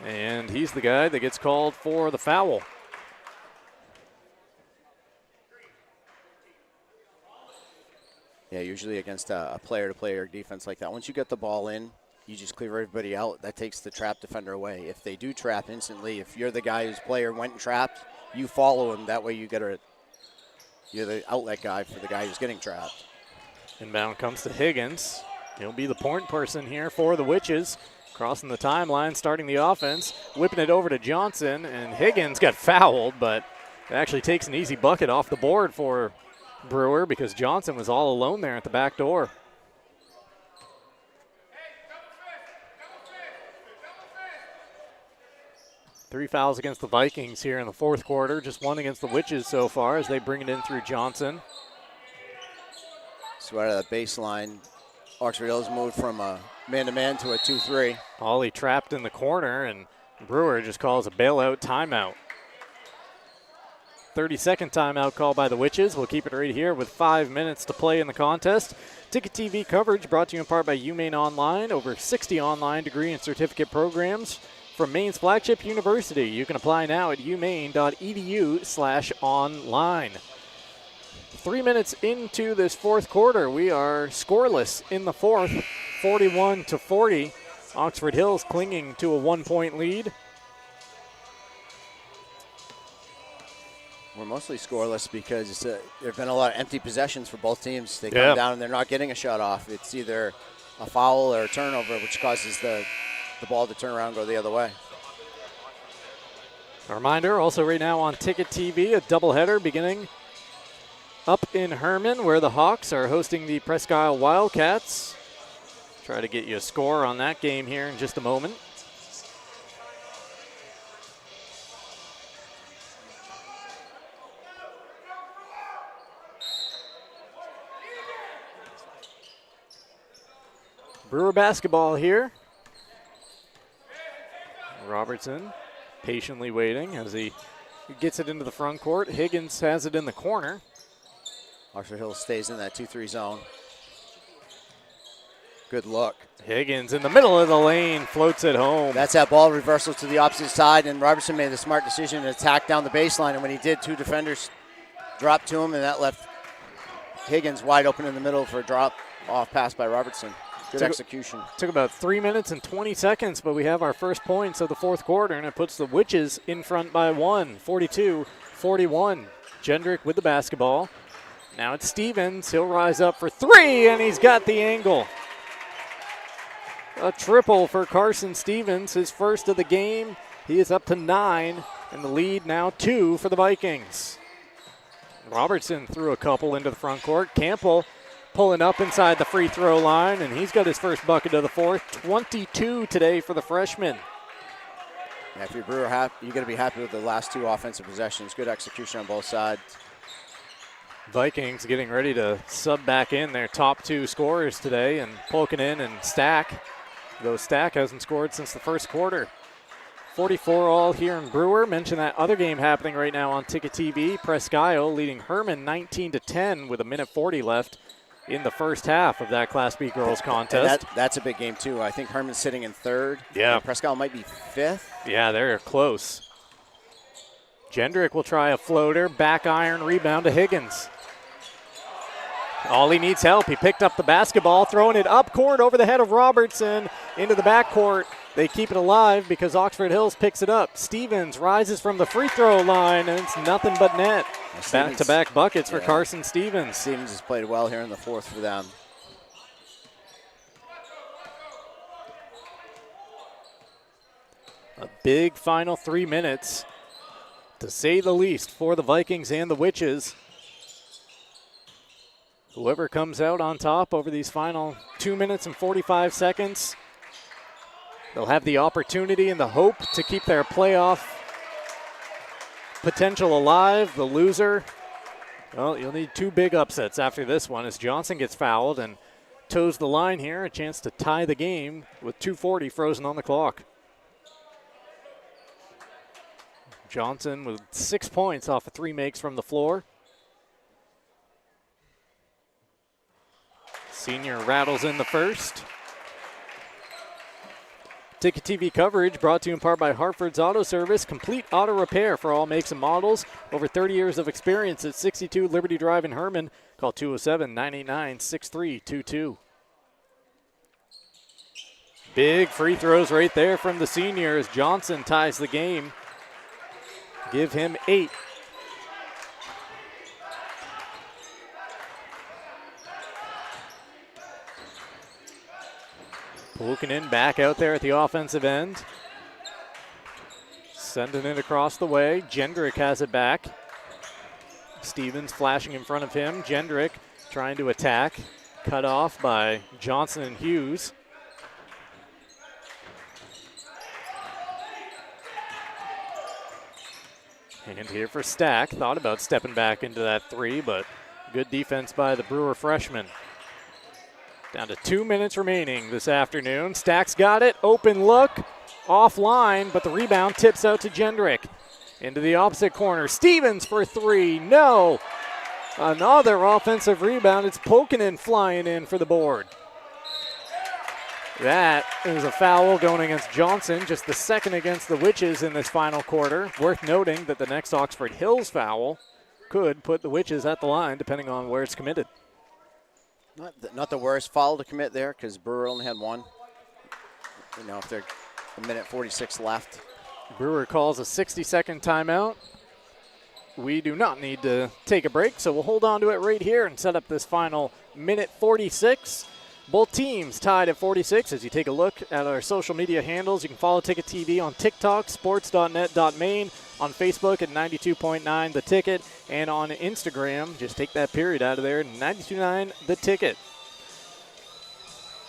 [SPEAKER 3] And he's the guy that gets called for the foul.
[SPEAKER 4] Yeah, usually against a player-to-player defense like that, once you get the ball in, you just clear everybody out. That takes the trap defender away. If they do trap instantly, if you're the guy whose player went and trapped, you follow him. That way you're the outlet guy for the guy who's getting trapped.
[SPEAKER 3] Inbound comes to Higgins. He'll be the point person here for the Witches. Crossing the timeline, starting the offense, whipping it over to Johnson, and Higgins got fouled, but it actually takes an easy bucket off the board for Brewer because Johnson was all alone there at the back door. Three fouls against the Vikings here in the fourth quarter, just one against the Witches so far as they bring it in through Johnson.
[SPEAKER 4] So out of the baseline, Oxford Hills moved from a man-to-man to a 2-3.
[SPEAKER 3] Ollie trapped in the corner, and Brewer just calls a bailout timeout. 30-second timeout call by the Witches. We'll keep it right here with 5 minutes to play in the contest. Ticket TV coverage brought to you in part by Maine Online. Over 60 online degree and certificate programs from Maine's flagship university. You can apply now at umaine.edu/online. 3 minutes into this fourth quarter, we are scoreless in the fourth, 41-40. Oxford Hills clinging to a 1-point lead.
[SPEAKER 4] We're mostly scoreless because there have been a lot of empty possessions for both teams. They come down and they're not getting a shot off. It's either a foul or a turnover, which causes the ball to turn around and go the other way.
[SPEAKER 3] A reminder, also right now on Ticket TV, a doubleheader beginning up in Herman, where the Hawks are hosting the Presque Isle Wildcats. Try to get you a score on that game here in just a moment. Brewer basketball here. Robertson patiently waiting as he gets it into the front court. Higgins has it in the corner.
[SPEAKER 4] Oxford Hill stays in that 2-3 zone. Good look.
[SPEAKER 3] Higgins in the middle of the lane, floats it home.
[SPEAKER 4] That's that ball reversal to the opposite side, and Robertson made the smart decision to attack down the baseline, and when he did, two defenders dropped to him, and that left Higgins wide open in the middle for a drop-off pass by Robertson. Good execution.
[SPEAKER 3] Took about 3 minutes and 20 seconds, but we have our first points of the fourth quarter, and it puts the Witches in front by one, 42-41. Jendrick with the basketball. Now it's Stevens. He'll rise up for three, and he's got the angle. A triple for Carson Stevens, his first of the game. He is up to 9, and the lead now 2 for the Vikings. Robertson threw a couple into the front court. Campbell pulling up inside the free throw line, and he's got his first bucket of the fourth. 22 today for the freshman.
[SPEAKER 4] Yeah, if you're Brewer, you're going to be happy with the last two offensive possessions. Good execution on both sides.
[SPEAKER 3] Vikings getting ready to sub back in their top two scorers today, and Polkinen and Stack. Though Stack hasn't scored since the first quarter. 44 all here in Brewer. Mention that other game happening right now on Ticket TV. Presque Isle leading Herman 19-10 with 1:40 left in the first half of that Class B girls contest.
[SPEAKER 4] That's a big game too. I think Herman's sitting in third.
[SPEAKER 3] Yeah.
[SPEAKER 4] Presque Isle might be fifth.
[SPEAKER 3] Yeah, they're close. Jendrick will try a floater. Back iron rebound to Higgins. All he needs help. He picked up the basketball, throwing it up court over the head of Robertson into the backcourt. they keep it alive because Oxford Hills picks it up. Stevens rises from the free throw line, and it's nothing but net. Back-to-back buckets for Carson Stevens.
[SPEAKER 4] Stevens has played well here in the fourth for them.
[SPEAKER 3] A big final 3 minutes, to say the least, for the Vikings and the Witches. Whoever comes out on top over these final 2 minutes and 45 seconds, they'll have the opportunity and the hope to keep their playoff potential alive. The loser, well, you'll need 2 big upsets after this one as Johnson gets fouled and toes the line here. A chance to tie the game with 2:40 frozen on the clock. Johnson with 6 points off of 3 makes from the floor. Senior rattles in the first. Ticket TV coverage brought to you in part by Hartford's Auto Service. Complete auto repair for all makes and models. Over 30 years of experience at 62 Liberty Drive in Herman. Call 207-989-6322. Big free throws right there from the senior as Johnson ties the game. Give him 8. Pulkinen back out there at the offensive end. Sending it across the way. Jendrick has it back. Stevens flashing in front of him. Jendrick trying to attack. Cut off by Johnson and Hughes. And here for Stack. Thought about stepping back into that 3, but good defense by the Brewer freshman. Down to 2 minutes remaining this afternoon. Stack's got it. Open look. Offline, but the rebound tips out to Jendrick. Into the opposite corner. Stevens for 3. No. Another offensive rebound. It's Pulkinen flying in for the board. That is a foul going against Johnson, just the second against the Witches in this final quarter. Worth noting that the next Oxford Hills foul could put the Witches at the line, depending on where it's committed.
[SPEAKER 4] Not the worst foul to commit there, because Brewer only had 1. You know, if they're a minute 46 left.
[SPEAKER 3] Brewer calls a 60-second timeout. We do not need to take a break, so we'll hold on to it right here and set up this final minute 46. Both teams tied at 46. As you take a look at our social media handles, you can follow Ticket TV on TikTok, sports.net.maine, on Facebook at 92.9 The Ticket, and on Instagram, just take that period out of there, 92.9 The Ticket.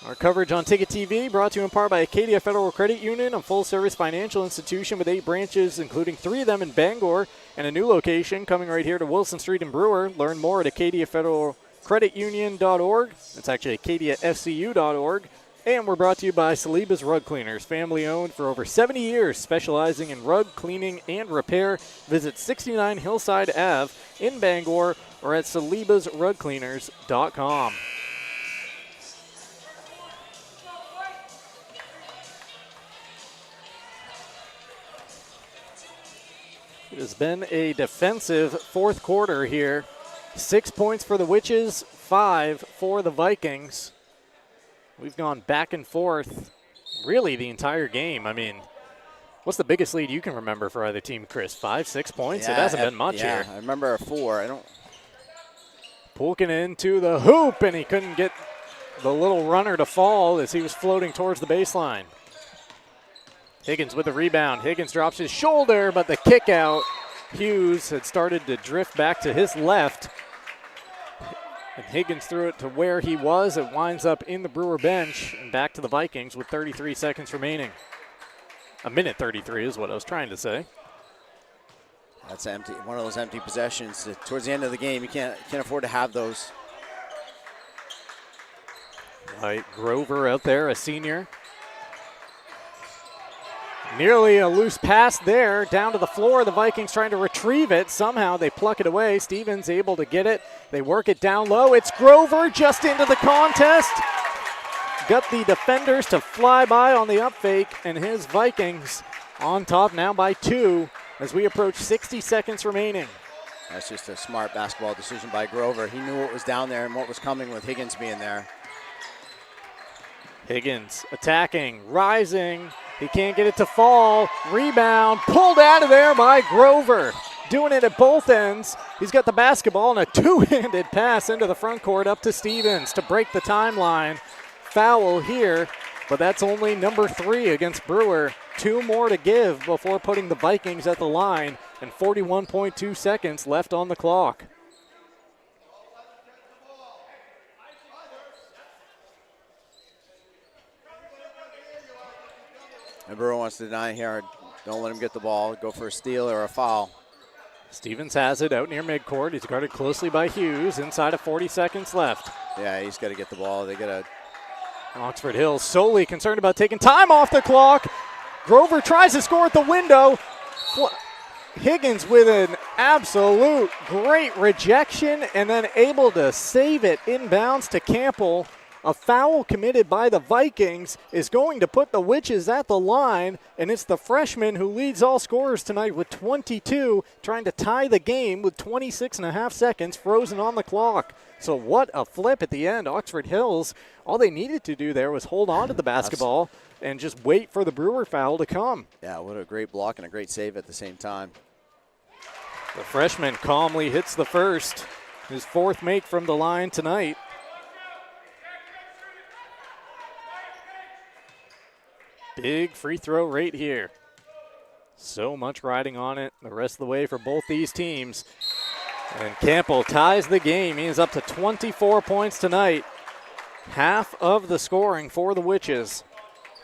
[SPEAKER 3] Our coverage on Ticket TV brought to you in part by Acadia Federal Credit Union, a full-service financial institution with 8 branches, including 3 of them in Bangor, and a new location coming right here to Wilson Street in Brewer. Learn more at acadiafederalcreditunion.org. It's actually acadiafcu.org. And we're brought to you by Saliba's Rug Cleaners, family-owned for over 70 years, specializing in rug cleaning and repair. Visit 69 Hillside Ave in Bangor or at salibasrugcleaners.com. It has been a defensive fourth quarter here. 6 points for the Witches, 5 for the Vikings. We've gone back and forth really the entire game. I mean, what's the biggest lead you can remember for either team, Chris? 5, 6 points?
[SPEAKER 4] Yeah,
[SPEAKER 3] it hasn't been much here.
[SPEAKER 4] I remember a 4.
[SPEAKER 3] Pulkinen into the hoop, and he couldn't get the little runner to fall as he was floating towards the baseline. Higgins with the rebound. Higgins drops his shoulder, but the kick out. Hughes had started to drift back to his left. And Higgins threw it to where he was. It winds up in the Brewer bench and back to the Vikings with 33 seconds remaining. A minute 33 is what I was trying to say.
[SPEAKER 4] That's empty. One of those empty possessions. Towards the end of the game, you can't afford to have those.
[SPEAKER 3] Right, Grover out there, a senior. Nearly a loose pass there, down to the floor. The Vikings trying to retrieve it. Somehow they pluck it away. Stevens able to get it. They work it down low. It's Grover just into the contest. Got the defenders to fly by on the up fake, and his Vikings on top now by 2 as we approach 60 seconds remaining.
[SPEAKER 4] That's just a smart basketball decision by Grover. He knew what was down there and what was coming with Higgins being there.
[SPEAKER 3] Higgins attacking, rising. He can't get it to fall. Rebound pulled out of there by Grover. Doing it at both ends. He's got the basketball and a two-handed pass into the front court up to Stevens to break the timeline. Foul here, but that's only number 3 against Brewer. 2 more to give before putting the Vikings at the line, and 41.2 seconds left on the clock.
[SPEAKER 4] And Brewer wants to deny here. Don't let him get the ball. Go for a steal or a foul.
[SPEAKER 3] Stevens has it out near midcourt. He's guarded closely by Hughes. Inside of 40 seconds left.
[SPEAKER 4] Yeah, he's got to get the ball. They got to.
[SPEAKER 3] Oxford Hills solely concerned about taking time off the clock. Grover tries to score at the window. Higgins with an absolute great rejection and then able to save it inbounds to Campbell. A foul committed by the Vikings is going to put the Witches at the line, and it's the freshman who leads all scorers tonight with 22, trying to tie the game with 26.5 seconds frozen on the clock. So what a flip at the end. Oxford Hills, all they needed to do there was hold on to the basketball and just wait for the Brewer foul to come.
[SPEAKER 4] Yeah, what a great block and a great save at the same time.
[SPEAKER 3] The freshman calmly hits the first, his 4th make from the line tonight. Big free throw rate here. So much riding on it the rest of the way for both these teams. And Campbell ties the game. He is up to 24 points tonight. Half of the scoring for the Witches.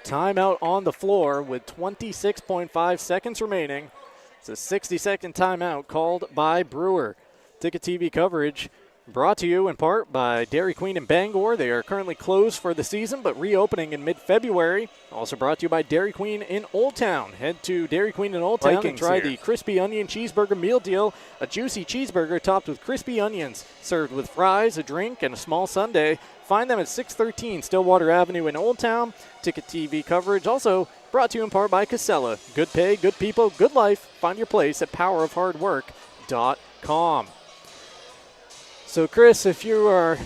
[SPEAKER 3] Timeout on the floor with 26.5 seconds remaining. It's a 60-second timeout called by Brewer. Ticket TV coverage brought to you in part by Dairy Queen in Bangor. They are currently closed for the season, but reopening in mid-February. Also brought to you by Dairy Queen in Old Town. Head to Dairy Queen in Old Town and try the Crispy Onion Cheeseburger Meal Deal. A juicy cheeseburger topped with crispy onions, served with fries, a drink, and a small sundae. Find them at 613 Stillwater Avenue in Old Town. Ticket TV coverage also brought to you in part by Casella. Good pay, good people, good life. Find your place at powerofhardwork.com. So, Chris, if you are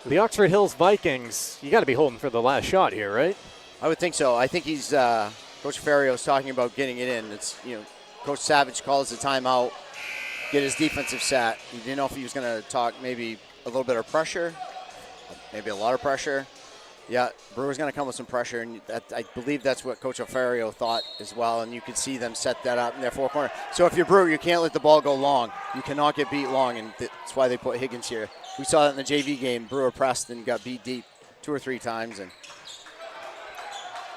[SPEAKER 3] the Oxford Hills Vikings, you got to be holding for the last shot here, right?
[SPEAKER 4] I would think so. I think he's Coach Ferrio's talking about getting it in. It's Coach Savage calls the timeout, get his defensive set. He didn't know if he was going to talk maybe a little bit of pressure, maybe a lot of pressure. Yeah, Brewer's going to come with some pressure, and I believe that's what Coach Ferrio thought as well, and you could see them set that up in their 4 corner. So if you're Brewer, you can't let the ball go long. You cannot get beat long, and that's why they put Higgins here. We saw that in the JV game. Brewer pressed and got beat deep 2 or 3 times. And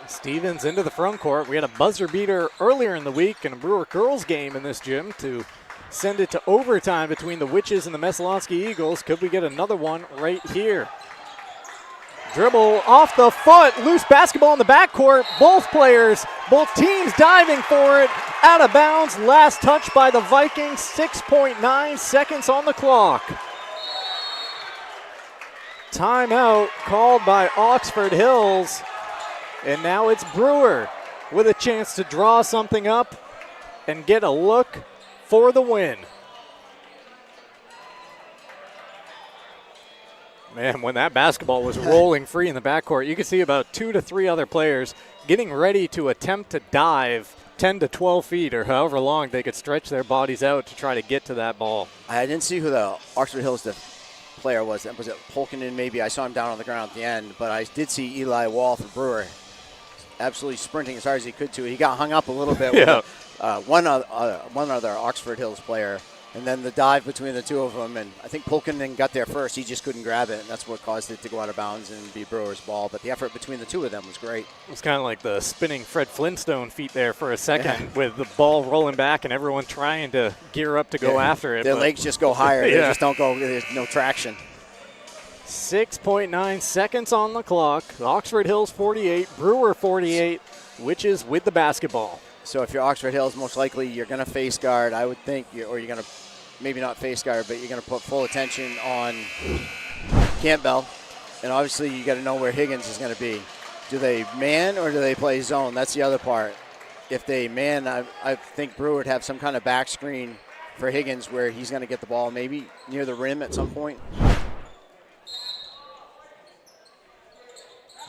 [SPEAKER 3] Stevens into the front court. We had a buzzer beater earlier in the week in a Brewer girls game in this gym to send it to overtime between the Witches and the Messalonskee Eagles. Could we get another one right here? Dribble off the foot, loose basketball in the backcourt. Both teams diving for it. Out of bounds, last touch by the Vikings. 6.9 seconds on the clock. Timeout called by Oxford Hills. And now it's Brewer with a chance to draw something up and get a look for the win. Man, when that basketball was rolling free in the backcourt, you could see about 2 to 3 other players getting ready to attempt to dive 10 to 12 feet or however long they could stretch their bodies out to try to get to that ball.
[SPEAKER 4] I didn't see who the Oxford Hills player was. Was it Polkinen maybe? I saw him down on the ground at the end, but I did see Eli Wall for Brewer absolutely sprinting as hard as he could to. He got hung up a little bit with one other Oxford Hills player. And then the dive between the two of them, and I think Polkinen got there first. He just couldn't grab it, and that's what caused it to go out of bounds and be Brewer's ball. But the effort between the two of them was great.
[SPEAKER 3] It was kind of like the spinning Fred Flintstone feet there for a second with the ball rolling back and everyone trying to gear up to go after it.
[SPEAKER 4] Their legs just go higher. They just don't go. There's no traction.
[SPEAKER 3] 6.9 seconds on the clock. Oxford Hills 48, Brewer 48, Witches with the basketball.
[SPEAKER 4] So if you're Oxford Hills, most likely you're going to face guard, I would think, or you're going to maybe not face guard, but you're going to put full attention on Campbell. And obviously you got to know where Higgins is going to be. Do they man or do they play zone? That's the other part. If they man, I think Brewer would have some kind of back screen for Higgins where he's going to get the ball maybe near the rim at some point.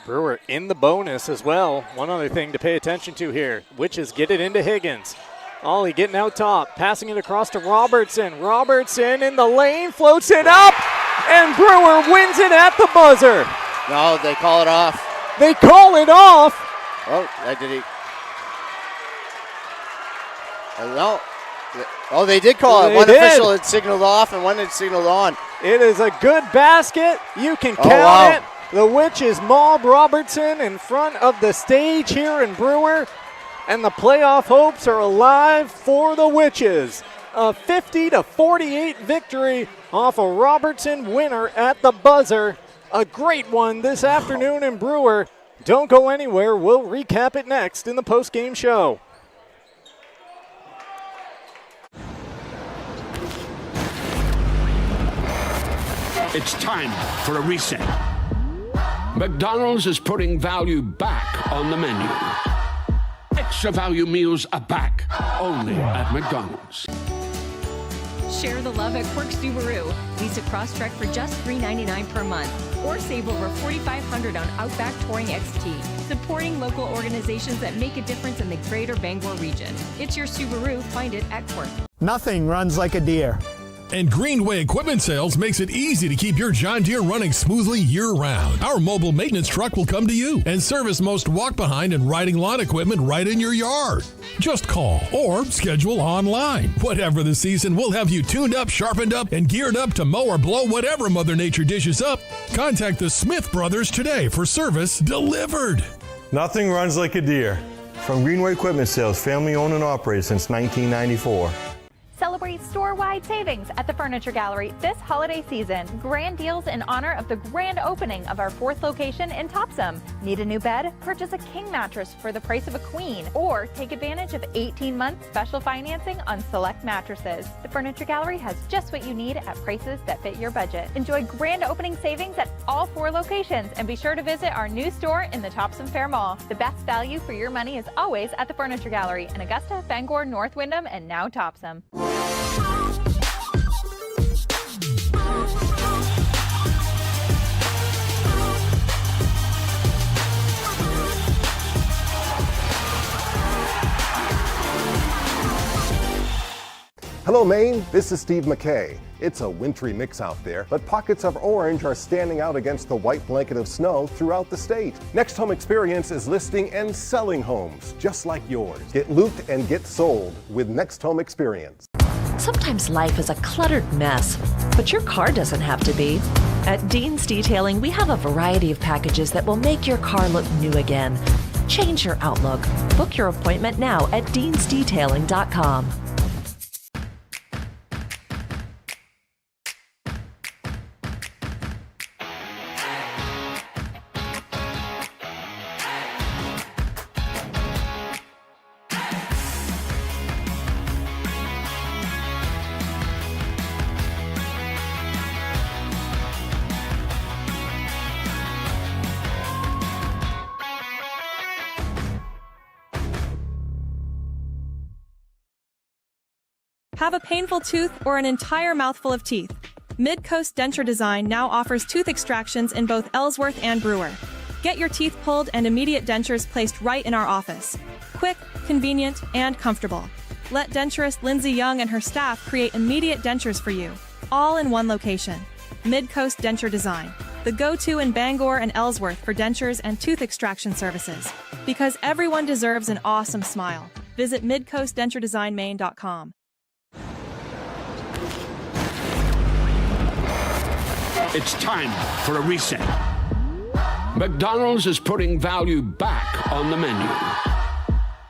[SPEAKER 3] Brewer in the bonus as well. One other thing to pay attention to here. Witches get it into Higgins. Ollie getting out top, passing it across to Robertson. Robertson in the lane, floats it up, and Brewer wins it at the buzzer.
[SPEAKER 4] No, they call it off.
[SPEAKER 3] They call it off.
[SPEAKER 4] Oh, did he? No. Oh, they did call it. One official had signaled off and one had signaled on.
[SPEAKER 3] It is a good basket. You can count it. The Witches mob Robertson in front of the stage here in Brewer. And the playoff hopes are alive for the Witches. A 50-48 victory off a Robertson winner at the buzzer. A great one this afternoon in Brewer. Don't go anywhere. We'll recap it next in the post-game show.
[SPEAKER 11] It's time for a reset. McDonald's is putting value back on the menu. Extra value meals are back, only at McDonald's.
[SPEAKER 10] Share the love at Quirk Subaru. Lease a Crosstrek for just $399 per month. Or save over $4,500 on Outback Touring XT. Supporting local organizations that make a difference in the greater Bangor region. It's your Subaru. Find it at Quirk.
[SPEAKER 1] Nothing runs like a deer.
[SPEAKER 8] And Greenway Equipment Sales makes it easy to keep your John Deere running smoothly year-round. Our mobile maintenance truck will come to you and service most walk-behind and riding lawn equipment right in your yard. Just call or schedule online. Whatever the season, we'll have you tuned up, sharpened up, and geared up to mow or blow whatever Mother Nature dishes up. Contact the Smith Brothers today for service delivered.
[SPEAKER 17] Nothing runs like a deer. From Greenway Equipment Sales, family owned and operated since 1994.
[SPEAKER 18] Celebrate store-wide savings at the Furniture Gallery this holiday season. Grand deals in honor of the grand opening of our 4th location in Topsom. Need a new bed? Purchase a king mattress for the price of a queen. Or take advantage of 18-month special financing on select mattresses. The Furniture Gallery has just what you need at prices that fit your budget. Enjoy grand opening savings at all 4 locations and be sure to visit our new store in the Topsom Fair Mall. The best value for your money is always at the Furniture Gallery in Augusta, Bangor, North Windham, and now Topsom.
[SPEAKER 12] Hello, Maine. This is Steve McKay. It's a wintry mix out there, but pockets of orange are standing out against the white blanket of snow throughout the state. Next Home Experience is listing and selling homes just like yours. Get looped and get sold with Next Home Experience.
[SPEAKER 16] Sometimes life is a cluttered mess, but your car doesn't have to be. At Dean's Detailing, we have a variety of packages that will make your car look new again. Change your outlook. Book your appointment now at deansdetailing.com.
[SPEAKER 19] Have a painful tooth or an entire mouthful of teeth? Mid-Coast Denture Design now offers tooth extractions in both Ellsworth and Brewer. Get your teeth pulled and immediate dentures placed right in our office. Quick, convenient, and comfortable. Let denturist Lindsay Young and her staff create immediate dentures for you, all in one location. Mid-Coast Denture Design, the go-to in Bangor and Ellsworth for dentures and tooth extraction services. Because everyone deserves an awesome smile. Visit midcoastdenturedesignmaine.com.
[SPEAKER 11] It's time for a reset. McDonald's is putting value back on the menu.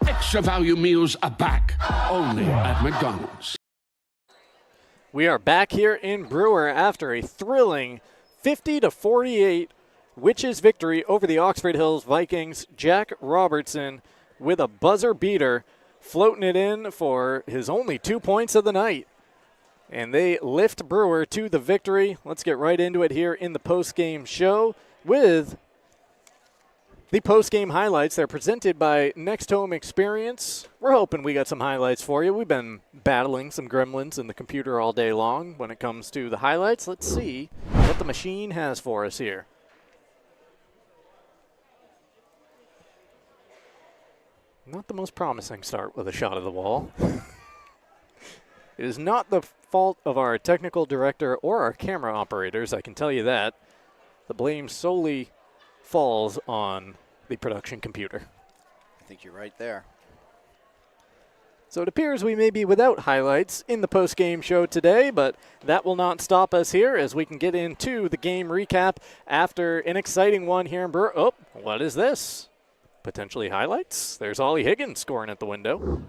[SPEAKER 11] Extra value meals are back, only at McDonald's.
[SPEAKER 3] We are back here in Brewer after a thrilling 50-48 Witches victory over the Oxford Hills Vikings. Jack Robertson with a buzzer beater, floating it in for his only 2 points of the night. And they lift Brewer to the victory. Let's get right into it here in the post-game show with the post-game highlights. They're presented by Next Home Experience. We're hoping we got some highlights for you. We've been battling some gremlins in the computer all day long when it comes to the highlights. Let's see what the machine has for us here. Not the most promising start with a shot of the wall. It is not the fault of our technical director or our camera operators, I can tell you that. The blame solely falls on the production computer.
[SPEAKER 4] I think you're right there.
[SPEAKER 3] So it appears we may be without highlights in the post-game show today, but that will not stop us here as we can get into the game recap after an exciting one here in Brewer. Oh, what is this? Potentially highlights. There's Ollie Higgins scoring at the window.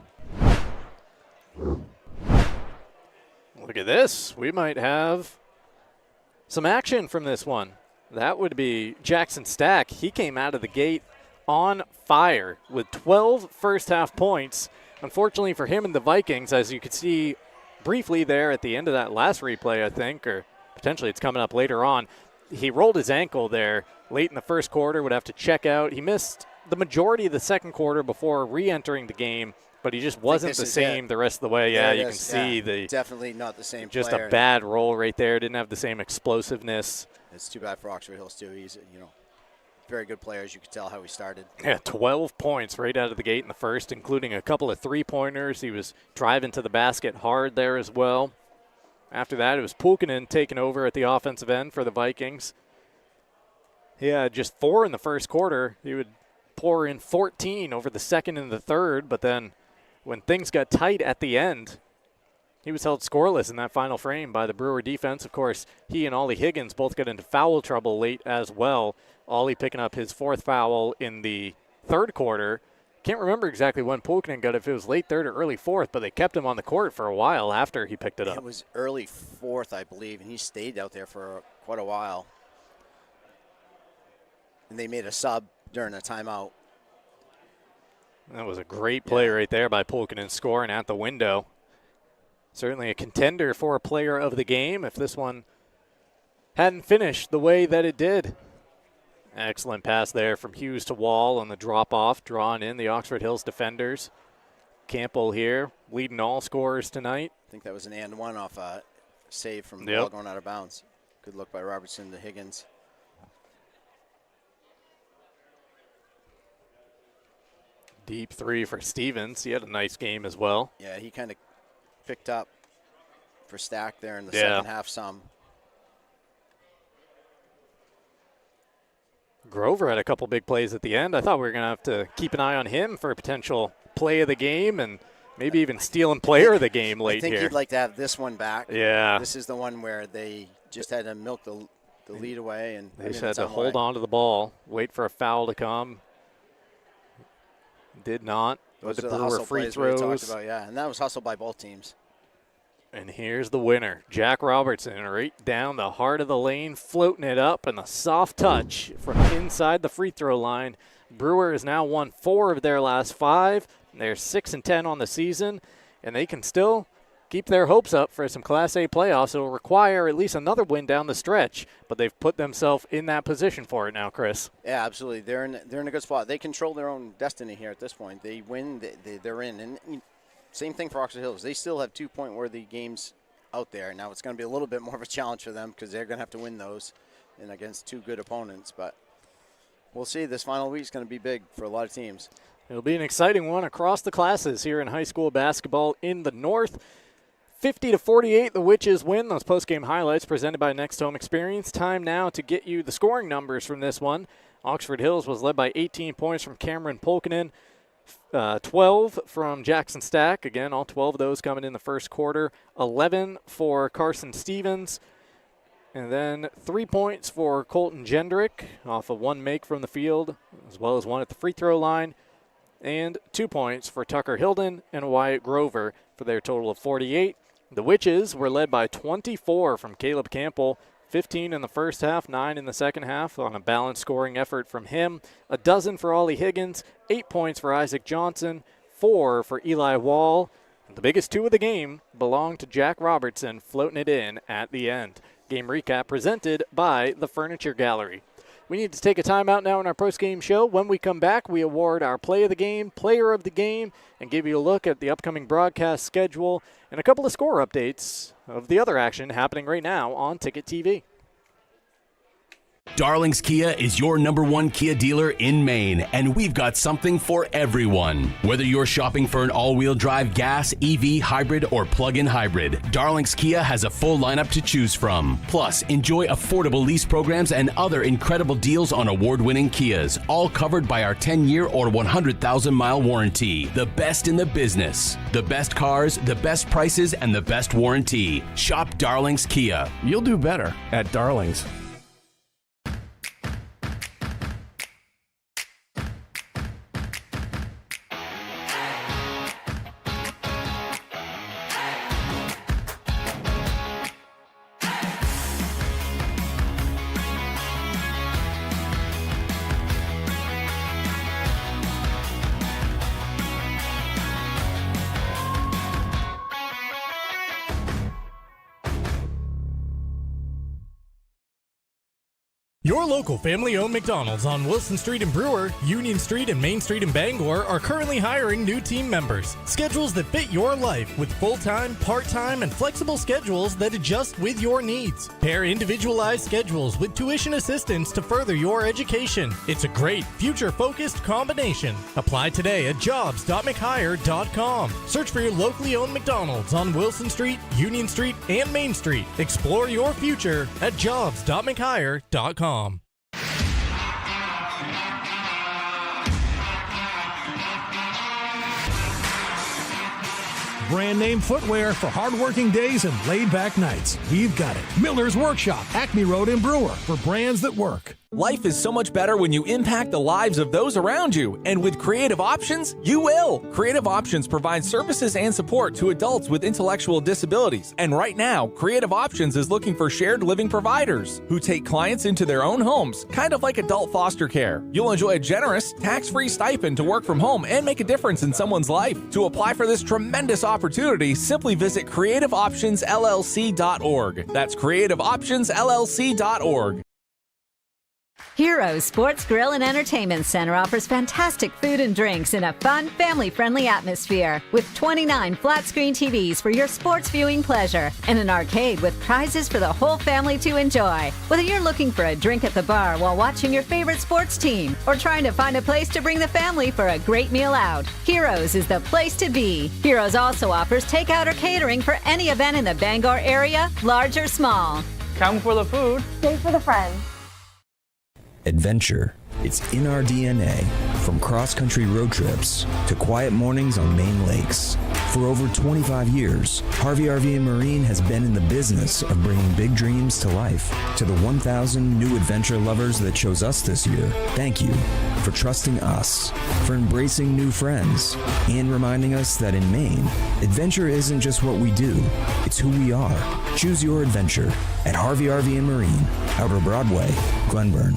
[SPEAKER 3] Look at this. We might have some action from this one. That would be Jackson Stack. He came out of the gate on fire with 12 first-half points. Unfortunately for him and the Vikings, as you could see briefly there at the end of that last replay, I think, or potentially it's coming up later on, he rolled his ankle there late in the first quarter, would have to check out. He missed the majority of the second quarter before re-entering the game, but he just wasn't the same the rest of the way. Yeah, you can see the
[SPEAKER 4] definitely not the same
[SPEAKER 3] just
[SPEAKER 4] player.
[SPEAKER 3] A bad roll right there. Didn't have the same explosiveness.
[SPEAKER 4] It's too bad for Oxford Hills, too. He's, very good player, as you could tell how he started.
[SPEAKER 3] Yeah, 12 points right out of the gate in the first, including a couple of three-pointers. He was driving to the basket hard there as well. After that, it was Pulkkinen taking over at the offensive end for the Vikings. He had just 4 in the first quarter. He would pour in 14 over the second and the third, but then when things got tight at the end, he was held scoreless in that final frame by the Brewer defense. Of course, he and Ollie Higgins both got into foul trouble late as well. Ollie picking up his 4th foul in the third quarter. Can't remember exactly when Pulkkinen got it, if it was late third or early fourth, but they kept him on the court for a while after he picked it up.
[SPEAKER 4] It was early fourth, I believe, and he stayed out there for quite a while. And they made a sub during a timeout.
[SPEAKER 3] That was a great play right there by Pulkkinen, scoring at the window. Certainly a contender for a player of the game if this one hadn't finished the way that it did. Excellent pass there from Hughes to Wall on the drop-off, drawing in the Oxford Hills defenders. Campbell here, leading all scorers tonight.
[SPEAKER 4] I think that was an and one off a save from the ball going out of bounds. Good look by Robertson to Higgins.
[SPEAKER 3] Deep three for Stevens. He had a nice game as well.
[SPEAKER 4] Yeah, he kind of picked up for Stack there in the second half some.
[SPEAKER 3] Grover had a couple big plays at the end. I thought we were going to have to keep an eye on him for a potential play of the game and maybe even stealing player of the game late here.
[SPEAKER 4] I think you'd like to have this one back.
[SPEAKER 3] Yeah.
[SPEAKER 4] This is the one where they just had to milk the lead away. And
[SPEAKER 3] they just had to hold on to the ball, wait for a foul to come. Did not.
[SPEAKER 4] Those
[SPEAKER 3] the
[SPEAKER 4] are the
[SPEAKER 3] Brewer
[SPEAKER 4] hustle
[SPEAKER 3] free
[SPEAKER 4] plays
[SPEAKER 3] throws.
[SPEAKER 4] we talked about, yeah. And that was hustled by both teams.
[SPEAKER 3] And here's the winner, Jack Robertson, right down the heart of the lane, floating it up, and a soft touch from inside the free throw line. Brewer has now won 4 of their last 5. They're 6-10 on the season, and they can still keep their hopes up for some Class A playoffs. It will require at least another win down the stretch, but they've put themselves in that position for it now, Chris.
[SPEAKER 4] Yeah, absolutely. They're in a good spot. They control their own destiny here at this point. They win, they're in. And same thing for Oxford Hills. They still have 2-point-worthy games out there. Now it's going to be a little bit more of a challenge for them because they're going to have to win those and against 2 good opponents. But we'll see. This final week is going to be big for a lot of teams.
[SPEAKER 3] It'll be an exciting one across the classes here in high school basketball in the North. 50-48, the Witches win. Those post-game highlights presented by Next Home Experience. Time now to get you the scoring numbers from this one. Oxford Hills was led by 18 points from Cameron Pulkkinen. 12 from Jackson Stack. Again, all 12 of those coming in the first quarter. 11 for Carson Stevens. And then 3 points for Colton Jendrick off of 1 make from the field, as well as 1 at the free throw line. And 2 points for Tucker Hilden and Wyatt Grover for their total of 48. The Witches were led by 24 from Caleb Campbell. 15 in the first half, 9 in the second half on a balanced scoring effort from him. 12 for Ollie Higgins, 8 points for Isaac Johnson, 4 for Eli Wall. The biggest 2 of the game belong to Jack Robertson, floating it in at the end. Game recap presented by the Furniture Gallery. We need to take a timeout now in our post-game show. When we come back, we award our play of the game, player of the game, and give you a look at the upcoming broadcast schedule and a couple of score updates of the other action happening right now on Ticket TV.
[SPEAKER 9] Darling's Kia is your #1 Kia dealer in Maine, and we've got something for everyone. Whether you're shopping for an all-wheel drive gas, EV, hybrid, or plug-in hybrid, Darling's Kia has a full lineup to choose from. Plus, enjoy affordable lease programs and other incredible deals on award-winning Kias, all covered by our 10-year or 100,000-mile warranty. The best in the business. The best cars, the best prices, and the best warranty. Shop Darling's Kia.
[SPEAKER 20] You'll do better at Darling's.
[SPEAKER 21] Your local family-owned McDonald's on Wilson Street in Brewer, Union Street and Main Street in Bangor are currently hiring new team members. Schedules that fit your life with full-time, part-time, and flexible schedules that adjust with your needs. Pair individualized schedules with tuition assistance to further your education. It's a great, future-focused combination. Apply today at jobs.mchire.com. Search for your locally owned McDonald's on Wilson Street, Union Street, and Main Street. Explore your future at jobs.mchire.com.
[SPEAKER 8] Brand name footwear for hardworking days and laid-back nights. We've got it. Miller's Workshop, Acme Road in Brewer, for brands that work.
[SPEAKER 22] Life is so much better when you impact the lives of those around you. And with Creative Options, you will. Creative Options provides services and support to adults with intellectual disabilities. And right now, Creative Options is looking for shared living providers who take clients into their own homes, kind of like adult foster care. You'll enjoy a generous, tax-free stipend to work from home and make a difference in someone's life. To apply for this tremendous opportunity, simply visit creativeoptionsllc.org. That's creativeoptionsllc.org.
[SPEAKER 23] Heroes Sports Grill and Entertainment Center offers fantastic food and drinks in a fun, family-friendly atmosphere with 29 flat-screen TVs for your sports viewing pleasure and an arcade with prizes for the whole family to enjoy. Whether you're looking for a drink at the bar while watching your favorite sports team or trying to find a place to bring the family for a great meal out, Heroes is the place to be. Heroes also offers takeout or catering for any event in the Bangor area, large or small.
[SPEAKER 24] Come for the food.
[SPEAKER 23] Stay for the friends.
[SPEAKER 26] Adventure. It's in our DNA. From cross-country road trips to quiet mornings on Maine lakes. For over 25 years, Harvey RV and Marine has been in the business of bringing big dreams to life. To the 1,000 new adventure lovers that chose us this year, thank you for trusting us, for embracing new friends, and reminding us that in Maine, adventure isn't just what we do, it's who we are. Choose your adventure at Harvey RV and Marine, Outer Broadway, Glenburn.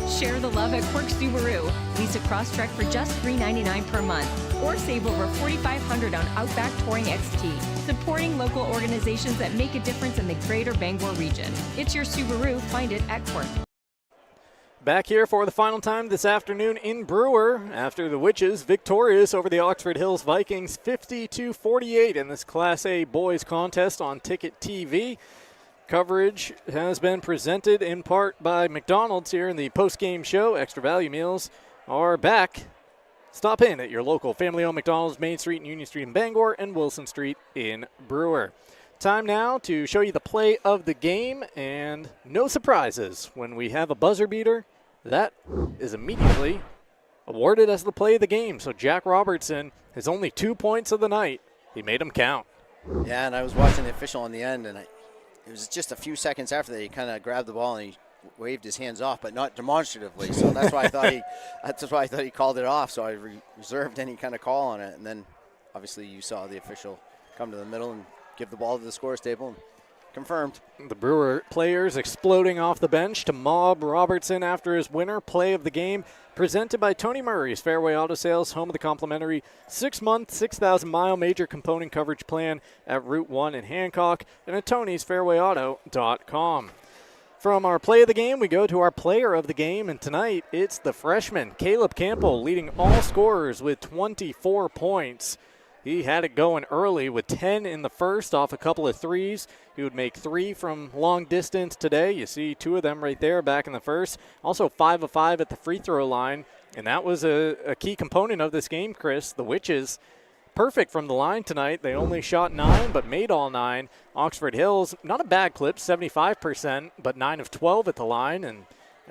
[SPEAKER 10] Share the love at Quirk Subaru. Lease a Crosstrek for just $399 per month. Or save over $4,500 on Outback Touring XT. Supporting local organizations that make a difference in the greater Bangor region. It's your Subaru. Find it at Quirk.
[SPEAKER 3] Back here for the final time this afternoon in Brewer after the Witches victorious over the Oxford Hills Vikings 50-48 in this Class A boys contest on Ticket TV. Coverage has been presented in part by McDonald's here in the post-game show. Extra value meals are back. Stop in at your local family-owned McDonald's, Main Street and Union Street in Bangor and Wilson Street in Brewer. Time now to show you the play of the game, and no surprises. When we have a buzzer beater, that is immediately awarded as the play of the game. So Jack Robertson has only 2 points of the night. He made them count.
[SPEAKER 4] Yeah, and I was watching the official on the end, and it was just a few seconds after that he kind of grabbed the ball and he waved his hands off, but not demonstratively. So that's why I thought he called it off. So I reserved any kind of call on it. And then obviously you saw the official come to the middle and give the ball to the scores table and confirmed.
[SPEAKER 3] The Brewer players exploding off the bench to mob Robertson after his winner play of the game. Presented by Tony Murray's Fairway Auto Sales, home of the complimentary 6-month, 6,000-mile major component coverage plan at Route 1 in Hancock and at Tony's FairwayAuto.com. From our play of the game, we go to our player of the game, and tonight it's the freshman, Caleb Campbell, leading all scorers with 24 points. He had it going early with 10 in the first off a couple of threes. He would make 3 from long distance today. You see 2 of them right there back in the first. Also 5 of 5 at the free throw line. And that was a key component of this game, Chris. The Witches, perfect from the line tonight. They only shot 9 but made all 9. Oxford Hills, not a bad clip, 75%, but 9 of 12 at the line. And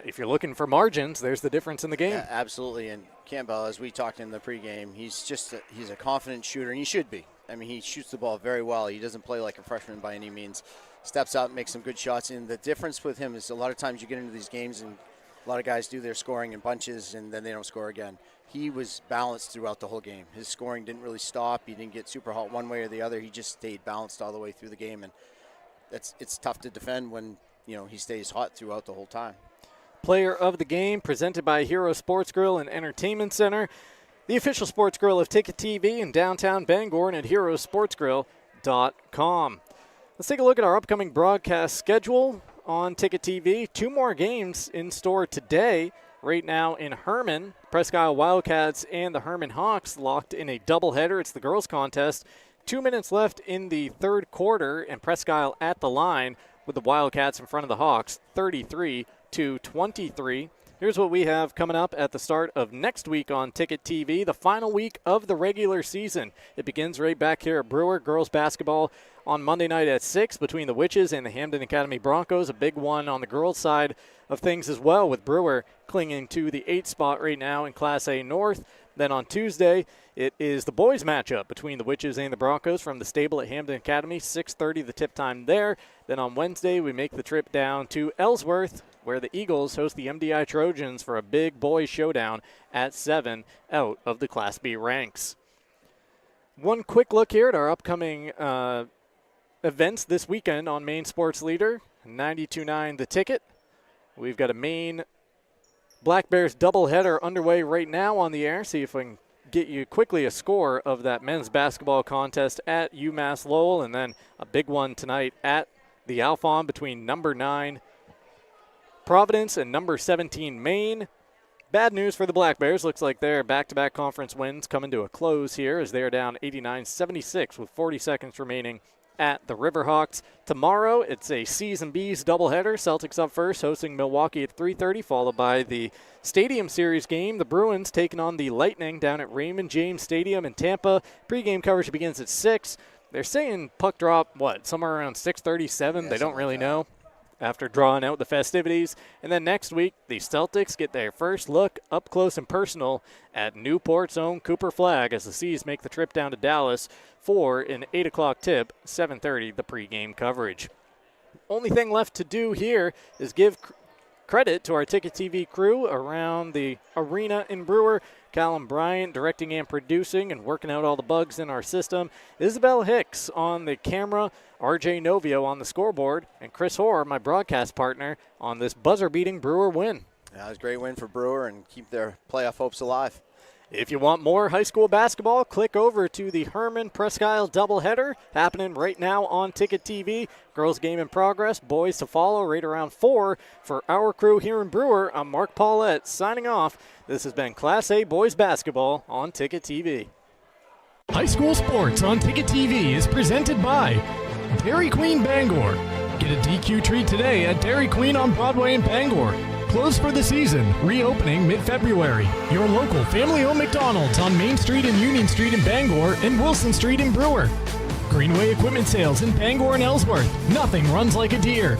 [SPEAKER 3] if you're looking for margins, there's the difference in the game.
[SPEAKER 4] Yeah, absolutely. And Campbell, as we talked in the pregame, he's a confident shooter, and he should be. I mean, he shoots the ball very well. He doesn't play like a freshman by any means. Steps out, makes some good shots. And the difference with him is a lot of times you get into these games and a lot of guys do their scoring in bunches and then they don't score again. He was balanced throughout the whole game. His scoring didn't really stop. He didn't get super hot one way or the other. He just stayed balanced all the way through the game. And it's tough to defend when, he stays hot throughout the whole time.
[SPEAKER 3] Player of the game presented by Hero Sports Grill and Entertainment Center, the official sports grill of Ticket TV in downtown Bangor, and at herosportsgrill.com. Let's take a look at our upcoming broadcast schedule on Ticket TV. 2 more games in store today. Right now in Herman, Presque Isle Wildcats and the Herman Hawks locked in a doubleheader. It's the girls' contest. 2 minutes left in the third quarter, and Presque Isle at the line with the Wildcats in front of the Hawks, 33-23. Here's what we have coming up at the start of next week on Ticket TV, the final week of the regular season. It begins right back here at Brewer. Girls basketball on Monday night at 6 between the Witches and the Hampden Academy Broncos. A big one on the girls' side of things as well, with Brewer clinging to the 8th spot right now in Class A North. Then on Tuesday, it is the boys' matchup between the Witches and the Broncos from the stable at Hampden Academy, 6:30 the tip time there. Then on Wednesday, we make the trip down to Ellsworth, where the Eagles host the MDI Trojans for a big boys showdown at 7 out of the Class B ranks. One quick look here at our upcoming events this weekend on Maine Sports Leader, 92.9 The Ticket. We've got a Maine Black Bears doubleheader underway right now on the air. See if we can get you quickly a score of that men's basketball contest at UMass Lowell, and then a big one tonight at the Alphon between number 9 Providence and number 17 Maine. Bad news for the Black Bears. Looks like their back-to-back conference wins coming to a close here as they are down 89-76 with 40 seconds remaining at the Riverhawks. Tomorrow, it's a C's and B's doubleheader. Celtics up first, hosting Milwaukee at 3:30, followed by the Stadium Series game. The Bruins taking on the Lightning down at Raymond James Stadium in Tampa. Pre-game coverage begins at 6. They're saying puck drop, somewhere around 6:37.
[SPEAKER 4] Yeah,
[SPEAKER 3] they don't really know after drawing out the festivities. And then next week, the Celtics get their first look up close and personal at Newport's own Cooper Flag as the Seas make the trip down to Dallas for an 8 o'clock tip, 7:30 the pregame coverage. Only thing left to do here is give credit to our Ticket TV crew around the arena in Brewer. Callum Bryant directing and producing and working out all the bugs in our system. Isabel Hicks on the camera, RJ Novio on the scoreboard, and Chris Hoare, my broadcast partner, on this buzzer-beating Brewer win.
[SPEAKER 4] Yeah, it was a great win for Brewer and keep their playoff hopes alive.
[SPEAKER 3] If you want more high school basketball, click over to the Herman Presque Isle doubleheader happening right now on Ticket TV. Girls game in progress, boys to follow right around 4. For our crew here in Brewer, I'm Mark Paulette signing off. This has been Class A boys basketball on Ticket TV.
[SPEAKER 21] High school sports on Ticket TV is presented by Dairy Queen Bangor. Get a DQ treat today at Dairy Queen on Broadway in Bangor. Closed for the season, reopening mid-February. Your local family-owned McDonald's on Main Street and Union Street in Bangor and Wilson Street in Brewer. Greenway Equipment Sales in Bangor and Ellsworth. Nothing runs like a deer.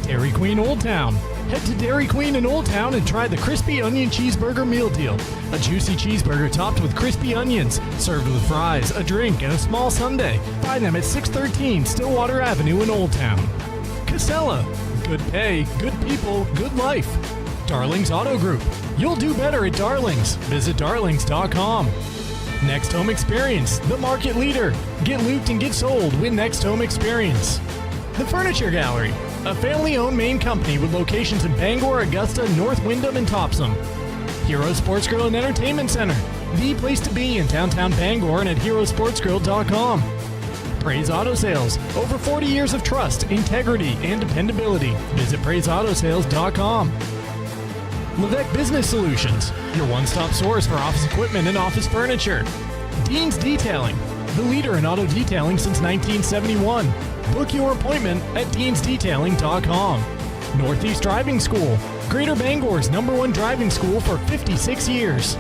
[SPEAKER 21] Dairy Queen Old Town. Head to Dairy Queen in Old Town and try the Crispy Onion Cheeseburger Meal Deal. A juicy cheeseburger topped with crispy onions, served with fries, a drink, and a small sundae. Find them at 613 Stillwater Avenue in Old Town. Casella. Good pay, good people, good life. Darlings Auto Group. You'll do better at Darlings. Visit darlings.com. Next Home Experience, the market leader. Get looped and get sold with Next Home Experience. The Furniture Gallery, a family-owned Maine company with locations in Bangor, Augusta, North Windham, and Topsom. Hero Sports Grill and Entertainment Center, the place to be in downtown Bangor and at herosportsgrill.com. Praise Auto Sales, over 40 years of trust, integrity, and dependability. Visit praiseautosales.com. Levesque Business Solutions, your one-stop source for office equipment and office furniture. Dean's Detailing, the leader in auto detailing since 1971. Book your appointment at deansdetailing.com. Northeast Driving School, Greater Bangor's #1 driving school for 56 years.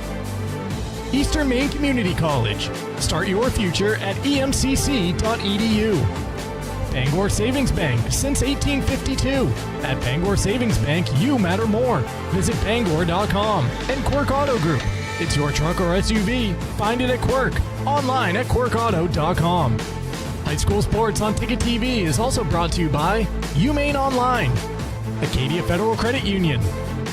[SPEAKER 21] Eastern Maine Community College. Start your future at emcc.edu. Bangor Savings Bank since 1852. At Bangor Savings Bank, you matter more. Visit bangor.com. And Quirk Auto Group. It's your truck or SUV. Find it at Quirk. Online at quirkauto.com. High school sports on Ticket TV is also brought to you by Maine Online, Acadia Federal Credit Union,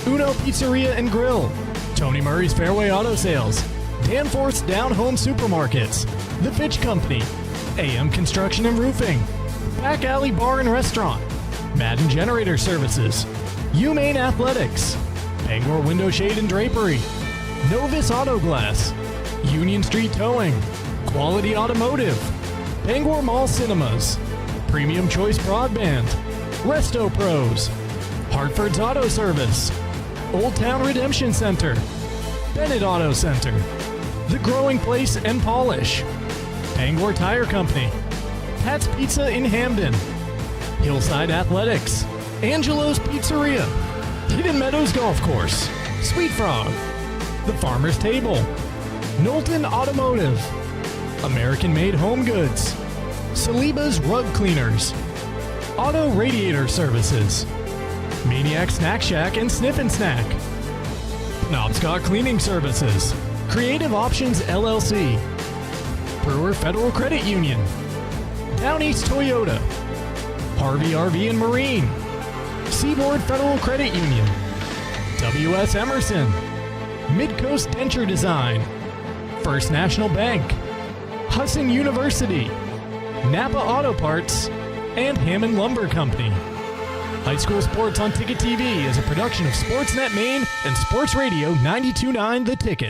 [SPEAKER 21] Uno Pizzeria and Grill, Tony Murray's Fairway Auto Sales, Danforth's Down Home Supermarkets, The Fitch Company, AM Construction and Roofing, Back Alley Bar and Restaurant, Madden Generator Services, Maine Athletics, Bangor Window Shade and Drapery, Novus Auto Glass, Union Street Towing, Quality Automotive, Bangor Mall Cinemas, Premium Choice Broadband, Resto Pros, Hartford's Auto Service, Old Town Redemption Center, Bennett Auto Center, The Growing Place and Polish, Bangor Tire Company, Pat's Pizza in Hamden, Hillside Athletics, Angelo's Pizzeria, Hidden Meadows Golf Course, Sweet Frog, The Farmer's Table, Knowlton Automotive, American Made Home Goods, Saliba's Rug Cleaners, Auto Radiator Services, Maniac Snack Shack and Sniff and Snack, Penobscot Cleaning Services, Creative Options LLC, Brewer Federal Credit Union, Down East Toyota, Harvey RV and Marine, Seaboard Federal Credit Union, W.S. Emerson, Midcoast Denture Design, First National Bank, Husson University, Napa Auto Parts, and Hammond Lumber Company. High school sports on Ticket TV is a production of Sportsnet Maine and Sports Radio 92.9 The Ticket.